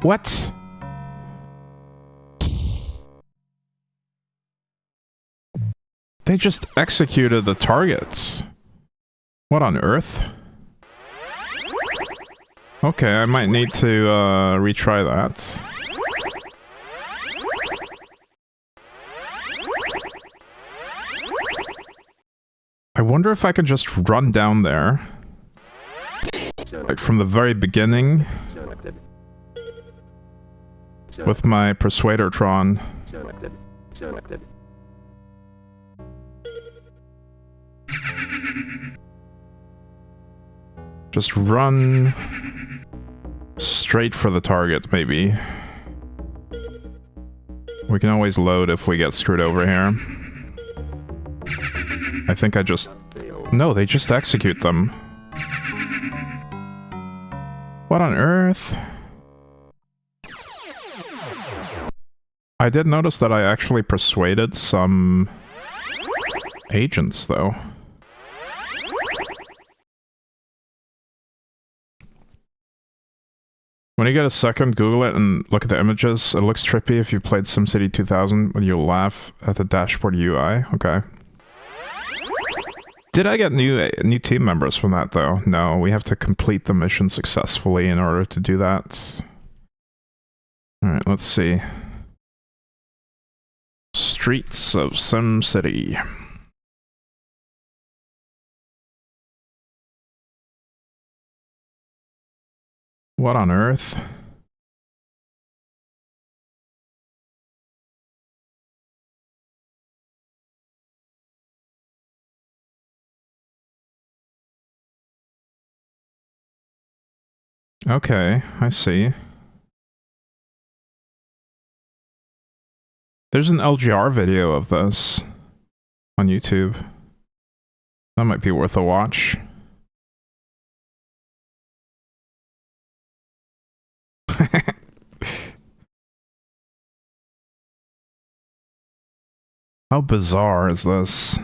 Speaker 1: What? They just executed the targets. What on earth? Okay, I might need to retry that. I wonder if I can just run down there. Like from the very beginning.
Speaker 2: Selected.
Speaker 1: With my Persuadertron.
Speaker 2: Selected. Selected.
Speaker 1: Just run straight for the target, maybe. We can always load if we get screwed over here. I think I just...
Speaker 2: Failed.
Speaker 1: No, they just execute them. What on earth? I did notice that I actually persuaded some agents, though. When you get a second, Google it and look at the images. It looks trippy if you played SimCity 2000, but you'll laugh at the dashboard UI. Okay. Did I get new team members from that, though? No, we have to complete the mission successfully in order to do that. Alright, let's see. Streets of SimCity. What on earth? Okay, I see. There's an LGR video of this on YouTube. That might be worth a watch. How bizarre is this?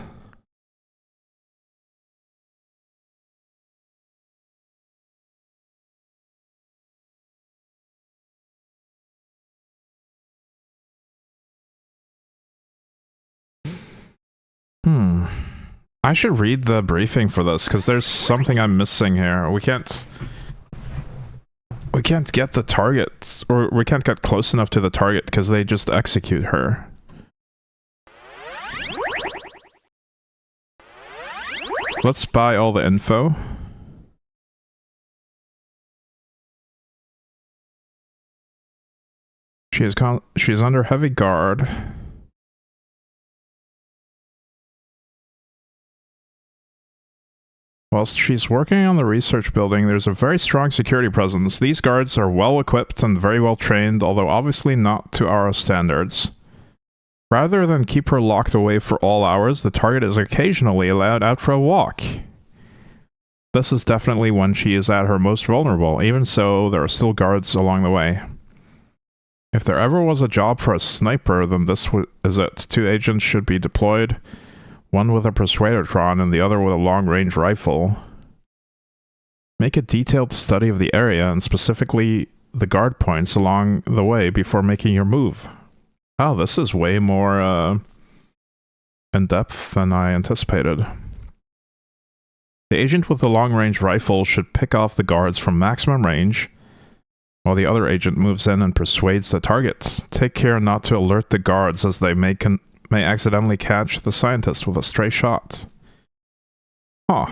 Speaker 1: I should read the briefing for this, because there's something I'm missing here. We can't get the target, or we can't get close enough to the target, because they just execute her. Let's buy all the info. She is under heavy guard. Whilst she's working on the research building, there's a very strong security presence. These guards are well equipped and very well trained, although obviously not to our standards. Rather than keep her locked away for all hours, the target is occasionally allowed out for a walk. This is definitely when she is at her most vulnerable. Even so, there are still guards along the way. If there ever was a job for a sniper, then this is it. 2 agents should be deployed. One with a persuadertron and the other with a long-range rifle. Make a detailed study of the area and specifically the guard points along the way before making your move. Oh, this is way more in-depth than I anticipated. The agent with the long-range rifle should pick off the guards from maximum range, while the other agent moves in and persuades the targets. Take care not to alert the guards, as they may accidentally catch the scientist with a stray shot. Huh.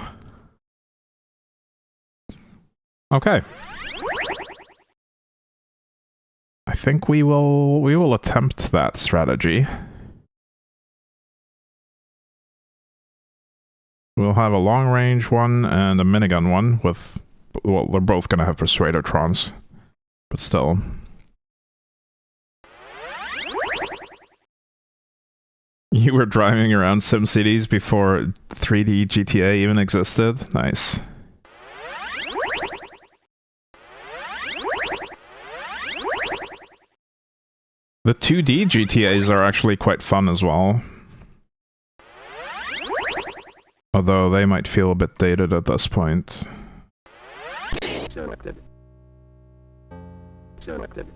Speaker 1: Okay. I think we will attempt that strategy. We'll have a long-range one and a minigun one with... Well, they're both gonna have persuadertrons. But still... You were driving around SimCities before 3D GTA even existed? Nice. The 2D GTAs are actually quite fun as well. Although they might feel a bit dated at this point.
Speaker 2: Selected. Selected.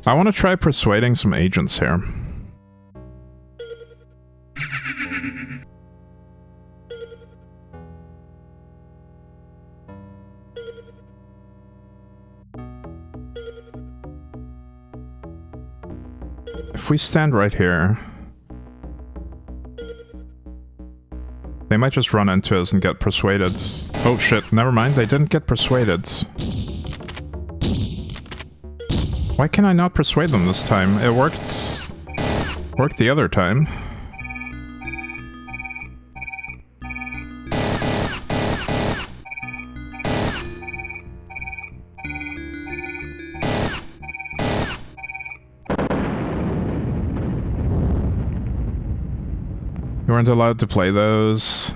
Speaker 1: I want to try persuading some agents here. If we stand right here... They might just run into us and get persuaded. Oh shit, never mind, they didn't get persuaded. Why can I not persuade them this time? It worked the other time. weren't allowed to play those.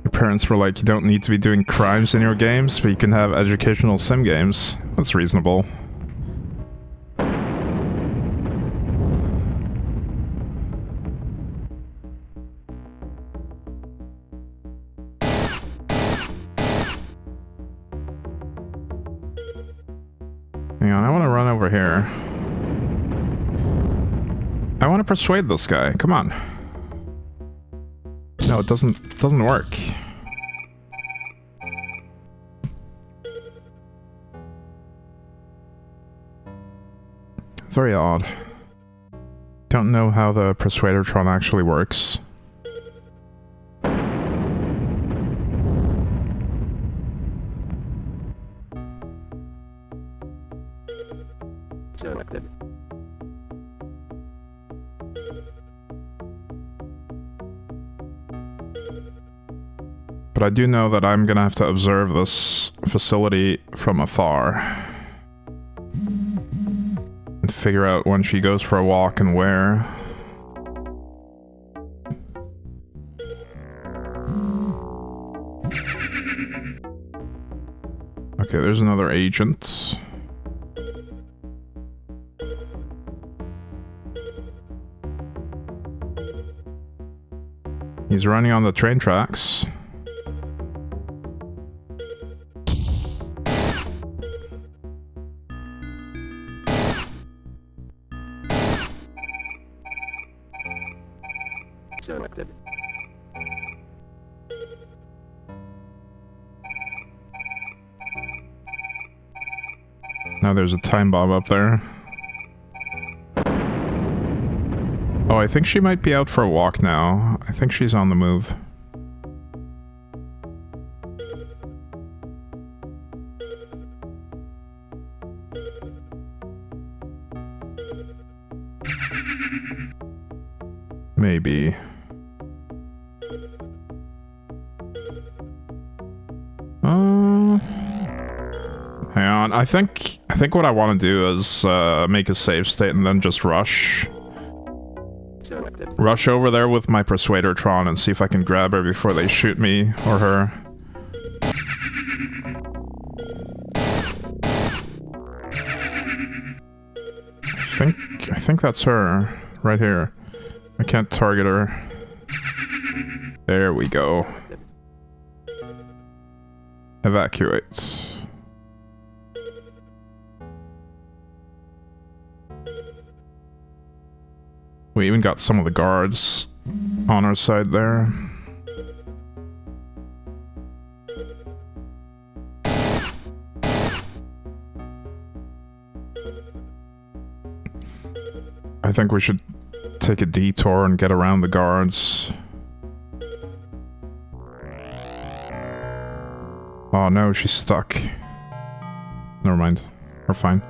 Speaker 1: Your parents were like, you don't need to be doing crimes in your games, but you can have educational sim games. That's reasonable. Hang on, I want to run over here. I want to persuade this guy. Come on. No, it doesn't work. Very odd. Don't know how the Persuadertron actually works.
Speaker 2: Selected.
Speaker 1: But I do know that I'm gonna have to observe this facility from afar. And figure out when she goes for a walk and where. Okay, there's another agent. He's running on the train tracks.
Speaker 2: Selected.
Speaker 1: Now there's a time bomb up there. Oh, I think she might be out for a walk now. I think she's on the move. Maybe. Hang on. I think what I want to do is make a save state and then just rush.
Speaker 2: Selected.
Speaker 1: Rush over there with my Persuadertron and see if I can grab her before they shoot me or her. I think that's her. Right here. I can't target her. There we go. Evacuate. We even got some of the guards on our side there. I think we should take a detour and get around the guards. Oh no, she's stuck. Never mind. We're fine.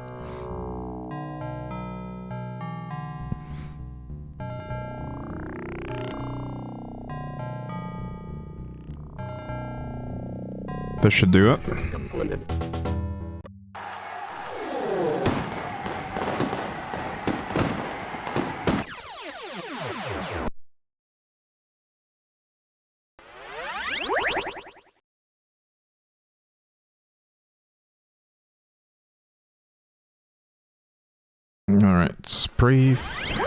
Speaker 1: This should do it.
Speaker 2: Completed.
Speaker 1: Alright, brief.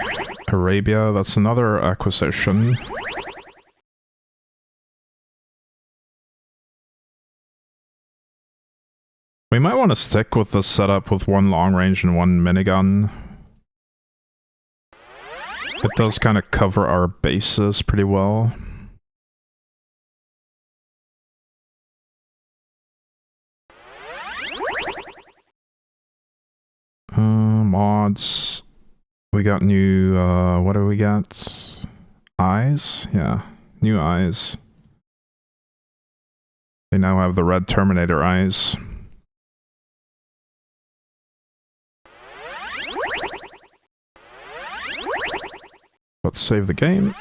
Speaker 1: Arabia, that's another acquisition. We might want to stick with the setup with one long range and one minigun. It does kind of cover our bases pretty well. Mods. We got new, what do we got? Eyes? Yeah, new eyes. They now have the red Terminator eyes. Let's save the game.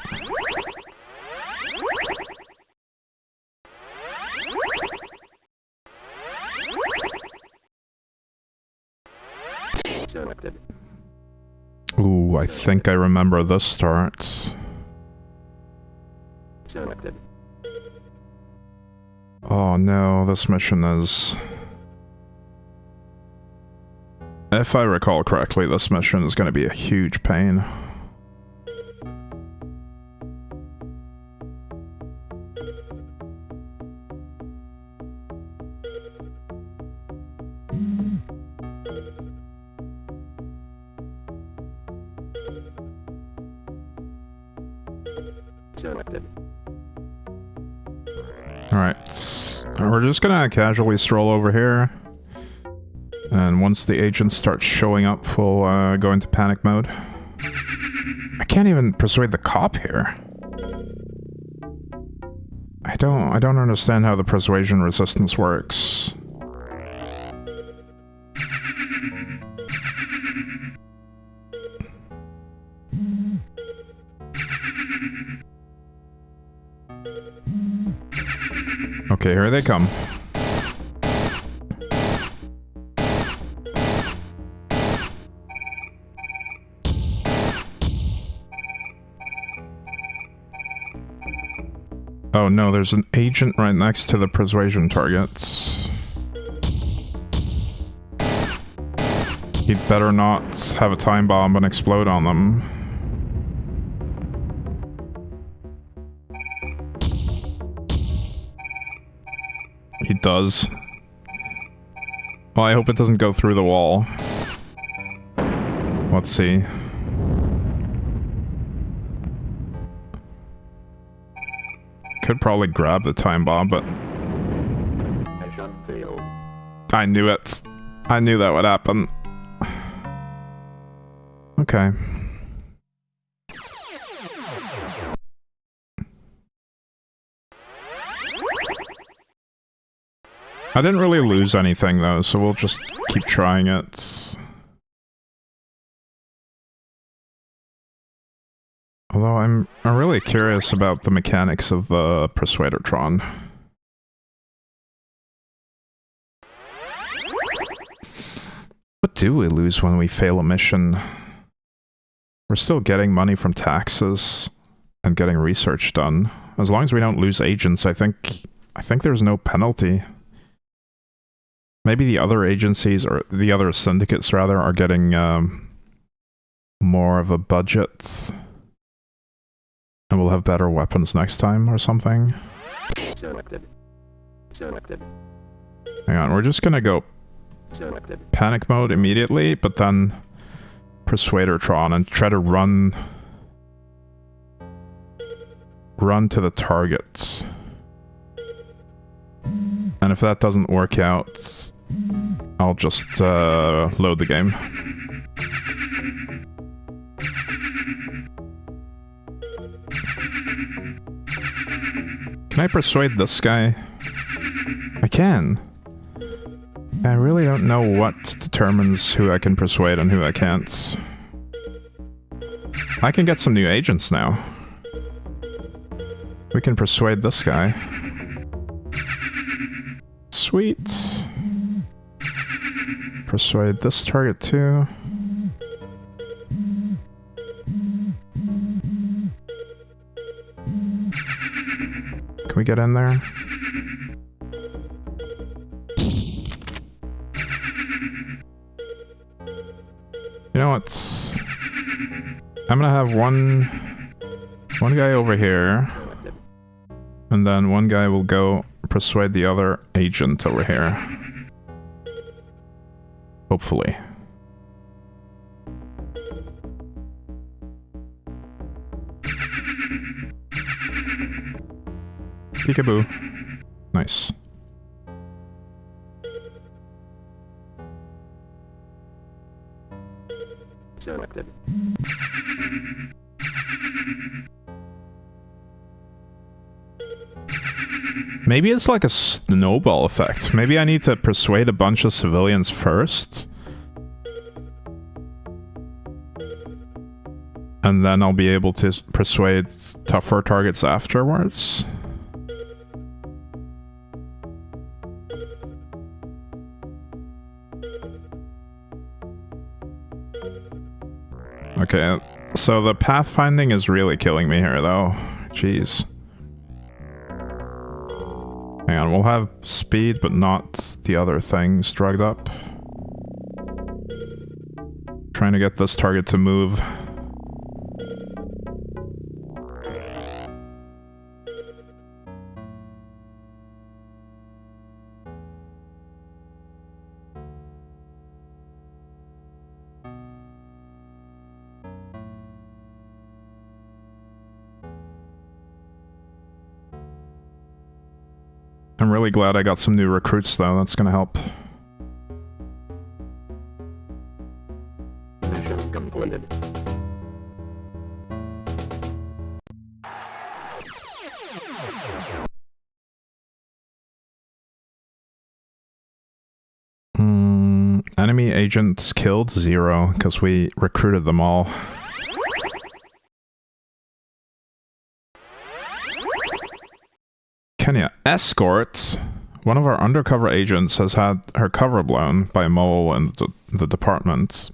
Speaker 2: Selected.
Speaker 1: Ooh, I think I remember this start.
Speaker 2: Selected.
Speaker 1: Oh no, this mission is... If I recall correctly, this mission is going to be a huge pain.
Speaker 2: Selected.
Speaker 1: Alright, we're just gonna casually stroll over here. And once the agents start showing up, we'll go into panic mode. I can't even persuade the cop here. I don't understand how the persuasion resistance works. Okay, here they come. Oh no, there's an agent right next to the persuasion targets. He'd better not have a time bomb and explode on them. He does. Well, I hope it doesn't go through the wall. Let's see. Could probably grab the time bomb, but...
Speaker 2: Mission failed.
Speaker 1: I knew it. I knew that would happen. Okay. I didn't really lose anything though, so we'll just keep trying it. Although I'm really curious about the mechanics of the Persuadertron. What do we lose when we fail a mission? We're still getting money from taxes and getting research done. As long as we don't lose agents, I think there's no penalty. Maybe the other agencies, or the other syndicates rather, are getting more of a budget. And we'll have better weapons next time or something.
Speaker 2: Selected. Selected.
Speaker 1: Hang on, we're just gonna go
Speaker 2: Selected.
Speaker 1: panic mode immediately, but then Persuadertron and try to run to the targets. And if that doesn't work out, I'll just load the game. Can I persuade this guy? I can. I really don't know what determines who I can persuade and who I can't. I can get some new agents now. We can persuade this guy. Sweet. Persuade this target too. Can we get in there? You know what? I'm gonna have one guy over here, and then one guy will go persuade the other agent over here. Hopefully. Peekaboo. Nice.
Speaker 2: Selected.
Speaker 1: Maybe it's like a snowball effect. Maybe I need to persuade a bunch of civilians first. And then I'll be able to persuade tougher targets afterwards. Okay, so the pathfinding is really killing me here, though. Jeez. Hang on, we'll have speed, but not the other things drugged up. Trying to get this target to move. I'm really glad I got some new recruits though, that's gonna help.
Speaker 2: Mission completed.
Speaker 1: Enemy agents killed 0 because we recruited them all. Kenya, escort. One of our undercover agents has had her cover blown by a mole in the department.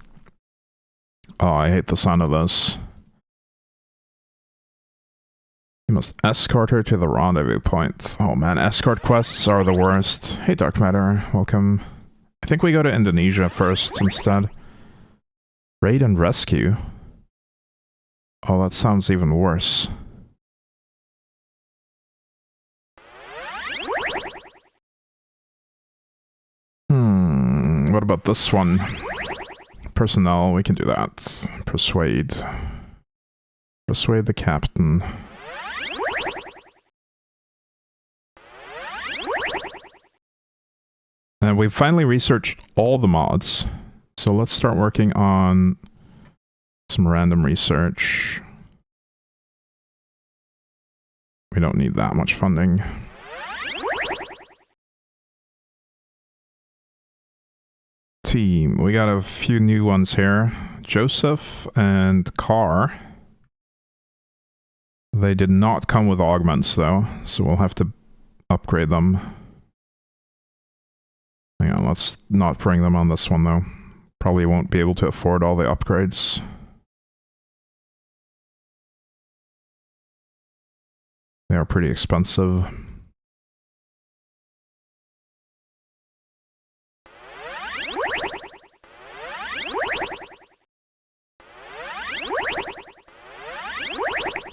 Speaker 1: Oh, I hate the sound of this. You must escort her to the rendezvous point. Oh man, escort quests are the worst. Hey Dark Matter, welcome. I think we go to Indonesia first instead. Raid and rescue. Oh, that sounds even worse. What about this one? Personnel, we can do that. Persuade. Persuade the captain. And we've finally researched all the mods. So let's start working on some random research. We don't need that much funding. Team, we got a few new ones here. Joseph and Carr. They did not come with augments though, so we'll have to upgrade them. Hang on, let's not bring them on this one though. Probably won't be able to afford all the upgrades. They are pretty expensive.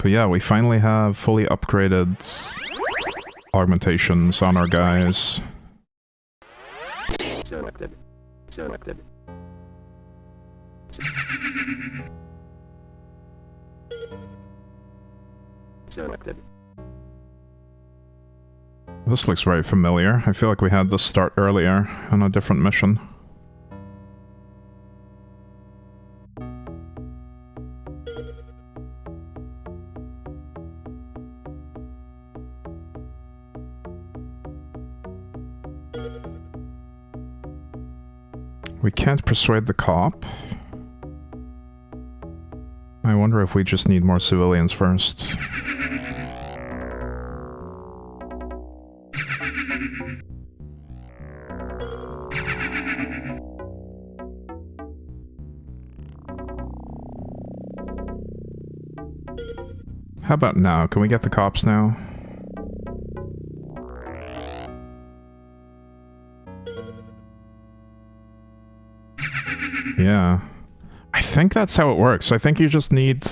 Speaker 1: But yeah, we finally have fully upgraded augmentations on our guys.
Speaker 2: Selected. Selected. Selected.
Speaker 1: This looks very familiar. I feel like we had this start earlier on a different mission. We can't persuade the cop. I wonder if we just need more civilians first. How about now? Can we get the cops now? Yeah. I think that's how it works. I think you just need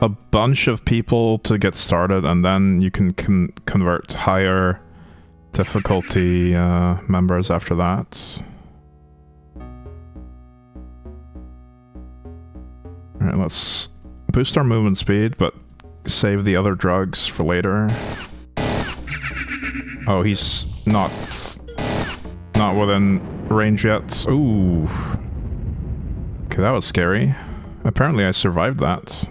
Speaker 1: a bunch of people to get started, and then you can convert higher difficulty members after that. Alright, let's boost our movement speed, but save the other drugs for later. Oh, he's not within range yet. Ooh. Okay, that was scary. Apparently I survived that.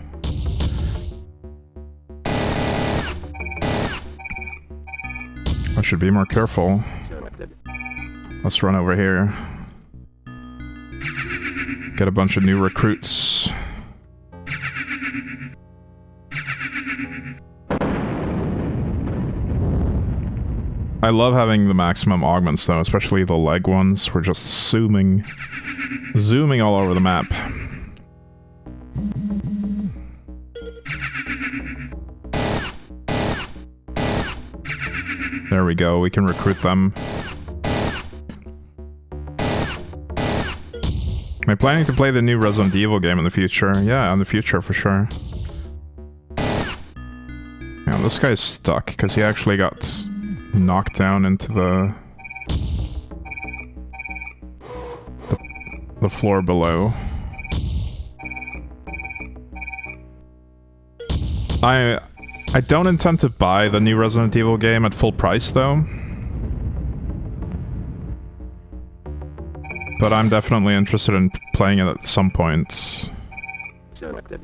Speaker 1: I should be more careful. Let's run over here. Get a bunch of new recruits. I love having the maximum augments though, especially the leg ones. We're just zooming all over the map. There we go, we can recruit them. Am I planning to play the new Resident Evil game in the future? Yeah, in the future for sure. Yeah, this guy's stuck because he actually got knocked down into the floor below. I don't intend to buy the new Resident Evil game at full price though. But I'm definitely interested in playing it at some point.
Speaker 2: Selected.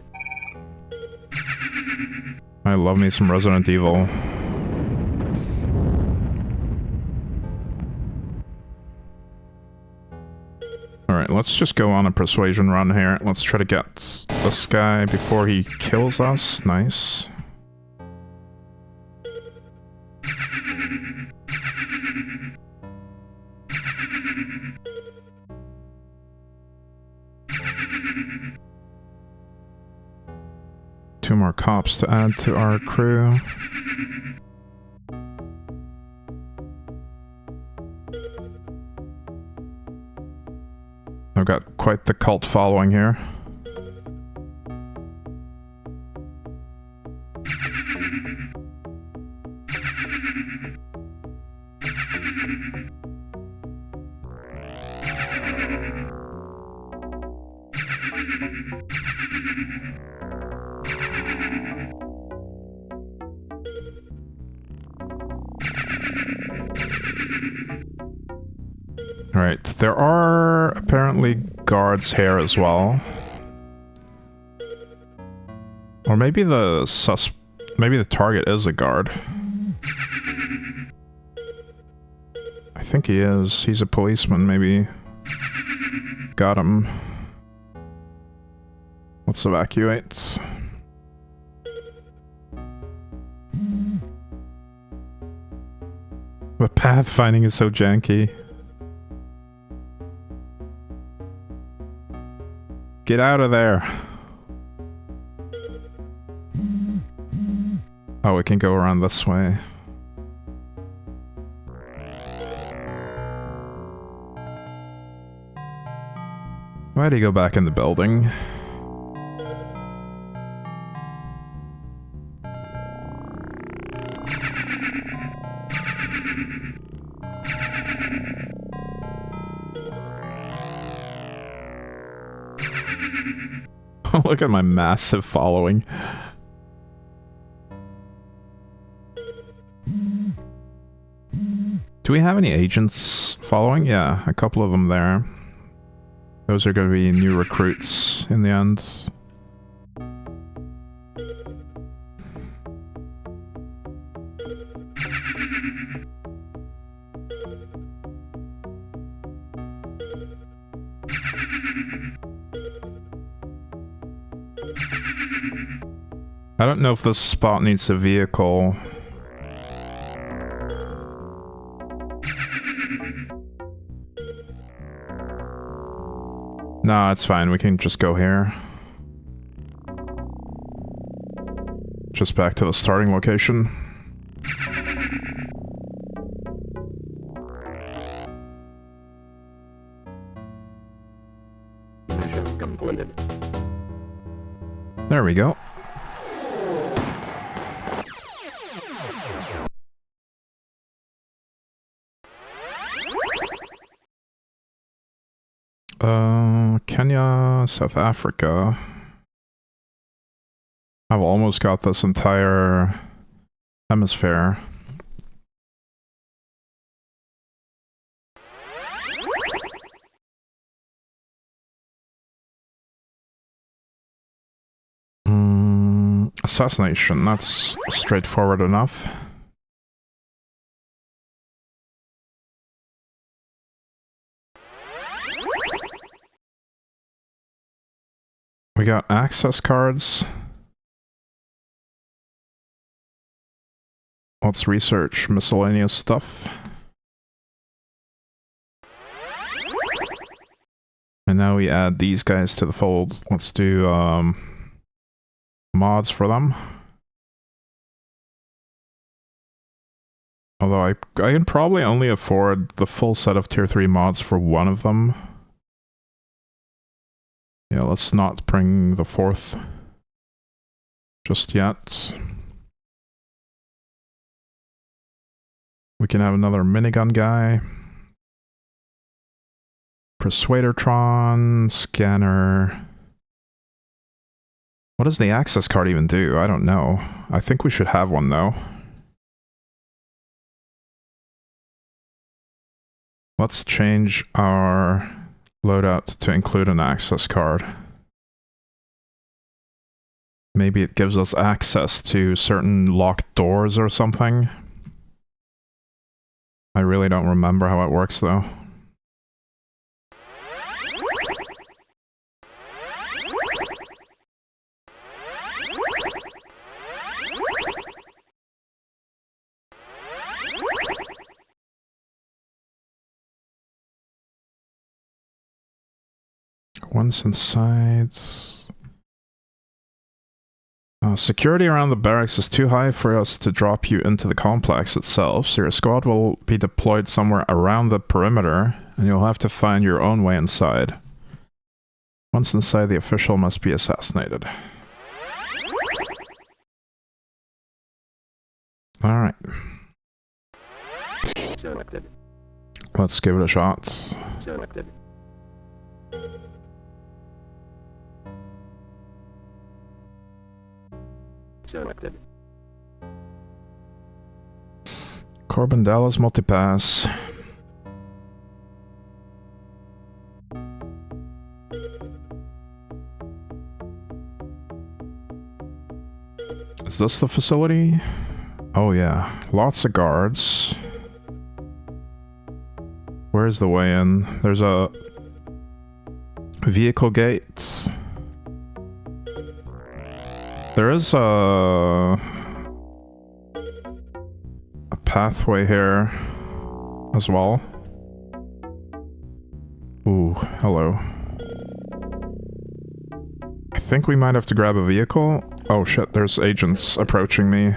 Speaker 1: I love me some Resident Evil. Alright, let's just go on a persuasion run here. Let's try to get this guy before he kills us. Nice. Two more cops to add to our crew. I've got quite the cult following here. Alright, there are apparently guards here as well. Or maybe the maybe the target is a guard. I think he is. He's a policeman, maybe. Got him. Let's evacuate. The pathfinding is so janky. Get out of there. Oh, we can go around this way. Why'd he go back in the building? Look at my massive following. Do we have any agents following? Yeah, a couple of them there. Those are going to be new recruits in the end. I don't know if this spot needs a vehicle. Nah, it's fine. We can just go here. Just back to the starting location.
Speaker 2: Mission completed.
Speaker 1: There we go. Kenya, South Africa. I've almost got this entire hemisphere. Assassination, that's straightforward enough. We got access cards. Let's research miscellaneous stuff. And now we add these guys to the fold. Let's do mods for them. Although I can probably only afford the full set of tier 3 mods for one of them. Yeah, let's not bring the 4th just yet. We can have another minigun guy. Persuadertron, scanner. What does the access card even do? I don't know. I think we should have one though. Let's change our loadout to include an access card. Maybe it gives us access to certain locked doors or something. I really don't remember how it works though. Once inside... security around the barracks is too high for us to drop you into the complex itself, so your squad will be deployed somewhere around the perimeter, and you'll have to find your own way inside. Once inside, the official must be assassinated. Alright.
Speaker 2: Selected.
Speaker 1: Let's give it a shot.
Speaker 2: Selected. Selected.
Speaker 1: Corbin Dallas multipass. Is this the facility? Oh yeah, lots of guards. Where's the way in? There's a vehicle gate. There is a pathway here as well. Ooh, hello. I think we might have to grab a vehicle. Oh shit, there's agents approaching me.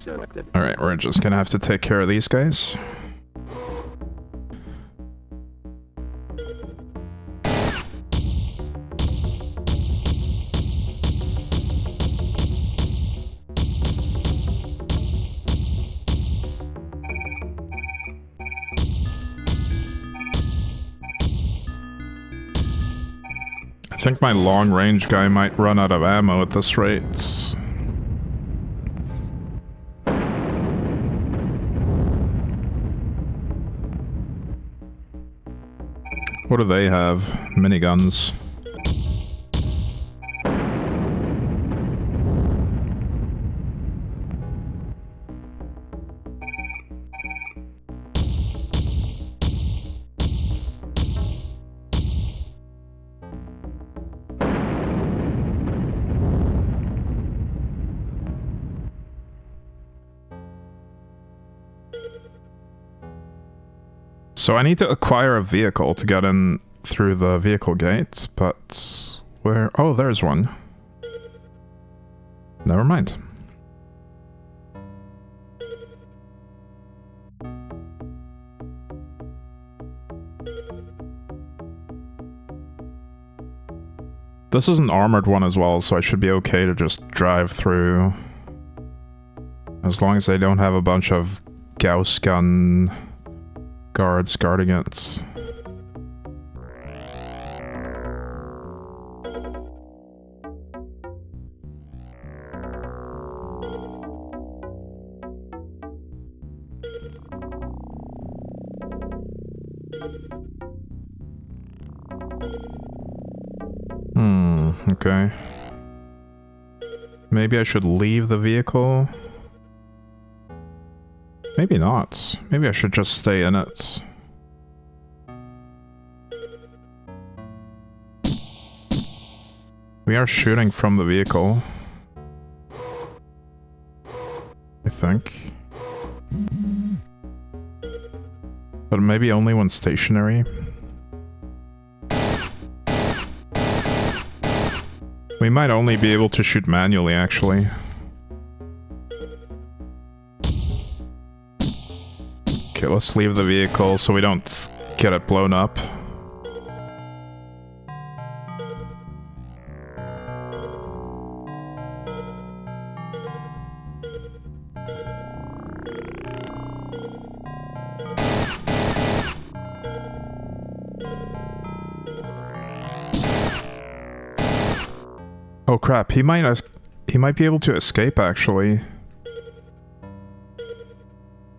Speaker 2: Selected.
Speaker 1: Alright, we're just gonna have to take care of these guys. I think my long-range guy might run out of ammo at this rate. What do they have? Miniguns. So I need to acquire a vehicle to get in through the vehicle gate, but where? Oh, there's one. Never mind. This is an armored one as well, so I should be okay to just drive through. As long as they don't have a bunch of Gauss gun guards guarding it. Okay. Maybe I should leave the vehicle. Maybe not. Maybe I should just stay in it. We are shooting from the vehicle, I think. But maybe only when stationary. We might only be able to shoot manually, actually. Okay, let's leave the vehicle so we don't get it blown up. Oh crap, he might be able to escape actually.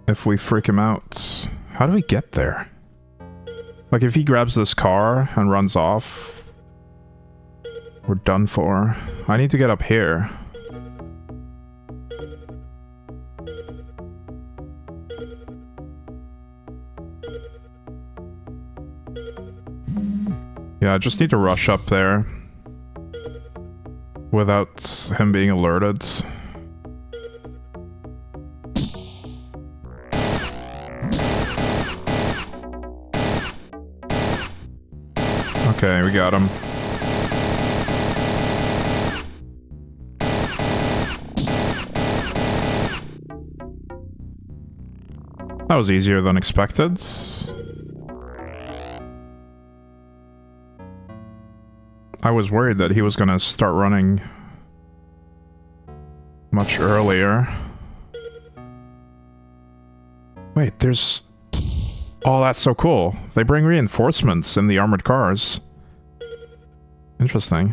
Speaker 1: If we freak him out. How do we get there? Like if he grabs this car and runs off, we're done for. I need to get up here. Yeah, I just need to rush up there without him being alerted. Okay, we got him. That was easier than expected. I was worried that he was gonna start running much earlier. Wait, there's... Oh, that's so cool. They bring reinforcements in the armored cars. Interesting.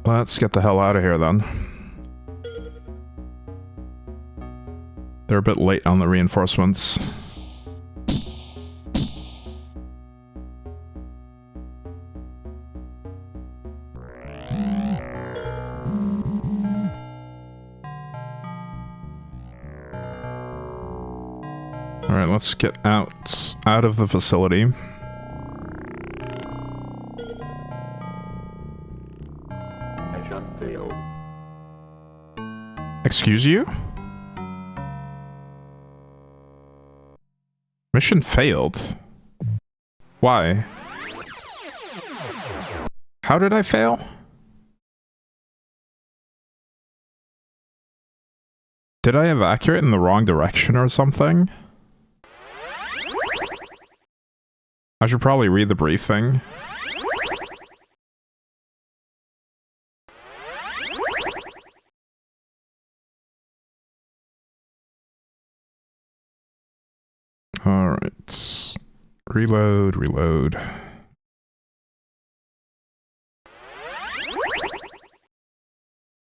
Speaker 1: Let's get the hell out of here then. They're a bit late on the reinforcements. Alright, let's get out of the facility.
Speaker 2: Mission failed.
Speaker 1: Excuse you? Mission failed? Why? How did I fail? Did I evacuate in the wrong direction or something? I should probably read the briefing. Alright. Reload.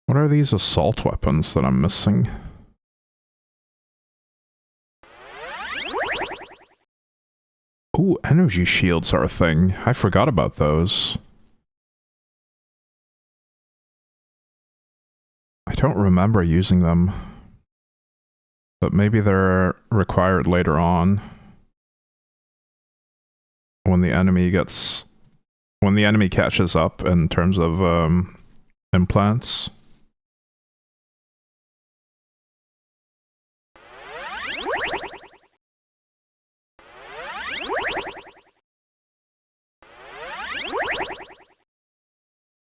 Speaker 1: What are these assault weapons that I'm missing? Ooh, energy shields are a thing. I forgot about those. I don't remember using them. But maybe they're required later on. When the enemy catches up in terms of implants.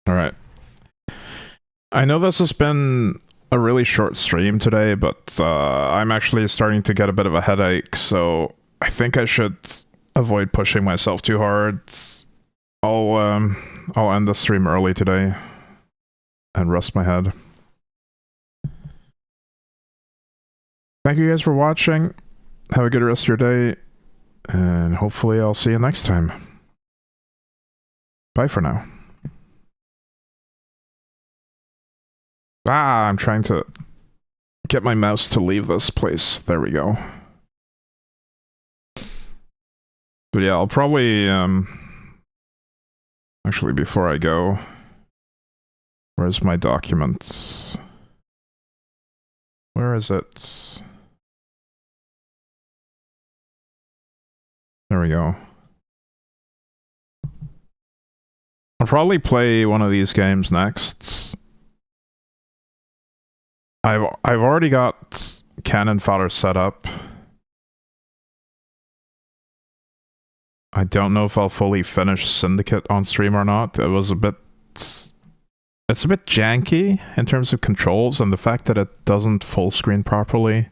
Speaker 1: Alright. I know this has been a really short stream today, but I'm actually starting to get a bit of a headache, so I think I should avoid pushing myself too hard. I'll end the stream early today and rest my head. Thank you guys for watching. Have a good rest of your day, and hopefully I'll see you next time. Bye for now. Ah, I'm trying to get my mouse to leave this place. There we go. But yeah, I'll probably, actually, before I go, where's my documents? Where is it? There we go. I'll probably play one of these games next. I've already got cannon fodder set up. I don't know if I'll fully finish Syndicate on stream or not. It was a bit It's a bit janky in terms of controls, and the fact that it doesn't full screen properly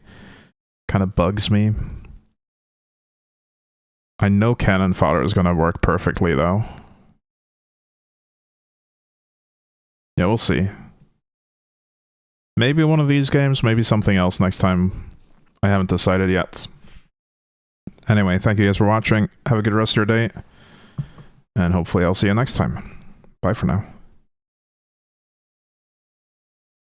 Speaker 1: kind of bugs me. I know cannon fodder is going to work perfectly, though. Yeah, we'll see. Maybe one of these games, maybe something else next time. I haven't decided yet. Anyway, thank you guys for watching. Have a good rest of your day. And hopefully I'll see you next time. Bye for now.